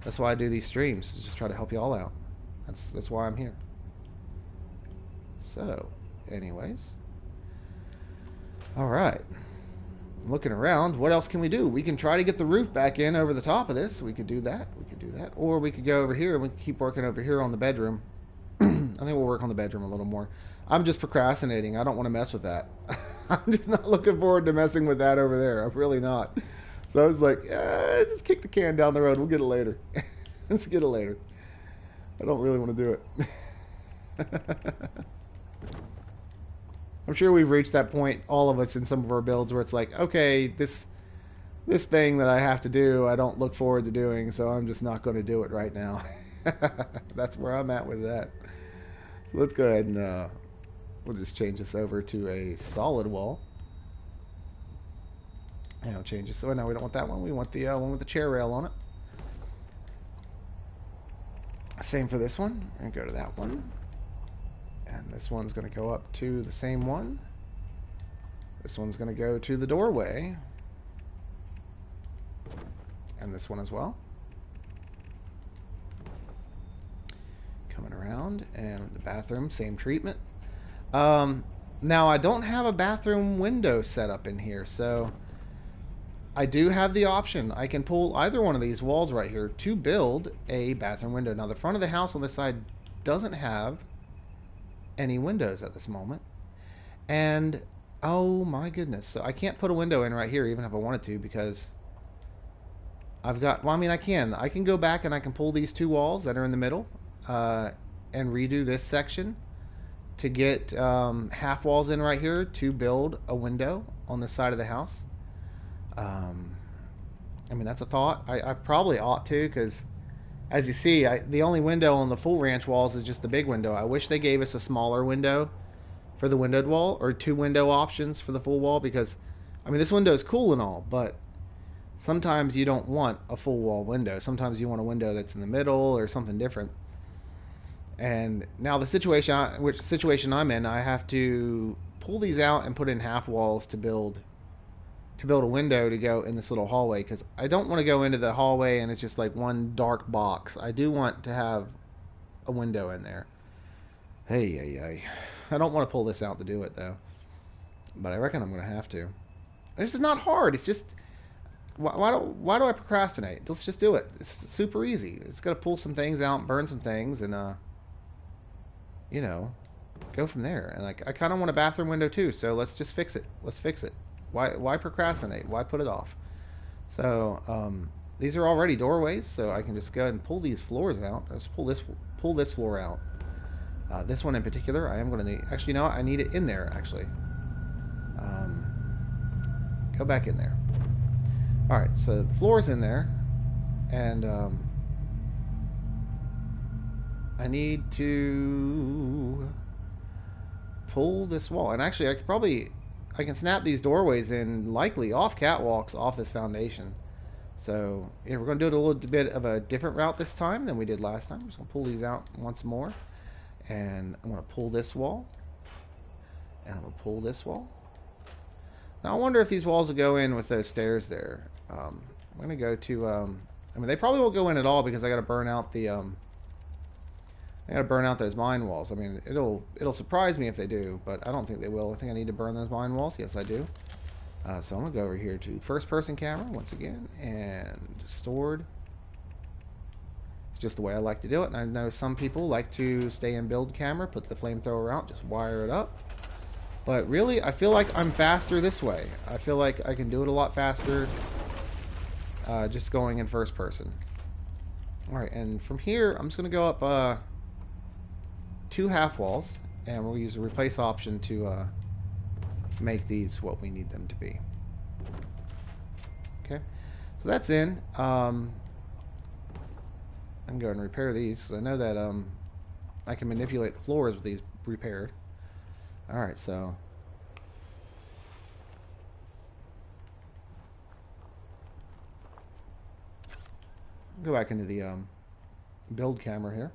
I do these streams, is just try to help you all out. That's why I'm here. So, anyways, all right. Looking around, what else can we do? We can try to get the roof back in over the top of this. We could do that. Or we could go over here and we can keep working over here on the bedroom. I think we'll work on the bedroom a little more. I'm just procrastinating. I don't want to mess with that. I'm just not looking forward to messing with that over there. I'm really not. So I was like, just kick the can down the road. We'll get it later. Let's get it later. I don't really want to do it. I'm sure we've reached that point, all of us, in some of our builds where it's like, okay, this thing that I have to do, I don't look forward to doing, so I'm just not going to do it right now. That's where I'm at with that. So let's go ahead and we'll just change this over to a solid wall. And I'll change this. So no, we don't want that one. We want the one with the chair rail on it. Same for this one. And go to that one. And this one's going to go up to the same one. This one's going to go to the doorway. And this one as well. Coming around. And the bathroom, same treatment. Now, I don't have a bathroom window set up in here, so I do have the option. I can pull either one of these walls right here to build a bathroom window. Now, the front of the house on this side doesn't have any windows at this moment. And, oh my goodness. So I can't put a window in right here even if I wanted to, because I've got, well, I mean, I can go back and I can pull these two walls that are in the middle and redo this section to get half walls in right here to build a window on the side of the house. I mean, that's a thought. I probably ought to, because as you see, the only window on the full ranch walls is just the big window. I wish they gave us a smaller window for the windowed wall, or two window options for the full wall, because, I mean, this window is cool and all, but sometimes you don't want a full wall window. Sometimes you want a window that's in the middle or something different. And now the situation I'm in, I have to pull these out and put in half walls to build a window to go in this little hallway, because I don't want to go into the hallway and it's just like one dark box. I do want to have a window in there. Hey. I don't want to pull this out to do it though, but I reckon I'm going to have to. This is not hard. It's just, why do I procrastinate? Let's just do it. It's super easy. It's got to pull some things out, burn some things, and you know, go from there. And like, I kind of want a bathroom window too, so let's just fix it. Let's fix it. Why procrastinate? Why put it off? So these are already doorways, so I can just go ahead and pull these floors out. Let's pull this floor out. This one in particular, I am going to need. Actually, you know what? I need it in there. Actually, go back in there. All right, so the floor's in there, and I need to pull this wall. And actually, I can snap these doorways in, likely off catwalks, off this foundation. So yeah, we're going to do it a little bit of a different route this time than we did last time. I'm just going to pull these out once more, and I'm going to pull this wall, and I'm going to pull this wall. Now I wonder if these walls will go in with those stairs there. I'm going to go to, I mean, they probably won't go in at all, because I got to burn out the I gotta burn out those mine walls. I mean, it'll surprise me if they do, but I don't think they will. I think I need to burn those mine walls. Yes, I do. So I'm gonna go over here to first-person camera once again, and stored. It's just the way I like to do it. And I know some people like to stay in build camera, put the flamethrower out, just wire it up. But really, I feel like I'm faster this way. I feel like I can do it a lot faster just going in first person. Alright, and from here, I'm just going to go up 2 half walls, and we'll use the replace option to make these what we need them to be. Okay, so that's in. I can go and repair these, because I know that I can manipulate the floors with these repaired. Alright, so go back into the build camera here.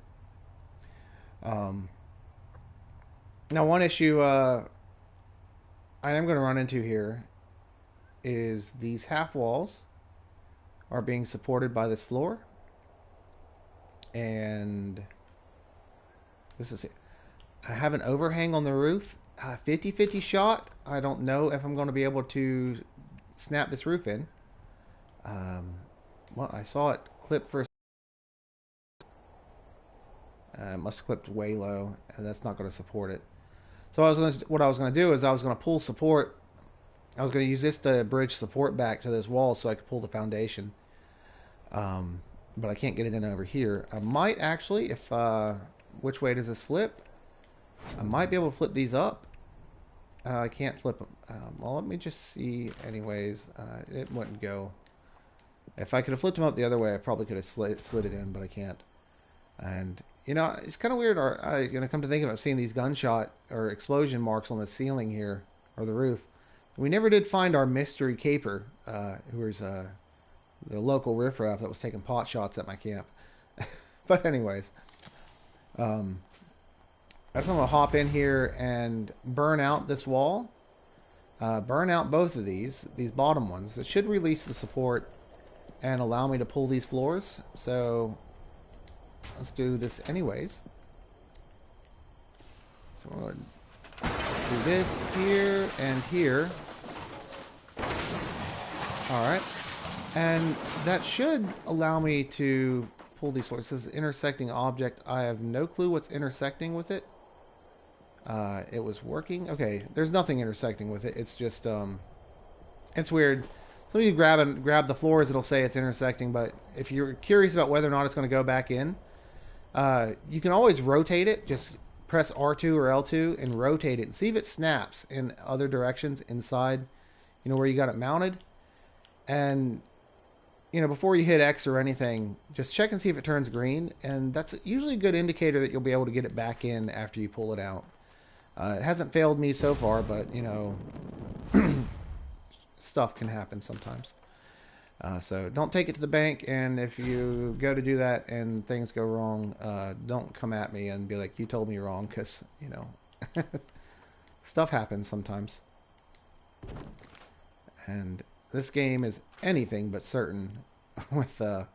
Now one issue I am going to run into here is these half walls are being supported by this floor, and this is it. I have an overhang on the roof, 50-50 shot. I don't know if I'm going to be able to snap this roof in. Well, I saw it clip for a must have clipped way low, and that's not going to support it. So what I was going to do is I was going to pull support. I was going to use this to bridge support back to those walls so I could pull the foundation. But I can't get it in over here. I might actually, if which way does this flip? I might be able to flip these up. I can't flip them. Well, let me just see. Anyways, it wouldn't go. If I could have flipped them up the other way, I probably could have slid it in, but I can't. And you know, it's kind of weird. Come to think of it, I've seen these gunshot or explosion marks on the ceiling here or the roof. We never did find our mystery caper, who was the local riffraff that was taking pot shots at my camp. But anyways, I'm going to hop in here and burn out this wall. Burn out both of these bottom ones. It should release the support and allow me to pull these floors. So let's do this anyways. So we're going to do this here and here. Alright. And that should allow me to pull these floors. It says intersecting object. I have no clue what's intersecting with it. It was working. Okay, there's nothing intersecting with it. It's just, it's weird. So when you grab the floors, it'll say it's intersecting, but if you're curious about whether or not it's going to go back in, you can always rotate it. Just press R2 or L2 and rotate it and see if it snaps in other directions inside, you know, where you got it mounted. And, you know, before you hit X or anything, just check and see if it turns green, and that's usually a good indicator that you'll be able to get it back in after you pull it out. It hasn't failed me so far, but, you know, stuff can happen sometimes. So don't take it to the bank, and if you go to do that and things go wrong, don't come at me and be like, you told me wrong, because, you know, stuff happens sometimes. And this game is anything but certain with the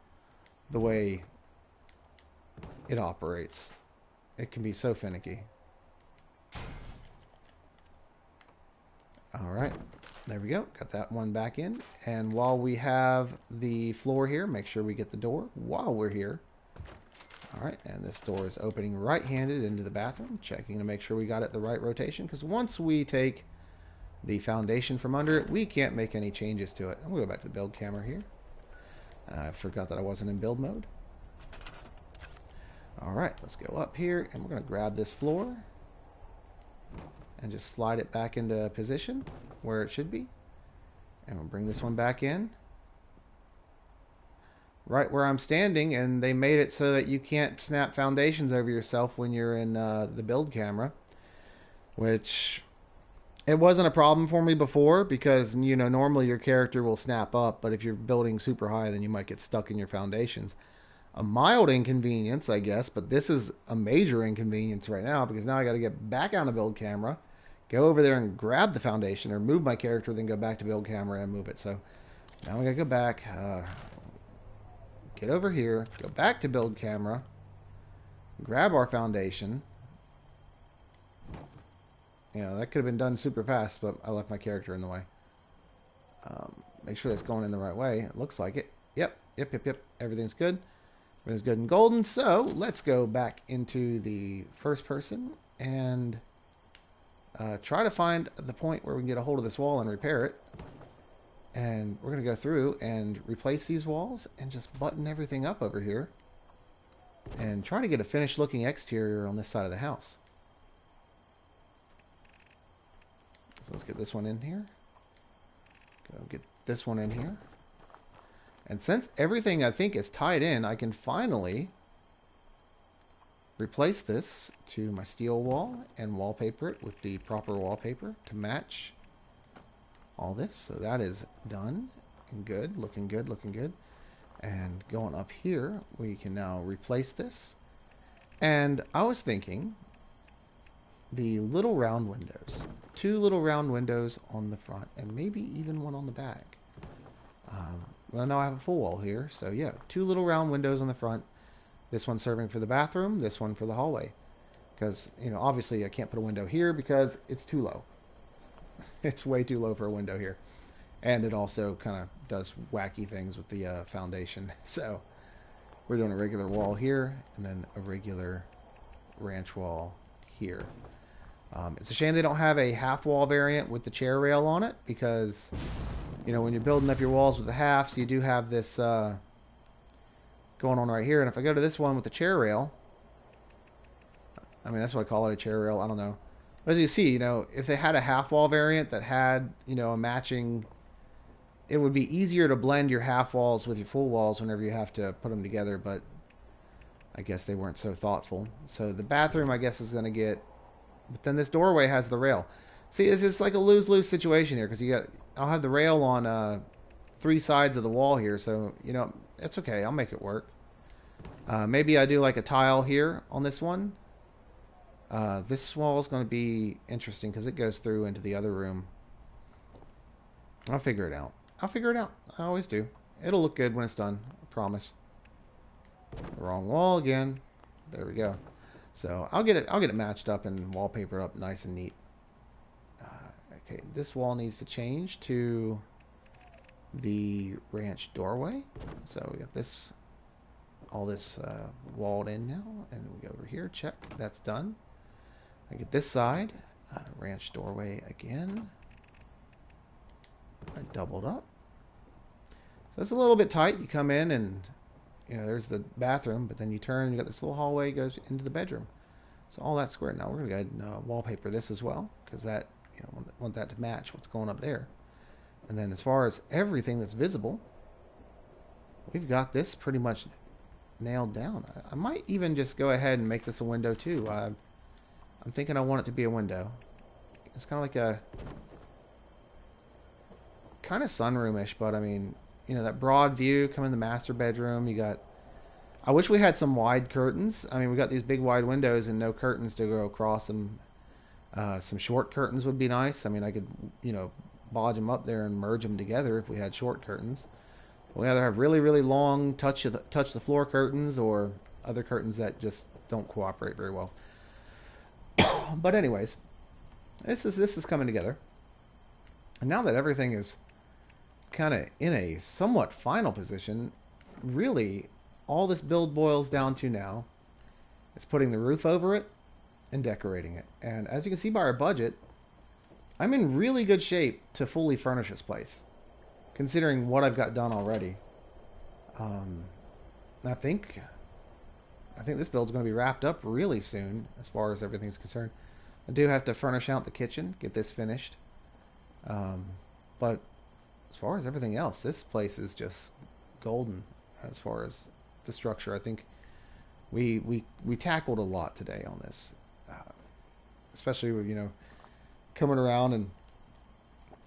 way it operates. It can be so finicky. Alright, there we go. Got that one back in. And while we have the floor here, make sure we get the door while we're here. Alright, and this door is opening right-handed into the bathroom. Checking to make sure we got it the right rotation, because once we take the foundation from under it, we can't make any changes to it. I'm going to go back to the build camera here. I forgot that I wasn't in build mode. Alright, let's go up here, and we're going to grab this floor and just slide it back into position where it should be. And we'll bring this one back in right where I'm standing, and they made it so that you can't snap foundations over yourself when you're in the build camera, which it wasn't a problem for me before, because, you know, normally your character will snap up, but if you're building super high, then you might get stuck in your foundations. A mild inconvenience, I guess, but this is a major inconvenience right now, because now I got to get back on a build camera, go over there and grab the foundation, or move my character, then go back to build camera and move it. So now we got to go back, get over here, go back to build camera, grab our foundation. You know, that could have been done super fast, but I left my character in the way. Make sure that's going in the right way. It looks like it. Yep. Everything's good. Everything's good and golden. So let's go back into the first person and try to find the point where we can get a hold of this wall and repair it. And we're going to go through and replace these walls and just button everything up over here. And try to get a finished looking exterior on this side of the house. So let's get this one in here. Go get this one in here. And since everything I think is tied in, I can finally replace this to my steel wall and wallpaper it with the proper wallpaper to match all this. So that is done and good, looking good, looking good. And going up here, we can now replace this. And I was thinking the little round windows. 2 little round windows on the front, and maybe even one on the back. Well, now I have a full wall here, so yeah, 2 little round windows on the front. This one serving for the bathroom, this one for the hallway. Because, you know, obviously I can't put a window here because it's too low. It's way too low for a window here. And it also kind of does wacky things with the foundation. So we're doing a regular wall here, and then a regular ranch wall here. It's a shame they don't have a half wall variant with the chair rail on it, because, you know, when you're building up your walls with the halves, you do have this going on right here. And if I go to this one with the chair rail, I mean, that's what I call it, a chair rail. I don't know. But as you see, you know, if they had a half wall variant that had, you know, a matching, it would be easier to blend your half walls with your full walls whenever you have to put them together. But I guess they weren't so thoughtful. So the bathroom, I guess, is going to get, but then this doorway has the rail. See, it's like a lose-lose situation here, because you got, I'll have the rail on 3 sides of the wall here, so, you know, it's okay. I'll make it work. Maybe I do like a tile here on this one. This wall is going to be interesting because it goes through into the other room. I'll figure it out. I always do. It'll look good when it's done. I promise. Wrong wall again. There we go. So I'll get it matched up and wallpaper up nice and neat. Okay, this wall needs to change to the ranch doorway. So we got this, all this walled in now, and we go over here. Check, that's done. I get this side, ranch doorway again. I doubled up. So it's a little bit tight. You come in and, you know, there's the bathroom, but then you turn and you got this little hallway goes into the bedroom. So all that's square. Now we're going to go ahead and wallpaper this as well, because that, you know, want that to match what's going up there. And then as far as everything that's visible, we've got this pretty much nailed down. I might even just go ahead and make this a window too. I'm thinking I want it to be a window. It's kind of like a kind of sunroom-ish, but I mean, you know, that broad view coming in the master bedroom. You got, I wish we had some wide curtains. I mean, we got these big wide windows and no curtains to go across them. Some short curtains would be nice. I mean, I could, you know, bodge them up there and merge them together if we had short curtains. We either have really, really long touch the floor curtains, or other curtains that just don't cooperate very well. But anyways, this is coming together. And now that everything is kind of in a somewhat final position, really all this build boils down to now is putting the roof over it and decorating it. And as you can see by our budget, I'm in really good shape to fully furnish this place, considering what I've got done already. I think this build's going to be wrapped up really soon as far as everything's concerned. I do have to furnish out the kitchen, get this finished. But as far as everything else, this place is just golden as far as the structure. I think we tackled a lot today on this, especially with, you know, coming around and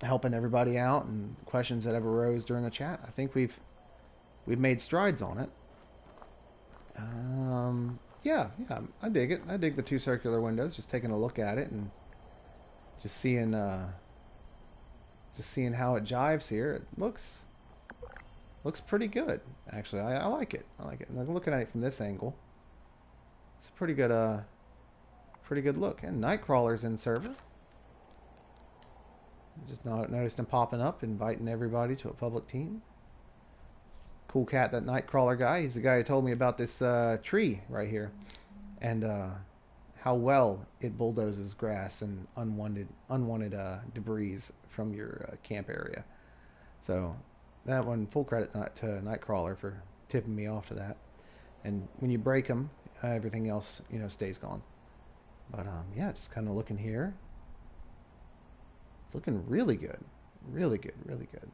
helping everybody out and questions that ever arose during the chat. I think we've made strides on it. Yeah, I dig it. I dig the 2 circular windows. Just taking a look at it and just seeing how it jives here. It looks pretty good, actually. I like it. I like it. And I'm looking at it from this angle. it's a pretty good look. And Nightcrawler's in server. Just noticed him popping up, inviting everybody to a public team. Cool cat, that Nightcrawler guy. He's the guy who told me about this tree right here, and how well it bulldozes grass and unwanted debris from your camp area. So that one, full credit to Nightcrawler for tipping me off to that. And when you break them, everything else, you know, stays gone. But yeah, just kind of looking here. It's looking really good, really good, really good.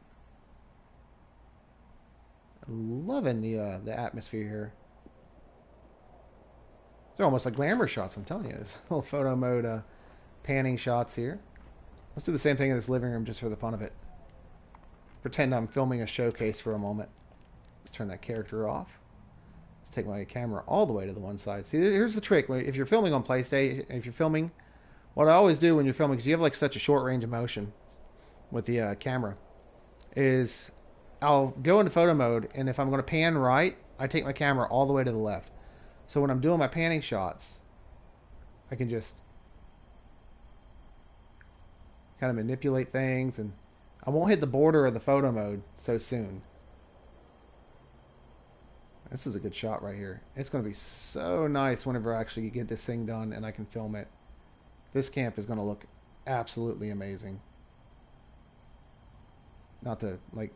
Loving the atmosphere here. They're almost like glamour shots, I'm telling you. There's little photo mode panning shots here. Let's do the same thing in this living room just for the fun of it. Pretend I'm filming a showcase for a moment. Let's turn that character off. Let's take my camera all the way to the one side. See, here's the trick. If you're filming on PlayStation, if you're filming, what I always do when you're filming, because you have like such a short range of motion with the camera, is I'll go into photo mode, and if I'm going to pan right, I take my camera all the way to the left. So when I'm doing my panning shots, I can just kind of manipulate things, and I won't hit the border of the photo mode so soon. This is a good shot right here. It's going to be so nice whenever I actually get this thing done and I can film it. This camp is going to look absolutely amazing. Not to like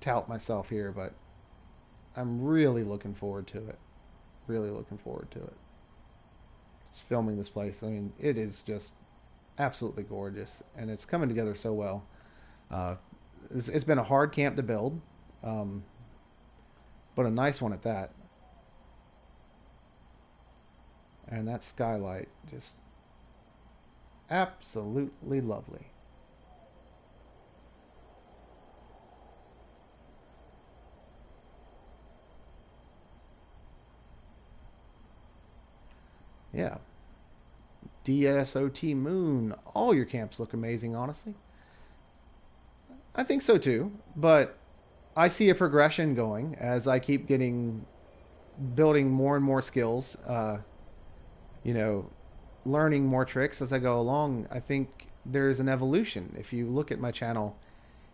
tout myself here, but I'm really looking forward to it. Really looking forward to it. Just filming this place. I mean, it is just absolutely gorgeous, and it's coming together so well. It's been a hard camp to build, but a nice one at that. And that skylight, just absolutely lovely. Yeah. DSOT Moon. All your camps look amazing, honestly. I think so too, but I see a progression going as I keep building more and more skills, you know, learning more tricks as I go along. I think there's an evolution. If you look at my channel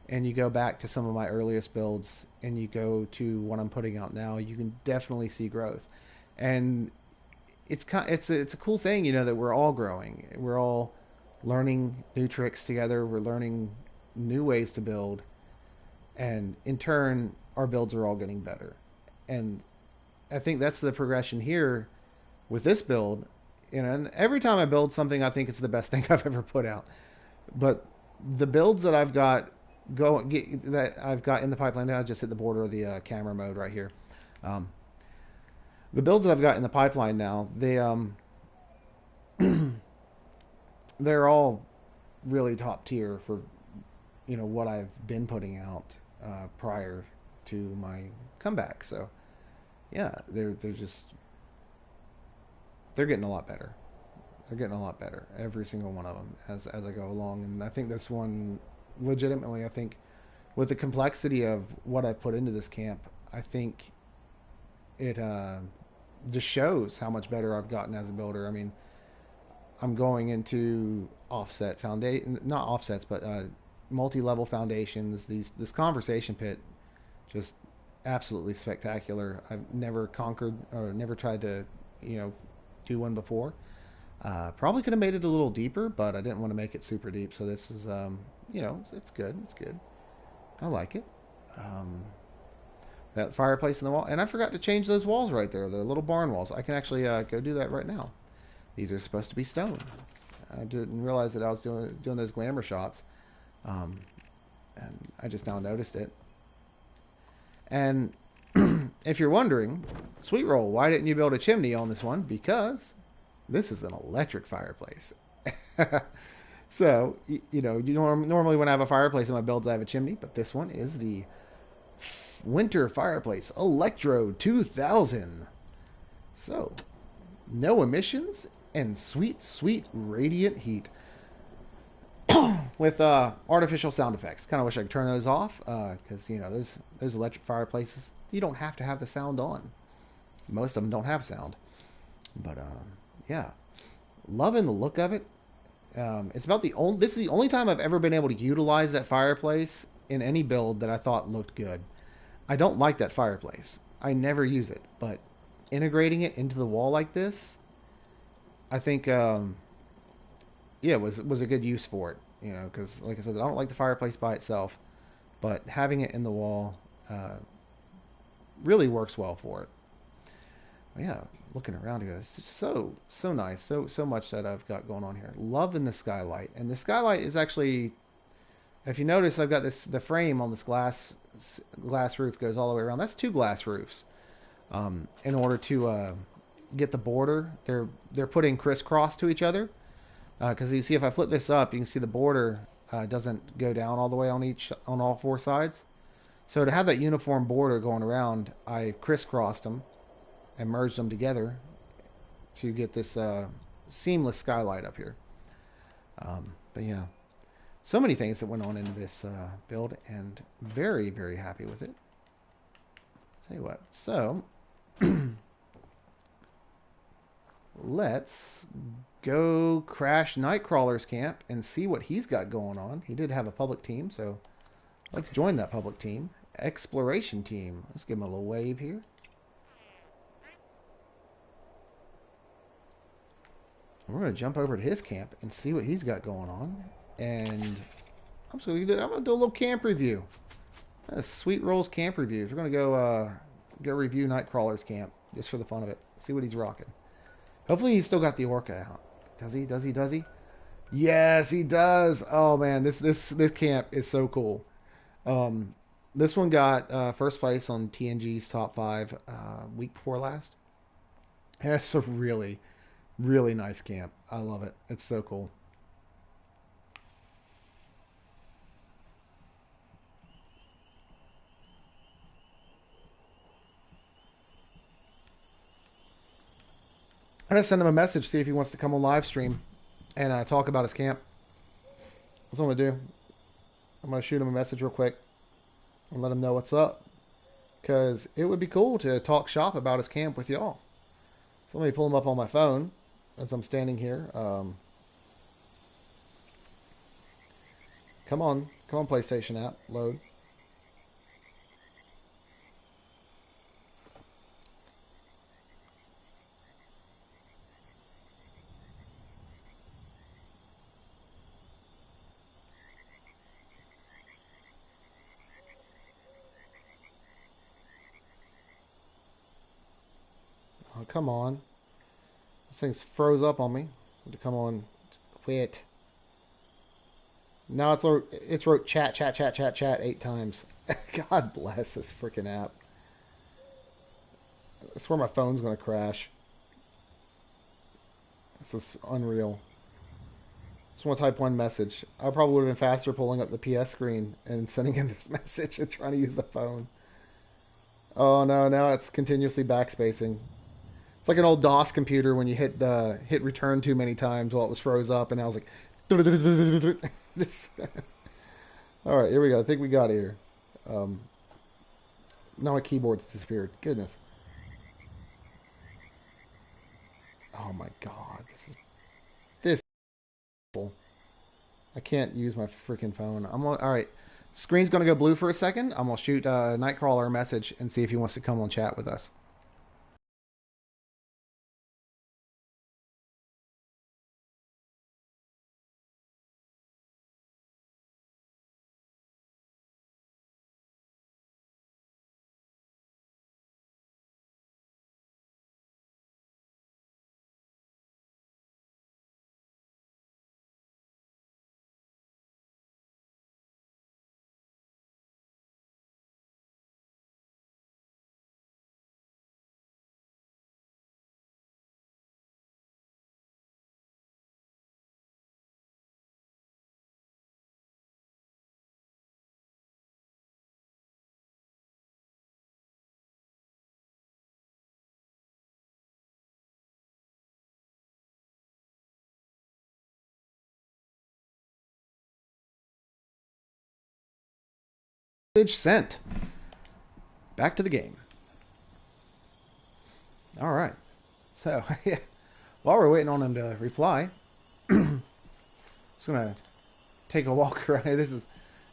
and you go back to some of my earliest builds and you go to what I'm putting out now, you can definitely see growth. And it's a cool thing, you know, that we're all growing. We're all learning new tricks together. We're learning new ways to build, and in turn, our builds are all getting better. And I think that's the progression here with this build. You know, and every time I build something, I think it's the best thing I've ever put out. But the builds that I've got in the pipeline now, I just hit the border of the camera mode right here. The builds that I've got in the pipeline now, they're all really top tier for, you know, what I've been putting out prior to my comeback. So yeah, they're getting a lot better. They're getting a lot better, every single one of them, as I go along. And I think this one, legitimately, I think with the complexity of what I put into this camp, I think it just shows how much better I've gotten as a builder. I mean, I'm going into offset foundation, not offsets, but multi-level foundations. This conversation pit, just absolutely spectacular. I've never conquered or never tried to, you know, do one before. Probably could have made it a little deeper, but I didn't want to make it super deep. So this is, you know, it's good. It's good. I like it. That fireplace in the wall, and I forgot to change those walls right there, the little barn walls. I can actually go do that right now. These are supposed to be stone. I didn't realize that I was doing those glamour shots, and I just now noticed it. And if you're wondering, SweeTroll, why didn't you build a chimney on this one? Because this is an electric fireplace. So, you know, normally when I have a fireplace in my builds, I have a chimney, but this one is the Winter Fireplace Electro 2000. So, no emissions and sweet, sweet radiant heat with artificial sound effects. Kind of wish I could turn those off because, you know, those electric fireplaces, you don't have to have the sound on. Most of them don't have sound. But yeah, loving the look of it. It's about the only. This is the only time I've ever been able to utilize that fireplace in any build that I thought looked good. I don't like that fireplace. I never use it, but integrating it into the wall like this, I think, yeah, was a good use for it. You know, because like I said, I don't like the fireplace by itself, but having it in the wall really works well for it. But yeah, looking around here, it's just so nice, so much that I've got going on here. Loving the skylight, and the skylight is actually, if you notice, I've got the frame on this glass roof goes all the way around. That's two glass roofs. In order to get the border, they're putting crisscross to each other. Because you see, if I flip this up, you can see the border doesn't go down all the way on all four sides. So to have that uniform border going around, I crisscrossed them and merged them together to get this seamless skylight up here. But yeah, so many things that went on into this build, and very, very happy with it. Tell you what, so let's go crash Nightcrawler's camp and see what he's got going on. He did have a public team, so let's join that public team. Exploration team. Let's give him a little wave here. We're going to jump over to his camp and see what he's got going on. And I'm going to do a little camp review. StoleYaSweetroll's camp reviews. We're going to go review Nightcrawler's camp just for the fun of it. See what he's rocking. Hopefully he's still got the orca out. Does he? Does he? Does he? Yes, he does. Oh man, this camp is so cool. This one got first place on TNG's top 5 week before last. And it's a really, really nice camp. I love it. It's so cool. I'm gonna send him a message, see if he wants to come on live stream and talk about his camp. That's what I'm gonna do. I'm gonna shoot him a message real quick and let him know what's up, because it would be cool to talk shop about his camp with y'all. So let me pull him up on my phone as I'm standing here. Come on, PlayStation app, load. Oh, come on. This thing's froze up on me. To come on, quit. Now it's wrote chat 8 times. God bless this freaking app. I swear my phone's gonna crash. This is unreal. Just want to type one message. I probably would have been faster pulling up the PS screen and sending him this message and trying to use the phone. Oh no, now it's continuously backspacing. It's like an old DOS computer when you hit return too many times while it was froze up, and I was like, all right, here we go. I think we got it here. Now my keyboard's disappeared. Goodness. Oh my God, this. I can't use my freaking phone. All right. Screen's gonna go blue for a second. I'm gonna shoot Nightcrawler a message and see if he wants to come on chat with us. Message sent. Back to the game. All right. So, yeah, while we're waiting on him to reply, just gonna take a walk around here. This is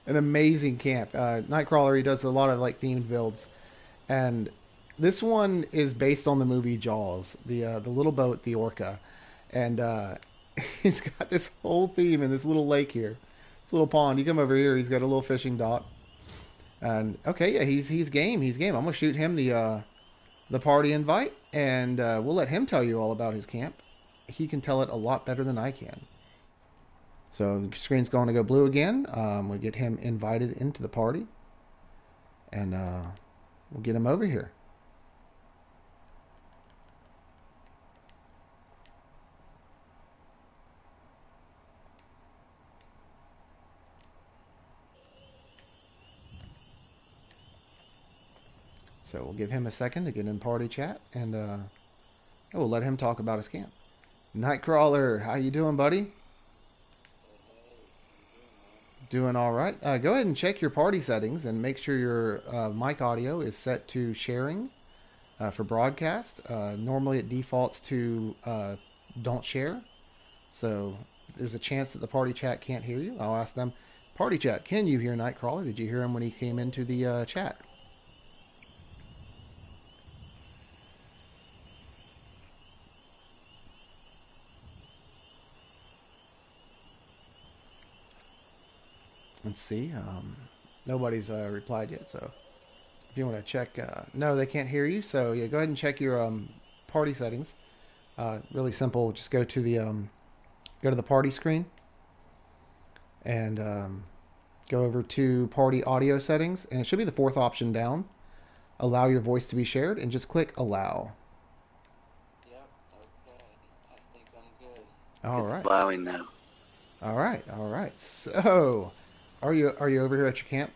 an amazing camp. Nightcrawler, he does a lot of like themed builds, and this one is based on the movie Jaws, the little boat, the orca, and he's got this whole theme in this little lake here, this little pond. You come over here, he's got a little fishing dock, and okay, yeah, he's game. He's game. I'm gonna shoot him the party invite, and we'll let him tell you all about his camp. He can tell it a lot better than I can. So the screen's going to go blue again. We'll get him invited into the party, and we'll get him over here. So we'll give him a second to get in party chat, and we'll let him talk about his camp. Nightcrawler, how you doing, buddy? Doing all right. Go ahead and check your party settings and make sure your mic audio is set to sharing for broadcast. Normally it defaults to don't share. So there's a chance that the party chat can't hear you. I'll ask them, party chat, can you hear Nightcrawler? Did you hear him when he came into the chat? Let's see. Nobody's replied yet, so if you want to check, no, they can't hear you. So yeah, go ahead and check your party settings. Really simple. Just go to the party screen and go over to party audio settings, and it should be the fourth option down. Allow your voice to be shared, and just click allow. Yep. Okay. I think I'm good. All right. It's allowing now. All right. All right. So. Are you over here at your camp?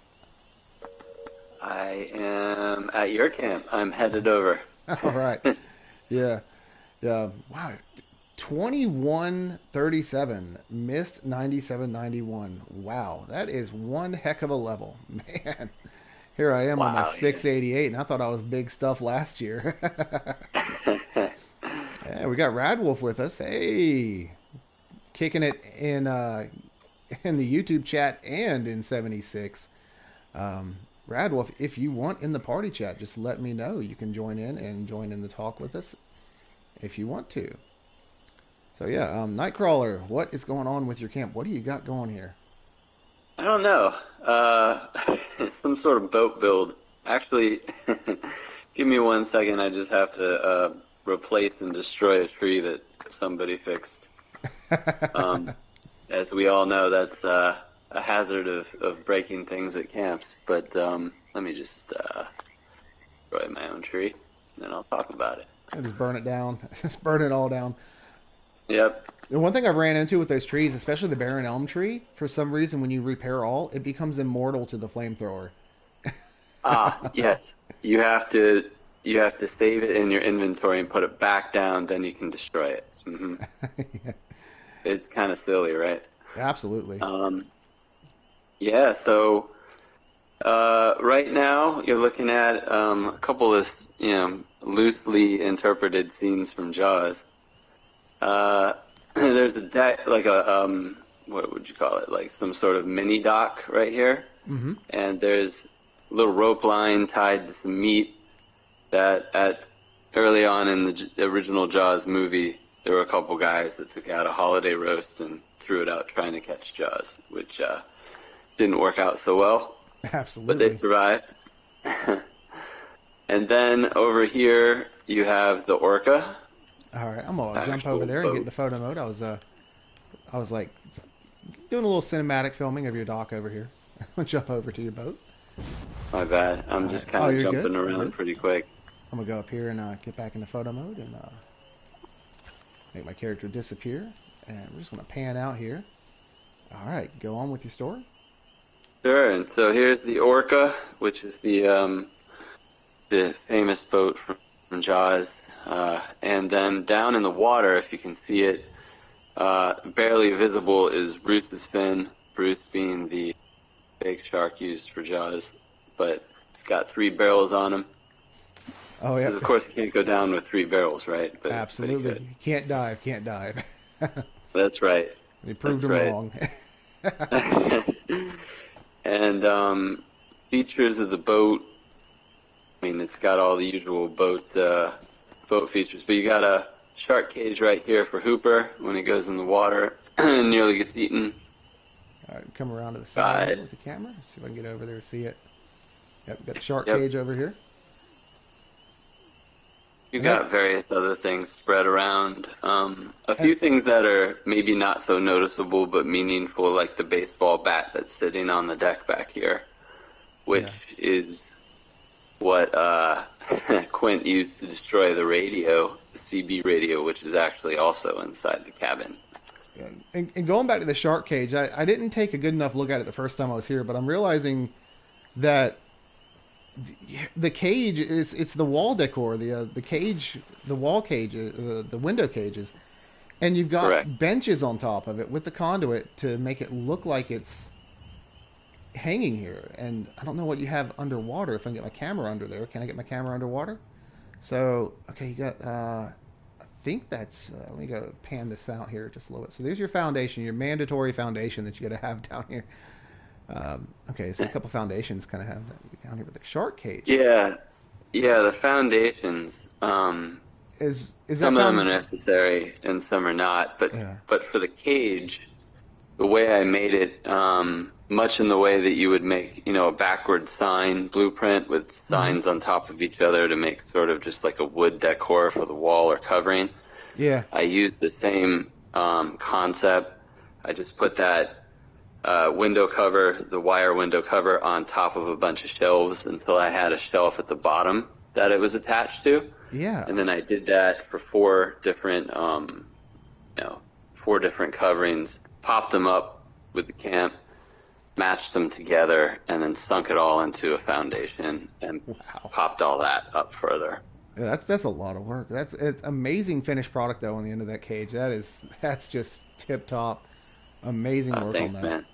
I am at your camp. I'm headed over. All right. Yeah. Yeah. Wow. 2137. Missed 9791. Wow. That is one heck of a level. Man. Here I am on my 688, and I thought I was big stuff last year. Yeah, we got Radwolf with us. Hey. Kicking it in the YouTube chat and in 76. Radwolf, if you want in the party chat, just let me know. You can join in the talk with us if you want to. So yeah, Nightcrawler, what is going on with your camp? What do you got going here? I don't know. Some sort of boat build. Actually, give me 1 second. I just have to replace and destroy a tree that somebody fixed. As we all know, that's a hazard of breaking things at camps. But let me just destroy my own tree, and then I'll talk about it. And just burn it down. Just burn it all down. Yep. The one thing I've ran into with those trees, especially the barren elm tree, for some reason when you repair all, it becomes immortal to the flamethrower. Yes. You have to save it in your inventory and put it back down, then you can destroy it. Mm-hmm. Yeah. It's kind of silly, right? Absolutely. Yeah, so right now you're looking at a couple of loosely interpreted scenes from Jaws. There's a deck, like a what would you call it? Like some sort of mini dock right here, mm-hmm. And there's a little rope line tied to some meat. That early on in the original Jaws movie, there were a couple guys that took out a holiday roast and threw it out trying to catch Jaws, which didn't work out so well. Absolutely. But they survived. And then over here you have the orca. All right, I'm gonna jump over there and get into photo mode. I was like doing a little cinematic filming of your dock over here. I'm gonna jump over to your boat. My bad. I'm just kind of jumping around pretty quick. I'm gonna go up here and get back into photo mode and make my character disappear. And we're just gonna pan out here. All right, go on with your story. Sure. And so here's the orca, which is the famous boat from Jaws. And then down in the water, if you can see it, barely visible is Bruce's fin. Bruce being the big shark used for Jaws, but got 3 barrels on him. Oh yeah. Because of course you can't go down with 3 barrels, right? But Absolutely. But you Can't dive. Can't dive. could. That's right. They proved That's them right. wrong. And features of the boat. I mean, it's got all the usual boat features, but you got a shark cage right here for Hooper when he goes in the water and nearly gets eaten. All right, come around to the side Right. with the camera. See if I can get over there and see it. Yep, got the shark Yep. cage over here. You got various other things spread around. A few things that are maybe not so noticeable but meaningful, like the baseball bat that's sitting on the deck back here, which is what Quint used to destroy the radio, the CB radio, which is actually also inside the cabin. And going back to the shark cage, I didn't take a good enough look at it the first time I was here, but I'm realizing that the cage it's the wall decor, the cage, the wall cage, the window cages, and you've got Correct. benches on top of it with the conduit to make it look like it's hanging here. And I don't know what you have underwater. If I can get my camera under there, can I get my camera underwater? So okay, you got I think that's let me go pan this out here just a little bit. So there's your foundation, your mandatory foundation that you got to have down here. Okay, so a couple foundations kind of have that down here with the shark cage. Yeah, the foundations. Is that Some of them are necessary and some are not. But for the cage, the way I made it, much in the way that you would make, a backward sign blueprint with signs on top of each other to make sort of just like a wood decor for the wall or covering. Yeah. I used the same concept. I just put that window cover, the wire window cover, on top of a bunch of shelves until I had a shelf at the bottom that it was attached to. Yeah. And then I did that for 4 different, 4 different coverings, popped them up with the C.A.M.P, matched them together, and then sunk it all into a foundation and popped all that up further. Yeah, that's a lot of work. It's amazing finished product though on the end of that cage. That's just tip top. Amazing work Thanks, on that. man.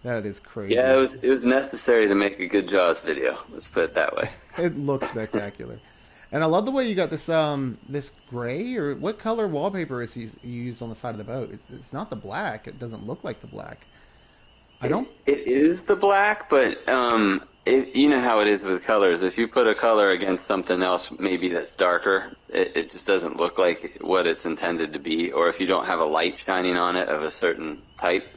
That is crazy. Yeah, it was necessary to make a good Jaws video. Let's put it that way. It looks spectacular. And I love the way you got this this gray, or what color wallpaper is you used on the side of the boat? It's not the black. It doesn't look like the black. It is the black, but you know how it is with colors. If you put a color against something else, maybe that's darker, it just doesn't look like what it's intended to be. Or if you don't have a light shining on it of a certain type,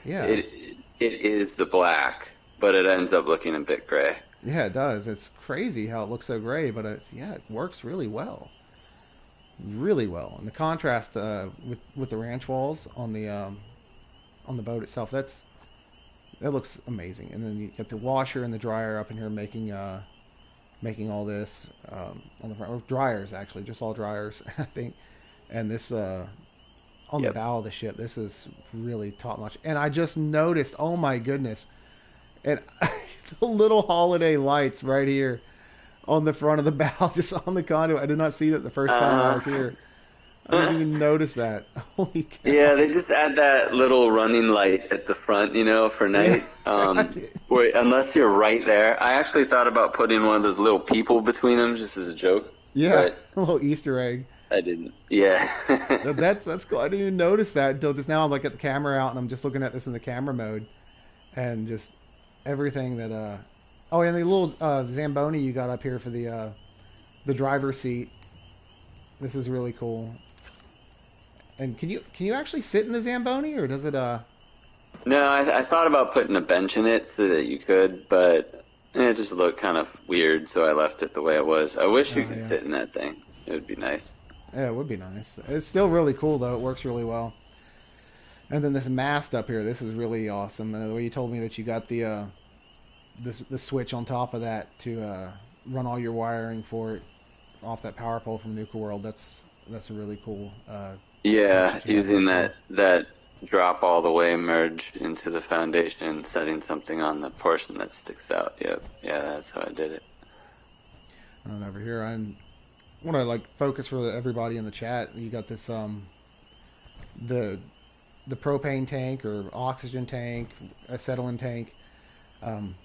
it is the black, but it ends up looking a bit gray. Yeah, it does. It's crazy how it looks so gray, but it works really well. Really well. And the contrast with the ranch walls on the boat itself, that looks amazing. And then you get the washer and the dryer up in here making all this on the front. Or dryers, actually, just all dryers, I think. And this on the bow of the ship, this is really top notch. And I just noticed, oh my goodness, and the little holiday lights right here on the front of the bow, just on the conduit. I did not see that the first time I was here. I didn't even notice that. Holy cow. Yeah, they just add that little running light at the front, for night. Where, unless you're right there. I actually thought about putting one of those little people between them just as a joke. Yeah, a little Easter egg. I didn't. Yeah. That's cool. I didn't even notice that until just now. I'm like at the camera out and I'm just looking at this in the camera mode, and just everything that. Oh, and the little Zamboni you got up here for the driver's seat. This is really cool. And can you actually sit in the Zamboni, or does it? No, I thought about putting a bench in it so that you could, but it just looked kind of weird, so I left it the way it was. I wish you could sit in that thing. It would be nice. Yeah, it would be nice. It's still really cool, though. It works really well. And then this mast up here, this is really awesome. The way you told me that you got the switch on top of that to run all your wiring for it off that power pole from Nuka World. That's a really cool. Yeah, using that drop all the way merge into the foundation, setting something on the portion that sticks out. Yep. Yeah, that's how I did it. And over here, I want to focus for everybody in the chat. You got this the propane tank or oxygen tank, acetylene tank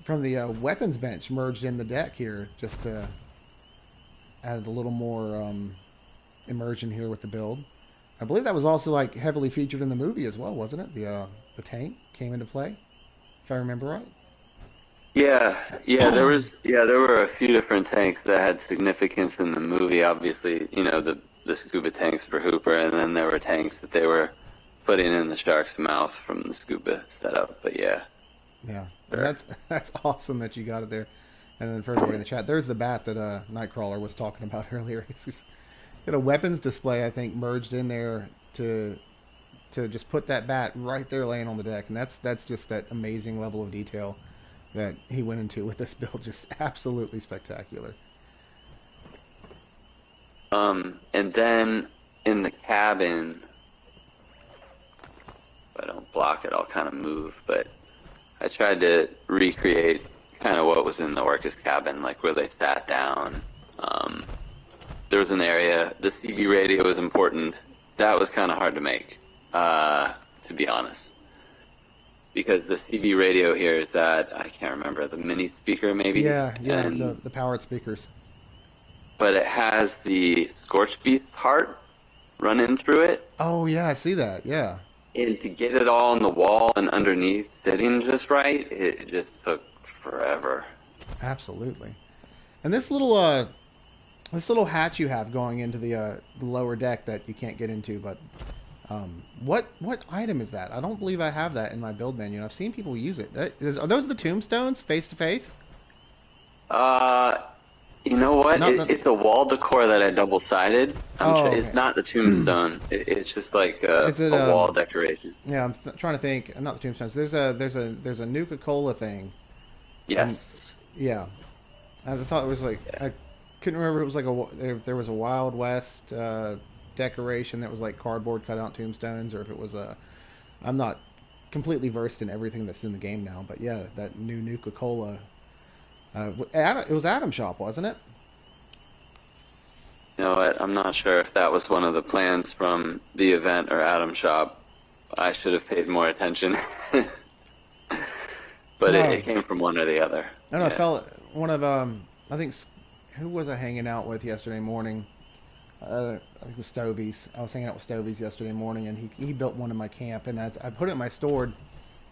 from the weapons bench merged in the deck here, just to added a little more immersion here with the build. I believe that was also like heavily featured in the movie as well, wasn't it? The tank came into play, if I remember right. Yeah, there were a few different tanks that had significance in the movie. Obviously, the scuba tanks for Hooper, and then there were tanks that they were putting in the shark's mouth from the scuba setup. But yeah. Yeah, Sure. and that's awesome that you got it there. And then for everybody in the chat, there's the bat that Nightcrawler was talking about earlier. It's just, a weapons display, I think, merged in there to just put that bat right there laying on the deck, and that's just that amazing level of detail that he went into with this build. Just absolutely spectacular. And then in the cabin, if I don't block it, I'll kind of move. But I tried to recreate kind of what was in the Orca's cabin, like where they sat down. There was an area, the CB radio was important. That was kind of hard to make, to be honest. Because the CB radio here is that, I can't remember, the mini speaker maybe? Yeah, And, the powered speakers. but it has the Scorch Beast heart running through it. Oh yeah, I see that. Yeah. And to get it all on the wall and underneath sitting just right, it just took forever. Absolutely. And this little hatch you have going into the lower deck that you can't get into, but what item is that? I don't believe I have that in my build menu. I've seen people use it. Are those the tombstones face to face? You know what? It's a wall decor that I double-sided. Okay. It's not the tombstone. It's just like a wall decoration. Yeah, I'm trying to think. Not the tombstones. There's a Nuka-Cola thing. Yes. Yeah. I thought it was like I couldn't remember. It was like if there was a Wild West decoration that was like cardboard cutout tombstones, or if it was I'm not completely versed in everything that's in the game now, but yeah, that new Nuka-Cola. It was Atom Shop, wasn't it? You know what? I'm not sure if that was one of the plans from the event or Atom Shop. I should have paid more attention. But No. it came from one or the other. I don't know. Yeah. I felt one of I think who was I hanging out with yesterday morning? I think it was Stovies. I was hanging out with Stovies yesterday morning, and he built one in my camp, and as I put it in my stored,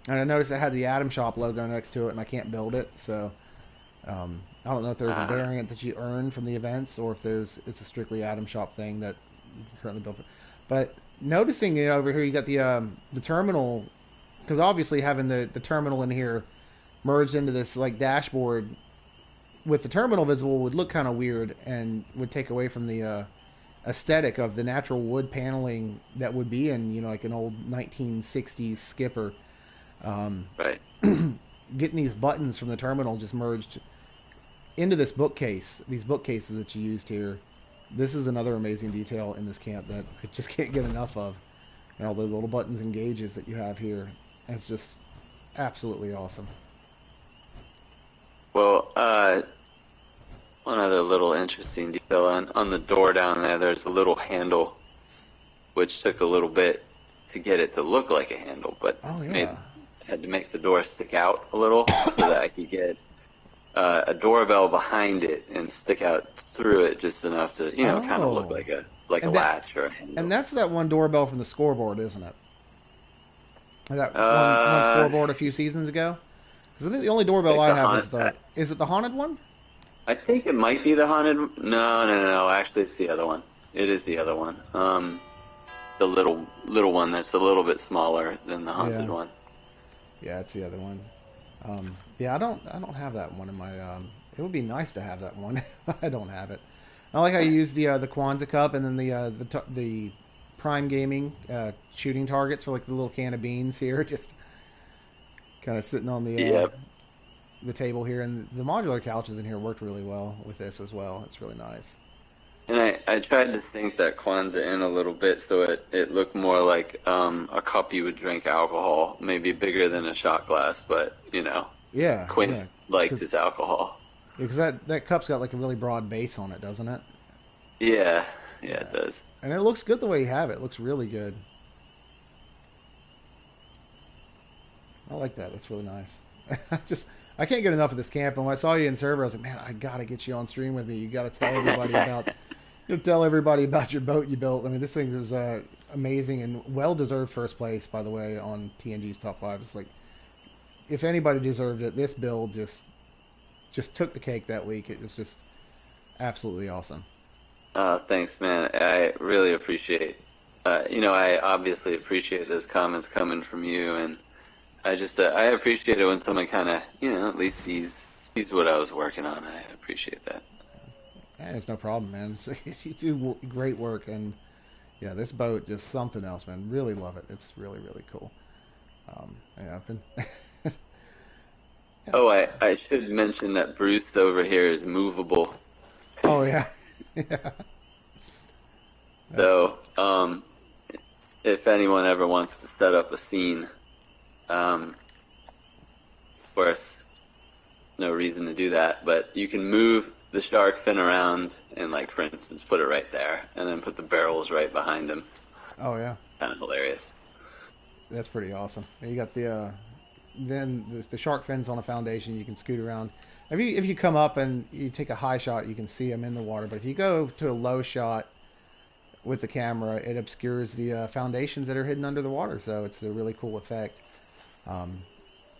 and I noticed it had the Atom Shop logo next to it, and I can't build it, so I don't know if there's a variant that you earn from the events, or if it's a strictly Atom Shop thing that you currently built. But noticing it over here, you got the terminal, because obviously having the terminal in here merged into this like dashboard with the terminal visible would look kind of weird and would take away from the aesthetic of the natural wood paneling that would be in like an old 1960s skipper. Right. Getting these buttons from the terminal just merged into this bookcase, these bookcases that you used here. This is another amazing detail in this camp that I just can't get enough of. And all the little buttons and gauges that you have here. It's just absolutely awesome. Well, one other little interesting detail on the door down there, there's a little handle, which took a little bit to get it to look like a handle, but had to make the door stick out a little so that I could get a doorbell behind it and stick out through it just enough to, kind of look like a latch or a handle. And that's that one doorbell from the scoreboard, isn't it? That one scoreboard a few seasons ago? Because I think the only doorbell I have is it the haunted one? I think it might be the haunted. No. Actually, it's the other one. It is the other one. The little one that's a little bit smaller than the haunted one. Yeah, it's the other one. I don't have that one in my. It would be nice to have that one. I don't have it. I like how you use the Kwanzaa cup and then the Prime Gaming shooting targets for like the little can of beans here, just kind of sitting on the table here. And the modular couches in here worked really well with this as well. It's really nice. And I tried to sink that Kwanzaa in a little bit so it looked more like a cup you would drink alcohol, maybe bigger than a shot glass, but Quinn liked his alcohol. Because that cup's got like a really broad base on it, doesn't it? Yeah, it does. And it looks good the way you have it. It looks really good. I like that. That's really nice. I can't get enough of this camp. And when I saw you in server, I was like, man, I gotta get you on stream with me. You gotta tell everybody about. You tell everybody about your boat you built. I mean, this thing is amazing and well deserved first place, by the way, on TNG's top 5. It's like, if anybody deserved it, this build just took the cake that week. It was just absolutely awesome. Thanks, man. I really appreciate. I obviously appreciate those comments coming from you, and I appreciate it when someone kind of, at least sees what I was working on. I appreciate that. It's no problem, man. So, you do great work, and yeah, this boat just something else, man. Really love it. It's really, really cool. Yeah, I've been. Yeah. Oh, I should mention that Bruce over here is movable. Oh yeah, yeah. So, if anyone ever wants to set up a scene, of course, no reason to do that, but you can move the shark fin around and, like, for instance, put it right there, and then put the barrels right behind him. Oh yeah. Kind of hilarious. That's pretty awesome. You got the shark fins on a foundation. You can scoot around. If you come up and you take a high shot, you can see them in the water. But if you go to a low shot with the camera, it obscures the foundations that are hidden under the water. So it's a really cool effect.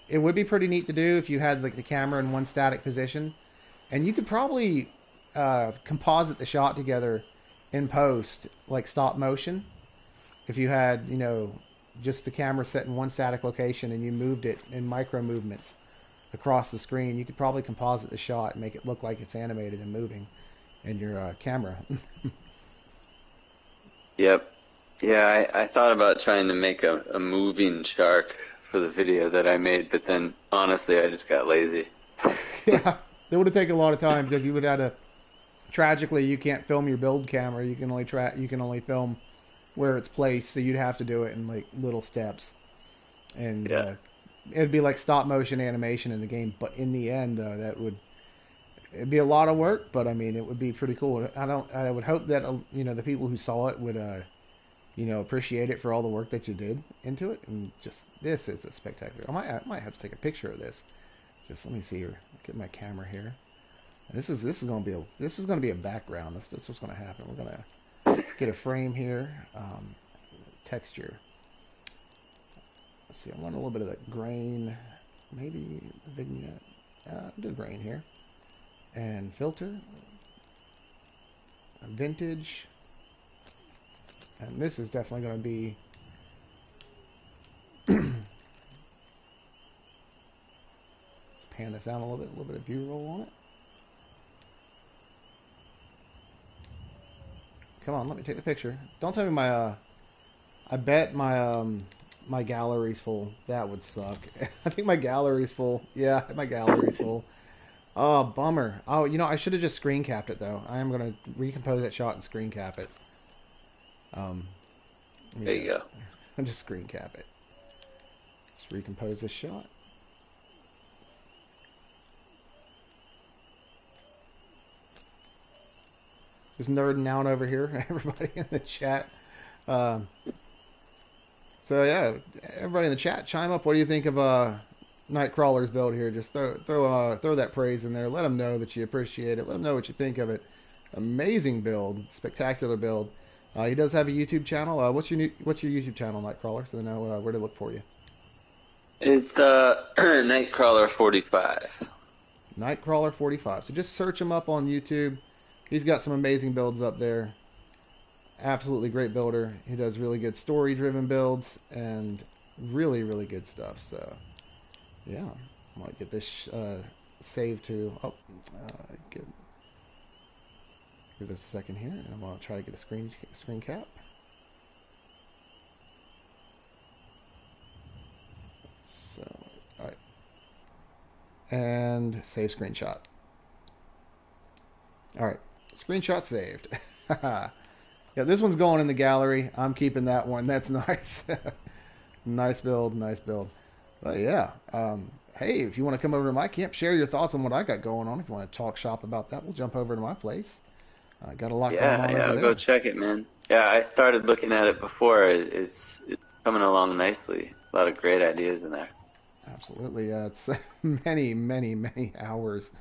It would be pretty neat to do if you had like the camera in one static position, and you could probably composite the shot together in post, like stop motion. If you had, just the camera set in one static location and you moved it in micro movements across the screen, you could probably composite the shot and make it look like it's animated and moving in your camera. Yep. Yeah, I thought about trying to make a moving shark for the video that I made, but then honestly I just got lazy. Yeah, that would have taken a lot of time because you would have to. Tragically, you can't film your build camera. You can only film where it's placed, so you'd have to do it in like little steps, and Yeah. It'd be like stop motion animation in the game. But in the end, it'd be a lot of work. But I mean, it would be pretty cool. I would hope that the people who saw it would appreciate it for all the work that you did into it. And just this is a spectacular. I might have to take a picture of this. Just let me see here. Get my camera here. This is gonna be a background. That's what's gonna happen. We're gonna get a frame here. Texture. Let's see. I want a little bit of that grain. Maybe the vignette. Do grain here. And filter. Vintage. And this is definitely going to be. Let's pan this out a little bit of view roll on it. Come on, let me take the picture. Don't tell me my, I bet my gallery's full. That would suck. I think my gallery's full. Yeah, my gallery's full. Oh, bummer. Oh, I should have just screen capped it, though. I am going to recompose that shot and screen cap it. There you go. I'll just screen cap it. Just recompose this shot. Just nerding out over here, everybody in the chat. So yeah, everybody in the chat, chime up. What do you think of Nightcrawler's build here? Just throw that praise in there. Let them know that you appreciate it. Let them know what you think of it. Amazing build, spectacular build. He does have a YouTube channel. What's your YouTube channel, Nightcrawler, so they know where to look for you? It's Nightcrawler 45. Nightcrawler 45. So just search him up on YouTube. He's got some amazing builds up there. Absolutely great builder. He does really good story-driven builds and really, really good stuff. So, yeah. I might get this saved to... give this a second here, and I'm going to try to get a screen cap. So, all right. And save screenshot. All right. Screenshot saved. Yeah, this one's going in the gallery. I'm keeping that one. That's nice. Nice build. Nice build. But yeah. Hey, if you want to come over to my camp, share your thoughts on what I got going on. If you want to talk shop about that, we'll jump over to my place. I got a lot going on over there. Yeah, go check it, man. Yeah, I started looking at it before. It's coming along nicely. A lot of great ideas in there. Absolutely. It's many, many, many hours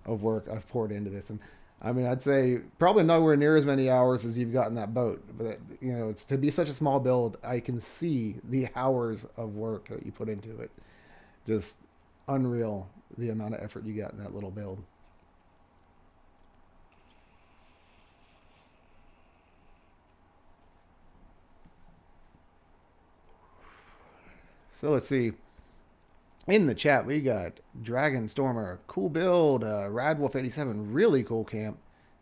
of work I've poured into this. And I mean, I'd say probably nowhere near as many hours as you've got in that boat. But, you know, it's to be such a small build, I can see the hours of work that you put into it. Just unreal the amount of effort you got in that little build. So let's see. In the chat, we got Dragon Stormer, cool build, Radwolf87, really cool camp,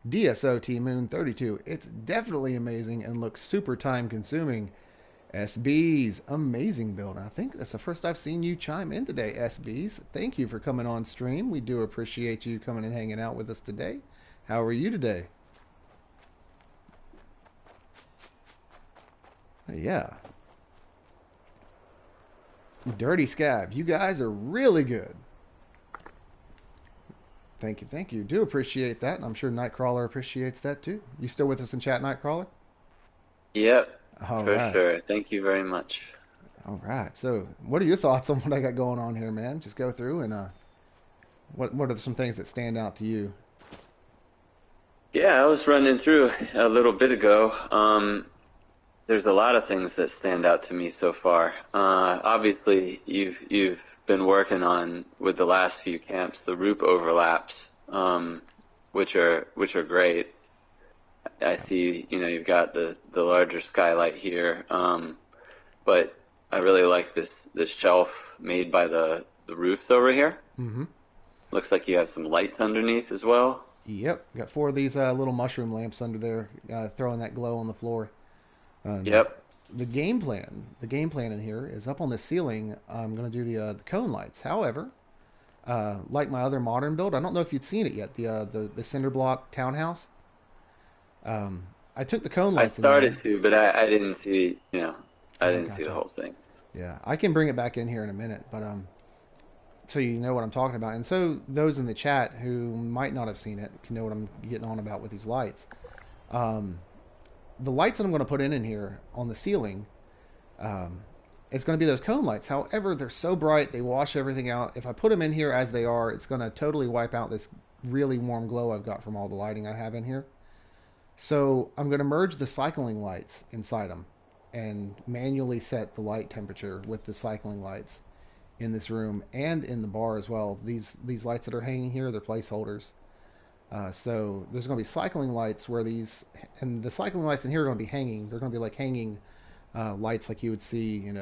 DSOT Moon 32. It's definitely amazing and looks super time consuming. SB's amazing build. I think that's the first I've seen you chime in today, SB's. Thank you for coming on stream. We do appreciate you coming and hanging out with us today. How are you today? Yeah. Dirty Scab, you guys are really good. Thank you, thank you. Do appreciate that, and I'm sure Nightcrawler appreciates that too. You still with us in chat, Nightcrawler? Yep, All for right. sure. Thank you very much. All right. So, what are your thoughts on what I got going on here, man? Just go through and what are some things that stand out to you? Yeah, I was running through a little bit ago. There's a lot of things that stand out to me so far. Obviously, you've been working on with the last few camps the roof overlaps, which are great. I see, you know, you've got the larger skylight here, but I really like this shelf made by the roofs over here. Mm-hmm. Looks like you have some lights underneath as well. Yep. Got four of these little mushroom lamps under there, throwing that glow on the floor. Yep. The game plan in here is up on the ceiling. I'm going to do the cone lights. However, like my other modern build, I don't know if you'd seen it yet. The cinder block townhouse. I took the cone I lights. started to, but I didn't see, you know, I didn't see the whole thing. Yeah, I can bring it back in here in a minute, but so you know what I'm talking about, and so those in the chat who might not have seen it can know what I'm getting on about with these lights. The lights that I'm going to put in here on the ceiling, it's going to be those cone lights. However, they're so bright, they wash everything out. If I put them in here as they are, it's going to totally wipe out this really warm glow I've got from all the lighting I have in here. So I'm going to merge the cycling lights inside them and manually set the light temperature with the cycling lights in this room and in the bar as well. These lights that are hanging here, they're placeholders. So there's going to be cycling lights where these, and the cycling lights in here are going to be hanging. They're going to be like hanging lights like you would see, in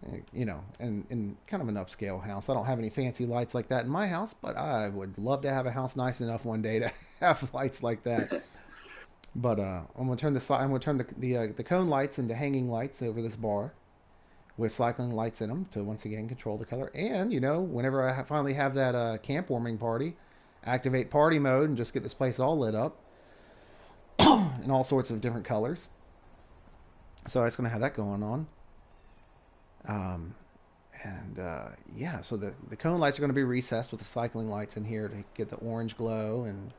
kind of an upscale house. I don't have any fancy lights like that in my house, but I would love to have a house nice enough one day to have lights like that. But I'm going to turn the cone lights into hanging lights over this bar with cycling lights in them to once again control the color. And whenever I finally have that camp warming party, activate party mode and just get this place all lit up in all sorts of different colors. So it's going to have that going on. So the cone lights are going to be recessed with the cycling lights in here to get the orange glow, and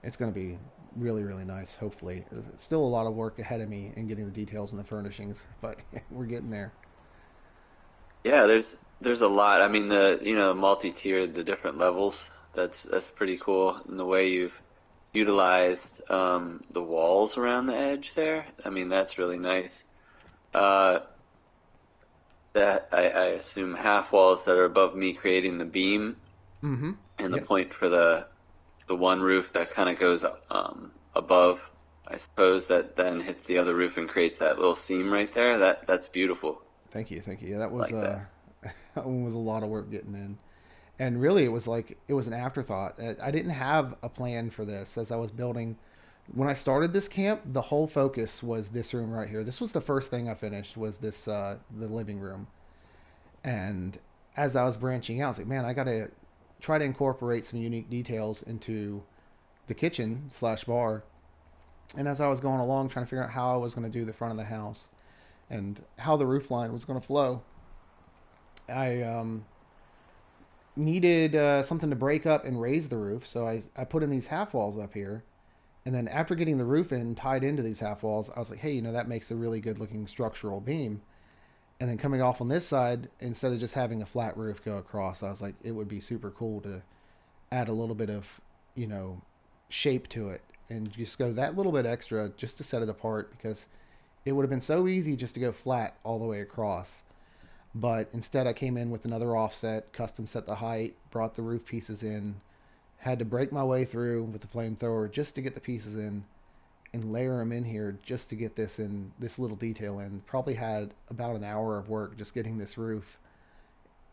it's going to be really, really nice, hopefully. It's still a lot of work ahead of me in getting the details and the furnishings, but we're getting there. Yeah, there's a lot. I mean, the multi-tiered, the different levels, that's pretty cool. And the way you've utilized the walls around the edge there, I mean, that's really nice. That I assume half walls that are above me creating the beam, Mm-hmm. and the point for the one roof that kind of goes above, I suppose, that then hits the other roof and creates that little seam right there. That's beautiful. Thank you. Yeah, that was Like that. that one was a lot of work getting in, and really it was an afterthought. I didn't have a plan for this as I was building. When I started this camp, the whole focus was this room right here. This was the first thing I finished, was this the living room. And as I was branching out, I was like, man, I got to try to incorporate some unique details into the kitchen / bar. And as I was going along, trying to figure out how I was going to do the front of the house and how the roof line was going to flow, I needed something to break up and raise the roof. So I put in these half walls up here. And then after getting the roof in tied into these half walls, I was like, hey, that makes a really good looking structural beam. And then coming off on this side, instead of just having a flat roof go across, I was like, it would be super cool to add a little bit of, you know, shape to it and just go that little bit extra just to set it apart because it would have been so easy just to go flat all the way across. But instead, I came in with another offset, custom set the height, brought the roof pieces in, had to break my way through with the flamethrower just to get the pieces in and layer them in here just to get this in, this little detail in. Probably had about an hour of work just getting this roof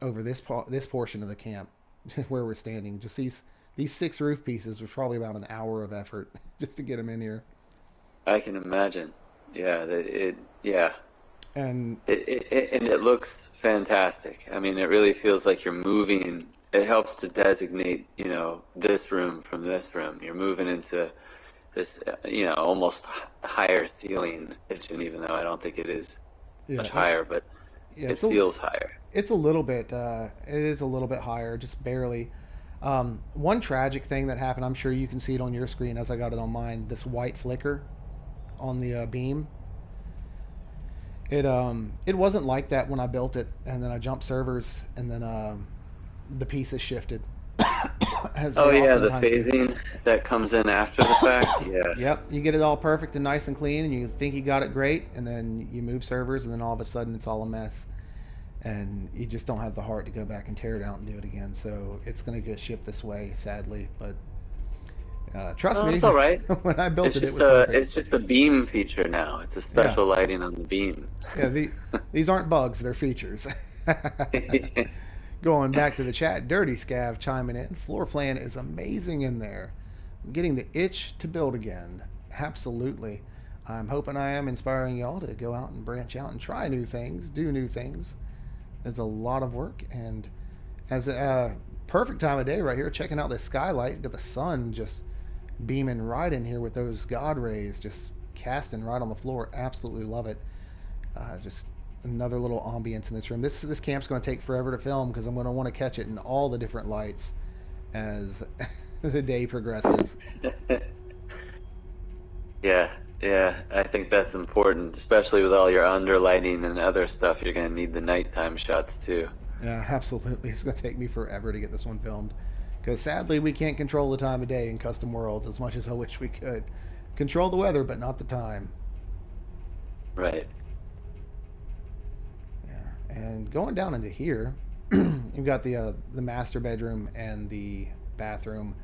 over this portion of the camp where we're standing. Just these 6 roof pieces was probably about an hour of effort just to get them in here. I can imagine. Yeah, yeah. And And it looks fantastic. I mean, it really feels like you're moving. It helps to designate, you know, this room from this room. You're moving into this, you know, almost higher ceiling kitchen, even though I don't think it is yeah, much higher, but yeah, it feels higher. it's a little bit. It is a little bit higher, just barely. One tragic thing that happened, I'm sure you can see it on your screen as I got it on mine. This white flicker on the beam. It wasn't like that when I built it, and then I jumped servers, and then the pieces shifted. As Oh they yeah, the oftentimes do. phasing that comes in after the fact. Yeah. Yep, you get it all perfect and nice and clean, and you think you got it great, and then you move servers, and then all of a sudden it's all a mess, and you just don't have the heart to go back and tear it out and do it again. So it's going to get shipped this way, sadly. But trust Oh, me, it's all right. when I built It's it, it just was a perfect. it's just a beam feature now. It's a Yeah, special lighting on the beam. yeah. These aren't bugs; they're features. Going back to the chat, Dirty Scav chiming in. Floor plan is amazing in there. I'm getting the itch to build again. Absolutely. I'm hoping I am inspiring y'all to go out and branch out and try new things, do new things. It's a lot of work, and as a perfect time of day right here, checking out this skylight. Got the sun just beaming right in here with those God rays just casting right on the floor. Absolutely love it. Just another little ambience in this room. This camp's going to take forever to film because I'm going to want to catch it in all the different lights as the day progresses. Yeah, yeah. I think that's important, especially with all your underlighting and other stuff. You're gonna need the nighttime shots too. Yeah, absolutely. It's going to take me forever to get this one filmed because sadly we can't control the time of day in custom worlds as much as I wish we could. Control the weather, but not the time. Right. Yeah, and going down into here, you've got the master bedroom and the bathroom.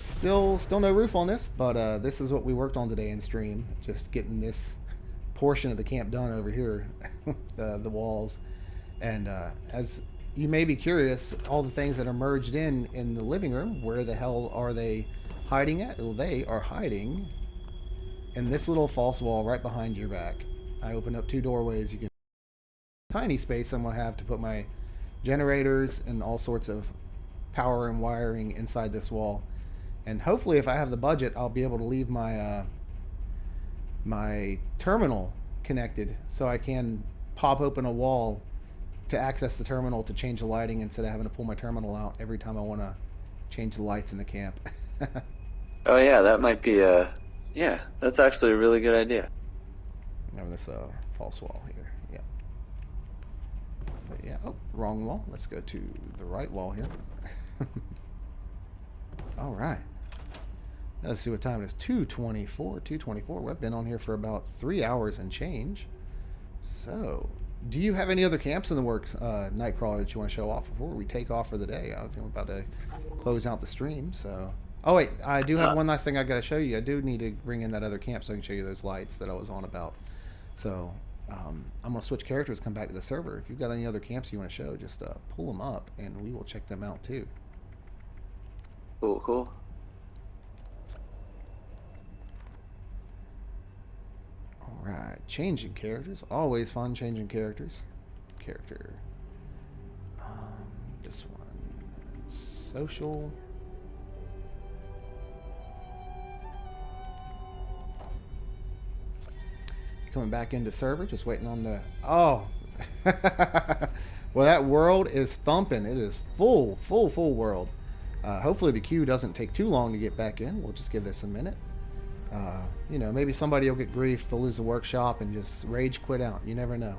Still no roof on this, but this is what we worked on today in stream. Just getting this portion of the camp done over here, the walls, and as you may be curious, all the things that are merged in the living room. Where the hell are they hiding at? Well, they are hiding in this little false wall right behind your back. I opened up 2 doorways. You can tiny space I'm gonna have to put my generators and all sorts of power and wiring inside this wall. And hopefully, if I have the budget, I'll be able to leave my my terminal connected, so I can pop open a wall to access the terminal to change the lighting instead of having to pull my terminal out every time I want to change the lights in the camp. Oh yeah, that might be a yeah. That's actually a really good idea. Over this false wall here. Yeah. But yeah. Oh, wrong wall. Let's go to the right wall here. All right. Let's see what time it is. 2:24. 2:24. We've been on here for about 3 hours and change. So, do you have any other camps in the works, Nightcrawler, that you want to show off before we take off for the day? I think we're about to close out the stream. So, oh wait, I do have one last thing I got to show you. I do need to bring in that other camp so I can show you those lights that I was on about. So, I'm gonna switch characters, come back to the server. If you've got any other camps you want to show, just pull them up, and we will check them out too. Cool, cool. Alright, changing characters. Always fun changing characters. Character. This one. Social. Coming back into server, just waiting on the... Oh! Well, that world is thumping. It is full world. Hopefully the queue doesn't take too long to get back in. We'll just give this a minute. You know, maybe somebody will get grief, they'll lose a workshop and just rage quit out. You never know.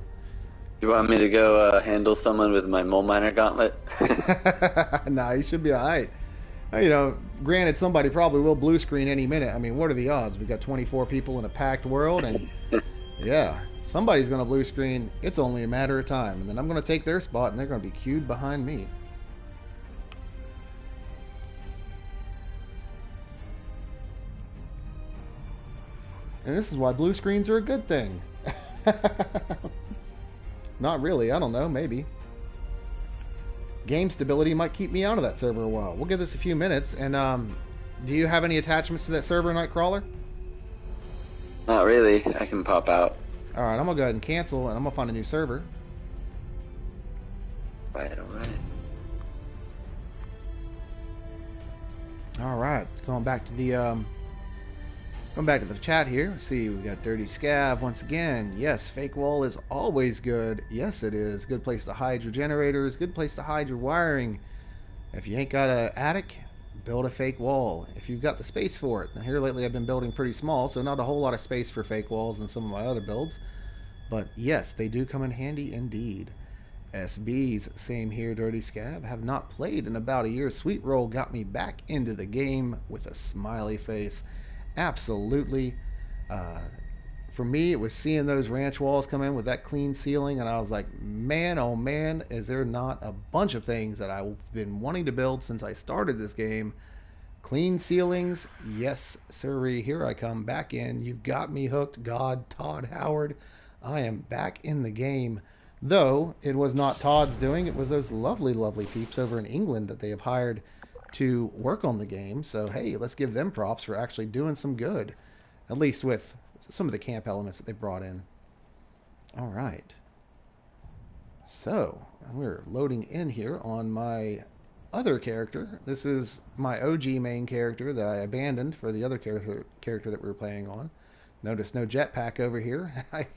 You want me to go handle someone with my mole miner gauntlet? Nah, you should be alright. You know, granted, somebody probably will blue screen any minute. I mean, what are the odds? We've got 24 people in a packed world, and yeah, somebody's going to blue screen. It's only a matter of time, and then I'm going to take their spot, and they're going to be queued behind me. And this is why blue screens are a good thing. Not really, I don't know, maybe. Game stability might keep me out of that server a while. We'll give this a few minutes, and do you have any attachments to that server, Nightcrawler? Not really. I can pop out. Alright, I'm going to go ahead and cancel, and I'm going to find a new server. Right, alright. Alright, going back to the chat here. Let's see, we got Dirty Scav once again. Yes, fake wall is always good. Yes, it is. Good place to hide your generators. Good place to hide your wiring. If you ain't got an attic, build a fake wall. If you've got the space for it. Now here lately I've been building pretty small, so not a whole lot of space for fake walls in some of my other builds. But yes, they do come in handy indeed. SBs, same here, Dirty Scav. Have not played in about a year. StoleYaSweetroll got me back into the game with a smiley face. Absolutely. For me, it was seeing those ranch walls come in with that clean ceiling, and I was like, man, oh man, is there not a bunch of things that I've been wanting to build since I started this game? Clean ceilings, yes, sirree, here I come back in. You've got me hooked, God, Todd Howard. I am back in the game. Though, it was not Todd's doing, it was those lovely, lovely peeps over in England that they have hired to work on the game. So hey, let's give them props for actually doing some good, at least with some of the camp elements that they brought in. All right, so we're loading in here on my other character. This is my OG main character that I abandoned for the other character that we were playing on. Notice no jetpack over here. I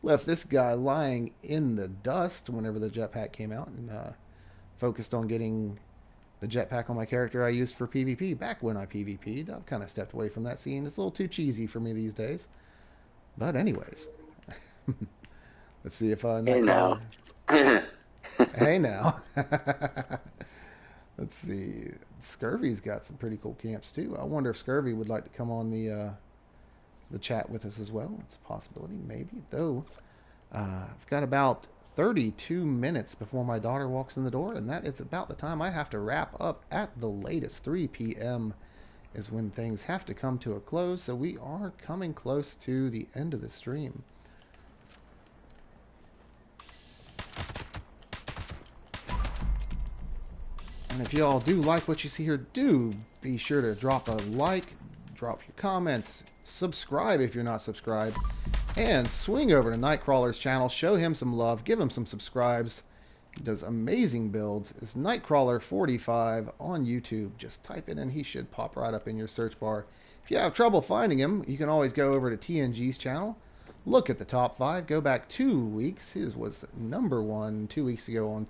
left this guy lying in the dust whenever the jetpack came out, and focused on getting the jetpack on my character I used for PvP back when I PvP'd. I've kind of stepped away from that scene. It's a little too cheesy for me these days. But anyways, let's see if Hey now. Hey now. Let's see. Scurvy's got some pretty cool camps too. I wonder if Scurvy would like to come on the chat with us as well. It's a possibility, maybe. Though I've got about 32 minutes before my daughter walks in the door, and that is about the time I have to wrap up. At the latest 3 p.m. is when things have to come to a close, so we are coming close to the end of the stream. And if y'all do like what you see here, do be sure to drop a like, drop your comments, subscribe if you're not subscribed, and swing over to Nightcrawler's channel, show him some love, give him some subscribes. He does amazing builds. It's Nightcrawler45 on YouTube. Just type it in, he should pop right up in your search bar. If you have trouble finding him, you can always go over to TNG's channel, look at the top 5, go back 2 weeks. His was #1 2 weeks ago on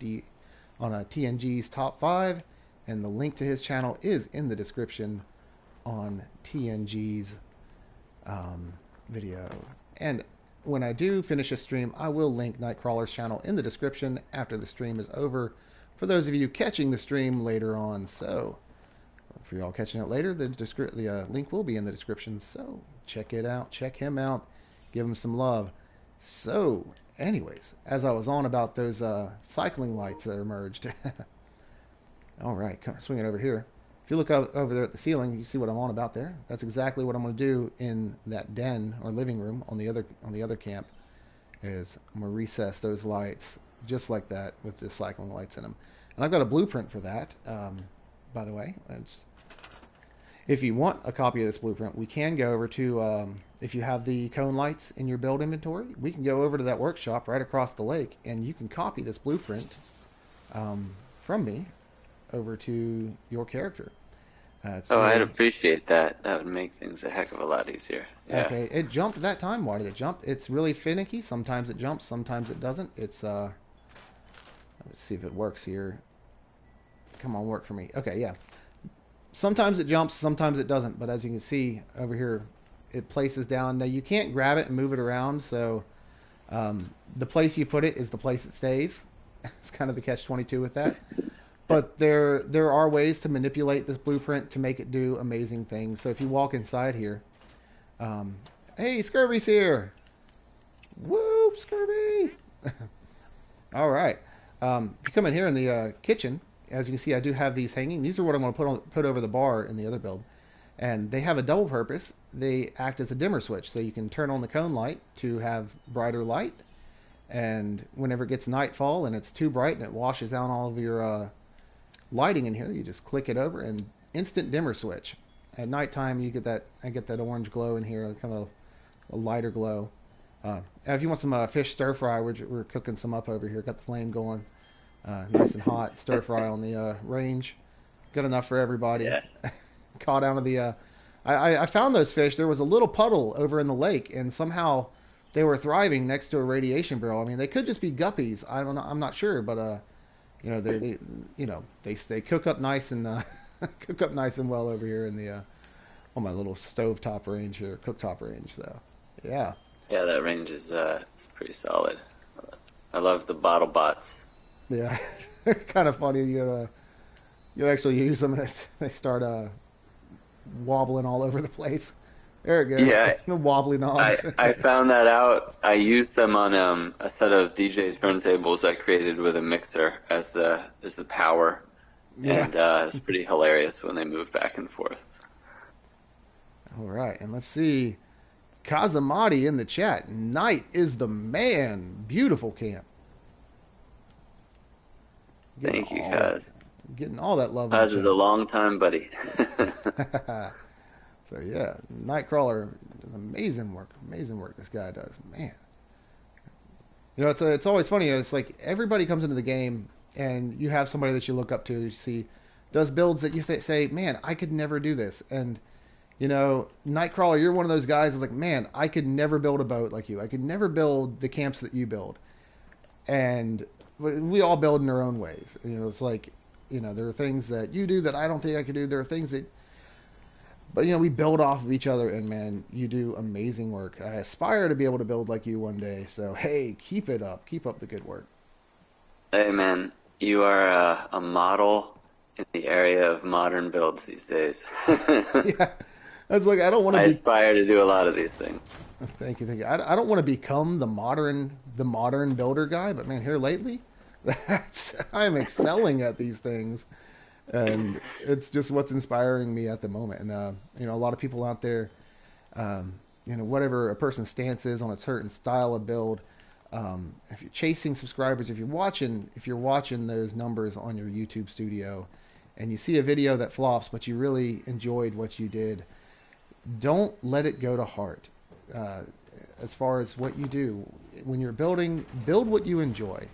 TNG's top 5, and the link to his channel is in the description on TNG's video. And when I do finish a stream, I will link Nightcrawler's channel in the description after the stream is over, for those of you catching the stream later on. So for y'all catching it later, the link will be in the description, so check it out, check him out, give him some love. So anyways, as I was on about those cycling lights that are merged. All right, swing it over here. If you look over there at the ceiling, you see what I'm on about there. That's exactly what I'm going to do in that den or living room on the other camp. Is I'm going to recess those lights just like that with the cycling lights in them. And I've got a blueprint for that, by the way. If you want a copy of this blueprint, we can go over to, if you have the cone lights in your build inventory, we can go over to that workshop right across the lake, and you can copy this blueprint from me over to your character. I'd appreciate that. That would make things a heck of a lot easier. Yeah. Okay, it jumped that time. Why did it jump? It's really finicky. Sometimes it jumps, sometimes it doesn't. It's let's see if it works here. Come on, work for me. Okay, yeah. Sometimes it jumps, sometimes it doesn't. But as you can see over here, it places down. Now you can't grab it and move it around, so The place you put it is the place it stays. It's kind of the catch-22 with that. But there are ways to manipulate this blueprint to make it do amazing things. So if you walk inside here, hey, Scurvy's here. Whoop, Scurvy! All right. If you come in here in the kitchen, as you can see, I do have these hanging. These are what I'm going to put over the bar in the other build. And they have a double purpose. They act as a dimmer switch, so you can turn on the cone light to have brighter light. And whenever it gets nightfall and it's too bright and it washes out all of your lighting in here, you just click it over and instant dimmer switch. At nighttime, you get that. I get that orange glow in here, kind of a lighter glow. If you want some fish stir fry, we're cooking some up over here. Got the flame going, nice and hot. Stir fry on the range. Good enough for everybody. Yeah. Caught out of the. I found those fish. There was a little puddle over in the lake, and somehow they were thriving next to a radiation barrel. I mean, they could just be guppies. I'm not sure, but they cook up nice and cook up nice and well over here in the on my little stovetop range here, cooktop range. So, yeah. Yeah, that range is pretty solid. I love the bottle bots. Yeah, they're kind of funny. You actually use them and they start wobbling all over the place. There it goes. Yeah, wobbly knobs. I found that out. I used them on a set of DJ turntables I created with a mixer as the power, Yeah. and it's pretty hilarious when they move back and forth. All right, and let's see. Kazamati in the chat. Night is the man. Beautiful camp. Thank you, Kaz. Getting all that love. Kaz is a long time buddy. So yeah, Nightcrawler does amazing work. Amazing work this guy does. Man. It's always funny. It's like everybody comes into the game and you have somebody that you look up to. You see does builds that you say, man, I could never do this. And Nightcrawler, you're one of those guys that's like, man, I could never build a boat like you. I could never build the camps that you build. And we all build in our own ways. It's like, there are things that you do that I don't think I could do. There are things that, but we build off of each other, and man, you do amazing work. I aspire to be able to build like you one day. So hey, keep it up. Keep up the good work. Hey man, you are a model in the area of modern builds these days. Yeah, that's like I don't want to. I aspire to do a lot of these things. Thank you. I don't want to become the modern builder guy, but man, here lately, I'm excelling at these things. And it's just what's inspiring me at the moment. And, a lot of people out there, whatever a person's stance is on a certain style of build, if you're chasing subscribers, if you're watching those numbers on your YouTube studio and you see a video that flops, but you really enjoyed what you did, don't let it go to heart. As far as what you do, when you're building, build what you enjoy.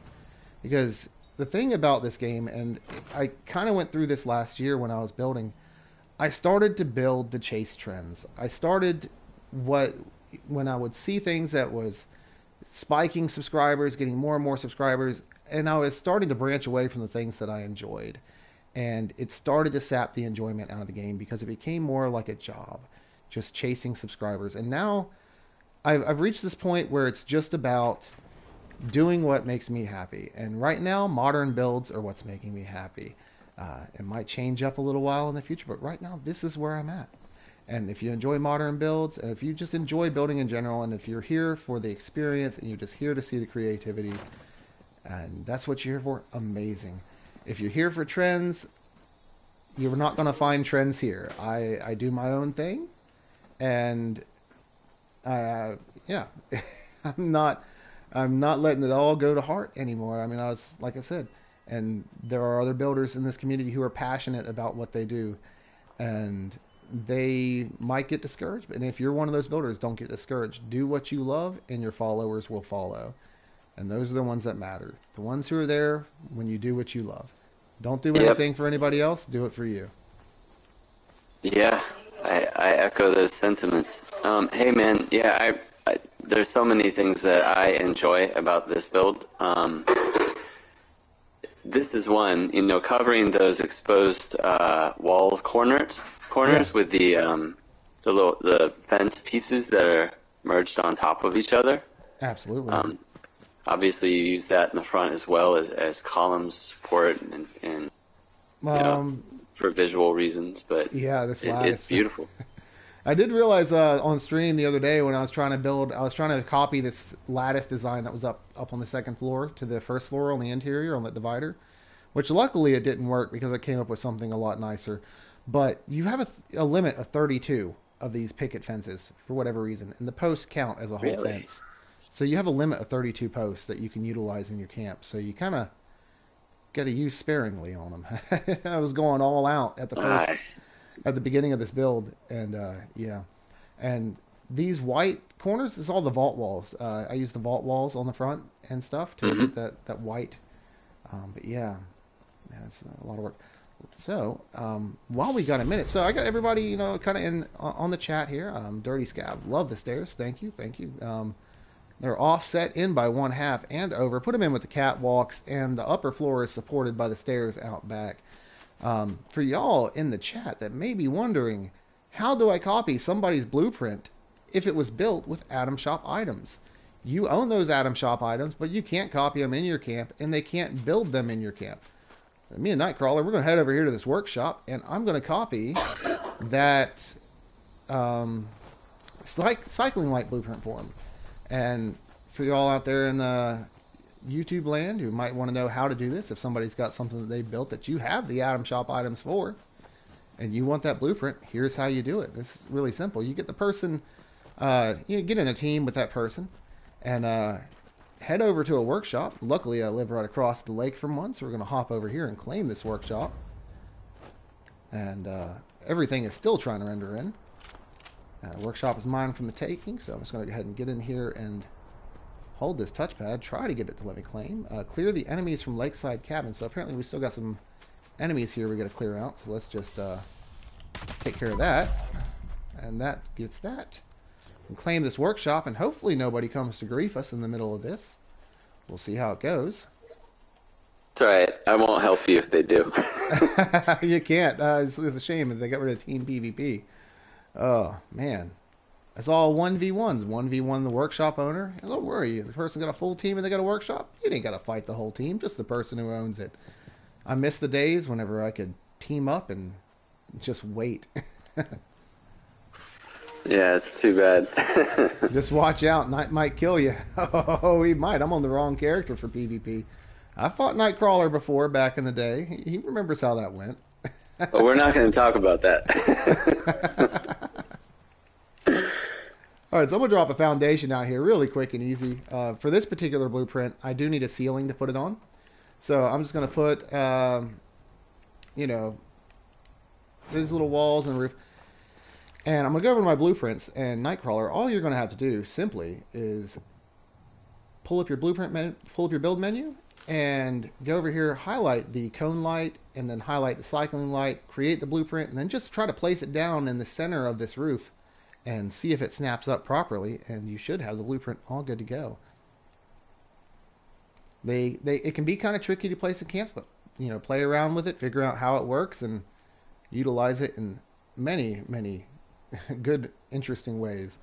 Because the thing about this game, and I kind of went through this last year when I was building, I started to build to chase trends. I started when I would see things that was spiking subscribers, getting more and more subscribers, and I was starting to branch away from the things that I enjoyed. And it started to sap the enjoyment out of the game because it became more like a job, just chasing subscribers. And now I've reached this point where it's just about doing what makes me happy. And right now, modern builds are what's making me happy. It might change up a little while in the future, but right now, this is where I'm at. And if you enjoy modern builds, and if you just enjoy building in general, and if you're here for the experience, and you're just here to see the creativity, and that's what you're here for, amazing. If you're here for trends, you're not going to find trends here. I do my own thing, and yeah, I'm not letting it all go to heart anymore. I mean, like I said, and there are other builders in this community who are passionate about what they do, and they might get discouraged. And if you're one of those builders, don't get discouraged. Do what you love, and your followers will follow. And those are the ones that matter. The ones who are there when you do what you love. Don't do anything for anybody else. Do it for you. Yeah, I echo those sentiments. Hey man, yeah, there's so many things that I enjoy about this build. This is one, covering those exposed wall corners with the fence pieces that are merged on top of each other. Absolutely. Obviously, you use that in the front as well as columns support and for visual reasons. But yeah, this it's lattice. beautiful. I did realize on stream the other day when I was trying to copy this lattice design that was up on the second floor to the first floor on the interior on the divider, which luckily it didn't work because I came up with something a lot nicer. But you have a limit of 32 of these picket fences for whatever reason, and the posts count as a whole Really? fence. So you have a limit of 32 posts that you can utilize in your camp. So you kind of got to use sparingly on them. I was going all out at the first, at the beginning of this build, and yeah. And these white corners is all the vault walls. I use the vault walls on the front and stuff to get that white. But yeah, it's a lot of work. So while we got a minute, so I got everybody, kind of in on the chat here. Dirty Scab, love the stairs. Thank you. They're offset in by 1/2 and over. Put them in with the catwalks, and the upper floor is supported by the stairs out back. For y'all in the chat that may be wondering, how do I copy somebody's blueprint if it was built with Atom Shop items? You own those Atom Shop items, but you can't copy them in your camp, and they can't build them in your camp. Me and Nightcrawler, we're going to head over here to this workshop, and I'm going to copy that cycling light blueprint for him. And for y'all out there in YouTube land who might want to know how to do this, if somebody's got something that they built that you have the Atom Shop items for, and you want that blueprint, here's how you do it. This is really simple. You get the person, you get in a team with that person, and head over to a workshop. Luckily, I live right across the lake from one, so we're going to hop over here and claim this workshop. And everything is still trying to render in. Workshop is mine from the taking, so I'm just going to go ahead and get in here and hold this touchpad, try to get it to let me claim. Clear the enemies from Lakeside Cabin. So apparently we still got some enemies here we got to clear out, so let's just take care of that. And that gets that. And claim this workshop, and hopefully nobody comes to grief us in the middle of this. We'll see how it goes. It's alright, I won't help you if they do. You can't. It's a shame that they got rid of Team PvP. Oh, man. It's all 1v1s. 1v1 the workshop owner. And don't worry, if the person got a full team and they got a workshop, you ain't got to fight the whole team, just the person who owns it. I miss the days whenever I could team up and just wait. Yeah, it's too bad. Just watch out. Night might kill you. Oh, he might. I'm on the wrong character for PvP. I fought Nightcrawler before back in the day. He remembers how that went. But we're not going to talk about that. All right, so I'm going to drop a foundation out here really quick and easy. For this particular blueprint, I do need a ceiling to put it on. So I'm just going to put, these little walls and roof. And I'm going to go over to my blueprints, and Nightcrawler, all you're going to have to do simply is pull up your pull up your build menu, and go over here, highlight the cone light, and then highlight the cycling light, create the blueprint, and then just try to place it down in the center of this roof and see if it snaps up properly, and you should have the blueprint all good to go. It can be kind of tricky to place in camps, but play around with it, figure out how it works, and utilize it in many good, interesting ways.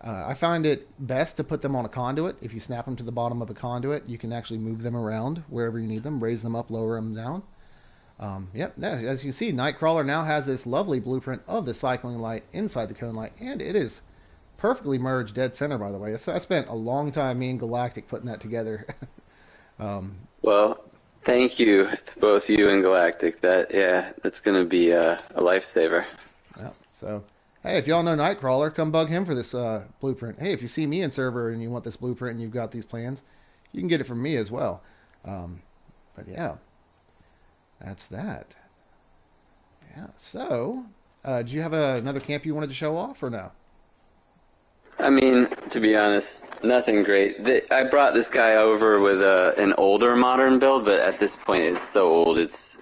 I find it best to put them on a conduit. If you snap them to the bottom of a conduit, you can actually move them around wherever you need them, raise them up, lower them down. As you see, Nightcrawler now has this lovely blueprint of the cycling light inside the cone light, and it is perfectly merged dead center, by the way. So I spent a long time, me and Galactic, putting that together. Well, thank you to both you and Galactic. That's going to be a lifesaver. Yeah, so, hey, if y'all know Nightcrawler, come bug him for this blueprint. Hey, if you see me in server and you want this blueprint and you've got these plans, you can get it from me as well. But yeah, that's that. Yeah, so, do you have another camp you wanted to show off or no? I mean, to be honest, nothing great. I brought this guy over with an older modern build, but at this point it's so old it's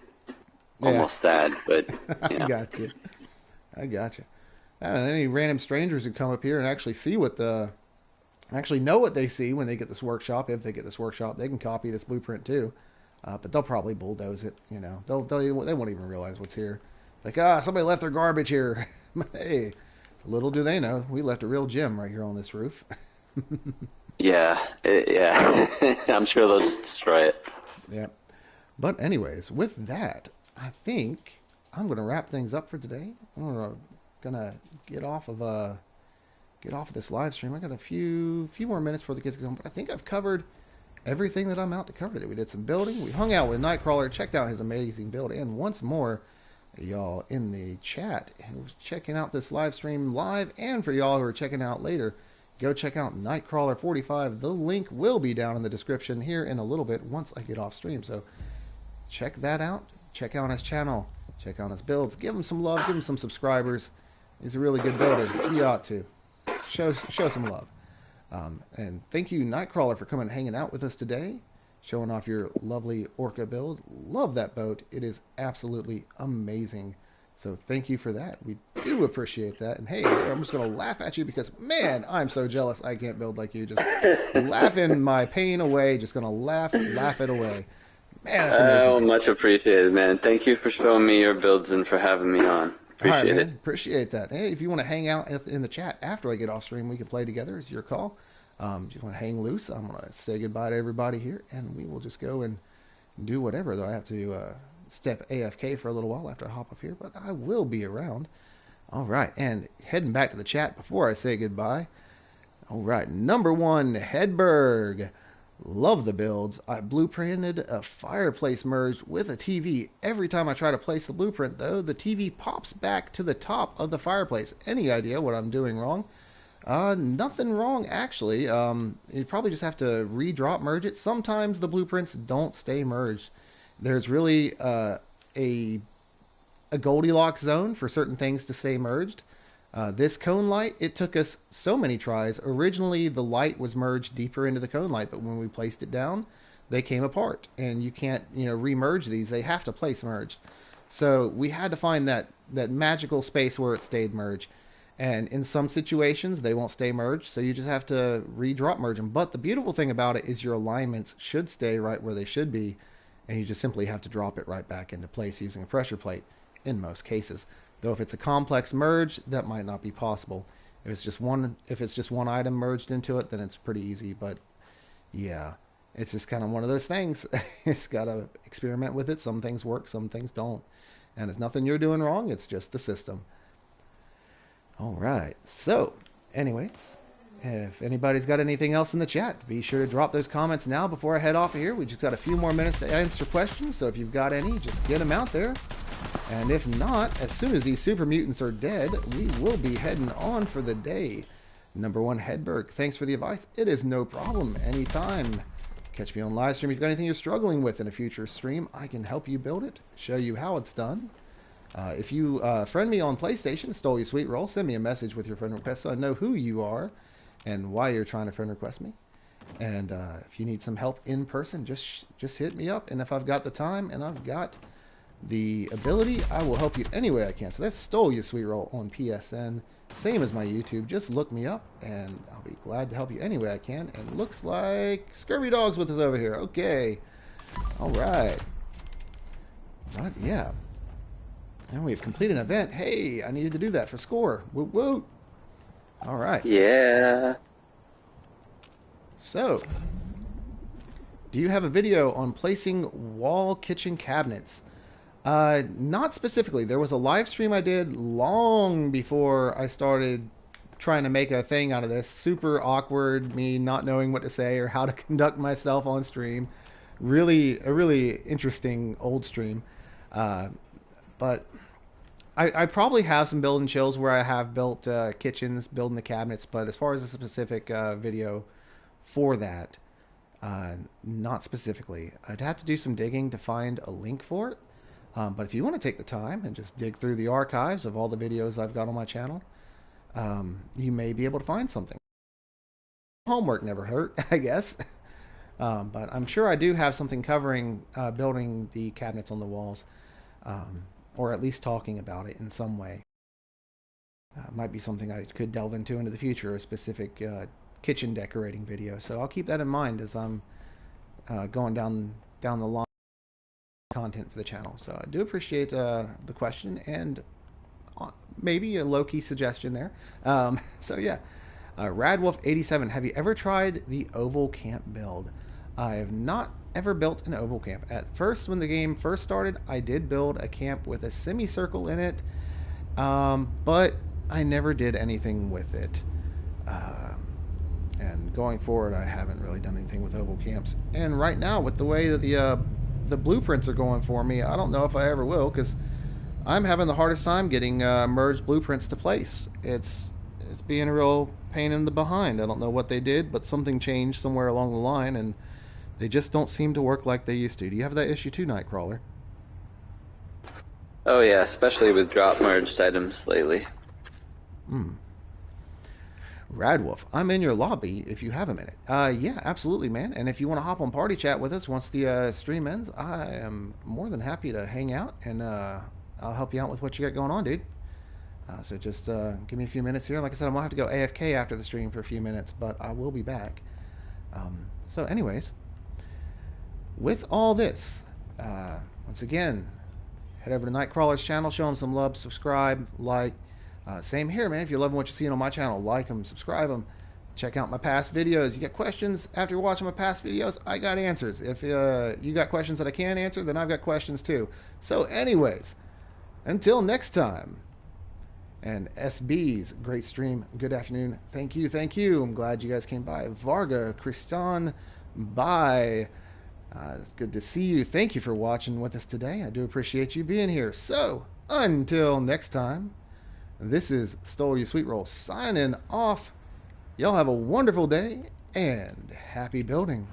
almost sad. But I got you. I don't know, any random strangers who come up here and actually see actually know what they see when they get this workshop. If they get this workshop, they can copy this blueprint too. But they'll probably bulldoze it. They won't even realize what's here. Like, somebody left their garbage here. Hey. Little do they know, we left a real gem right here on this roof. Yeah, yeah. I'm sure they'll just destroy it. Yep. But anyways, with that, I think I'm gonna wrap things up for today. I'm gonna get off of this live stream. I got a few more minutes before the kids get home, but I think I've covered everything that I'm out to cover today. We did some building. We hung out with Nightcrawler, checked out his amazing build, and once more, y'all in the chat who's checking out this live stream live, and for y'all who are checking out later, go check out Nightcrawler 45. The link will be down in the description here in a little bit once I get off stream. So check that out. Check out his channel. Check out his builds. Give him some love. Give him some subscribers. He's a really good builder. He ought to. Show some love. And thank you, Nightcrawler, for coming and hanging out with us today, showing off your lovely Orca build. Love that boat. It is absolutely amazing. So thank you for that. We do appreciate that. And hey, I'm just going to laugh at you because, man, I'm so jealous I can't build like you. Just laughing my pain away. Just going to laugh it away. Man, that's amazing. Oh, much appreciated, man. Thank you for showing me your builds and for having me on. Appreciate it. Appreciate that. Hey, if you want to hang out in the chat after I get off stream, we can play together. It's your call. If you want to hang loose, I'm going to say goodbye to everybody here, and we will just go and do whatever. Though I have to step AFK for a little while after I hop up here, but I will be around. All right, and heading back to the chat before I say goodbye. All right, number one, Hedberg. Love the builds. I blueprinted a fireplace merged with a TV. Every time I try to place the blueprint, though, the TV pops back to the top of the fireplace. Any idea what I'm doing wrong? Nothing wrong, actually. You probably just have to re-drop merge it. Sometimes the blueprints don't stay merged. There's really a Goldilocks zone for certain things to stay merged. This cone light, it took us so many tries. Originally, the light was merged deeper into the cone light, but when we placed it down, they came apart. And you can't, re-merge these. They have to place merged. So we had to find that magical space where it stayed merged. And in some situations, they won't stay merged, so you just have to re-drop merge them. But the beautiful thing about it is your alignments should stay right where they should be, and you just simply have to drop it right back into place using a pressure plate in most cases. Though if it's a complex merge, that might not be possible. If it's just one item merged into it, then it's pretty easy. But yeah, it's just kind of one of those things. It's got to experiment with it. Some things work, some things don't. And it's nothing you're doing wrong, it's just the system. All right. So, anyways, if anybody's got anything else in the chat, be sure to drop those comments now before I head off of here. We just got a few more minutes to answer questions, so if you've got any, just get them out there. And if not, as soon as these super mutants are dead, we will be heading on for the day. Number one, Hedberg, thanks for the advice. It is no problem. Anytime. Catch me on live stream. If you've got anything you're struggling with in a future stream, I can help you build it, show you how it's done. If you friend me on PlayStation, StoleYaSweetroll, send me a message with your friend request so I know who you are and why you're trying to friend request me. And if you need some help in person, just hit me up. And if I've got the time and I've got the ability, I will help you any way I can. So that's StoleYaSweetroll on PSN. Same as my YouTube. Just look me up and I'll be glad to help you any way I can. And looks like Scurvy Dog's with us over here. Okay. All right. Right, yeah. And we have completed an event. Hey, I needed to do that for score. Woot woot. All right. Yeah. So, do you have a video on placing wall kitchen cabinets? Not specifically. There was a live stream I did long before I started trying to make a thing out of this. Super awkward, me not knowing what to say or how to conduct myself on stream. A really interesting old stream. But I probably have some build and chills where I have built kitchens, building the cabinets, but as far as a specific video for that, not specifically. I'd have to do some digging to find a link for it. But if you want to take the time and just dig through the archives of all the videos I've got on my channel, you may be able to find something. Homework never hurt, I guess. But I'm sure I do have something covering building the cabinets on the walls. Or at least talking about it in some way. Might be something I could delve into the future, a specific kitchen decorating video. So I'll keep that in mind as I'm going down the line of content for the channel. So I do appreciate the question, and maybe a low-key suggestion there. So yeah, Radwolf87, have you ever tried the oval camp build? I have not ever built an oval camp. At first, when the game first started, I did build a camp with a semicircle in it, but I never did anything with it. And going forward, I haven't really done anything with oval camps. And right now, with the way that the blueprints are going for me, I don't know if I ever will, because I'm having the hardest time getting merged blueprints to place. It's being a real pain in the behind. I don't know what they did, but something changed somewhere along the line, and they just don't seem to work like they used to. Do you have that issue too, Nightcrawler? Oh yeah, especially with drop merged items lately. Radwolf, I'm in your lobby if you have a minute. Yeah, absolutely, man. And if you want to hop on party chat with us once the stream ends, I am more than happy to hang out, and I'll help you out with what you got going on, dude. So just give me a few minutes here. Like I said, I'm going to have to go AFK after the stream for a few minutes, but I will be back. So anyways, with all this, once again, head over to Nightcrawler's channel, show him some love, subscribe, like. Same here, man. If you're loving what you're seeing on my channel, like them, subscribe them. Check out my past videos. You got questions after you're watching my past videos? I got answers. If you got questions that I can't answer, then I've got questions too. So anyways, until next time. And SB's great stream. Good afternoon. Thank you. Thank you. I'm glad you guys came by. Varga, Kristan, bye. It's good to see you. Thank you for watching with us today. I do appreciate you being here. So until next time. This is StoleYaSweetroll signing off. Y'all have a wonderful day and happy building.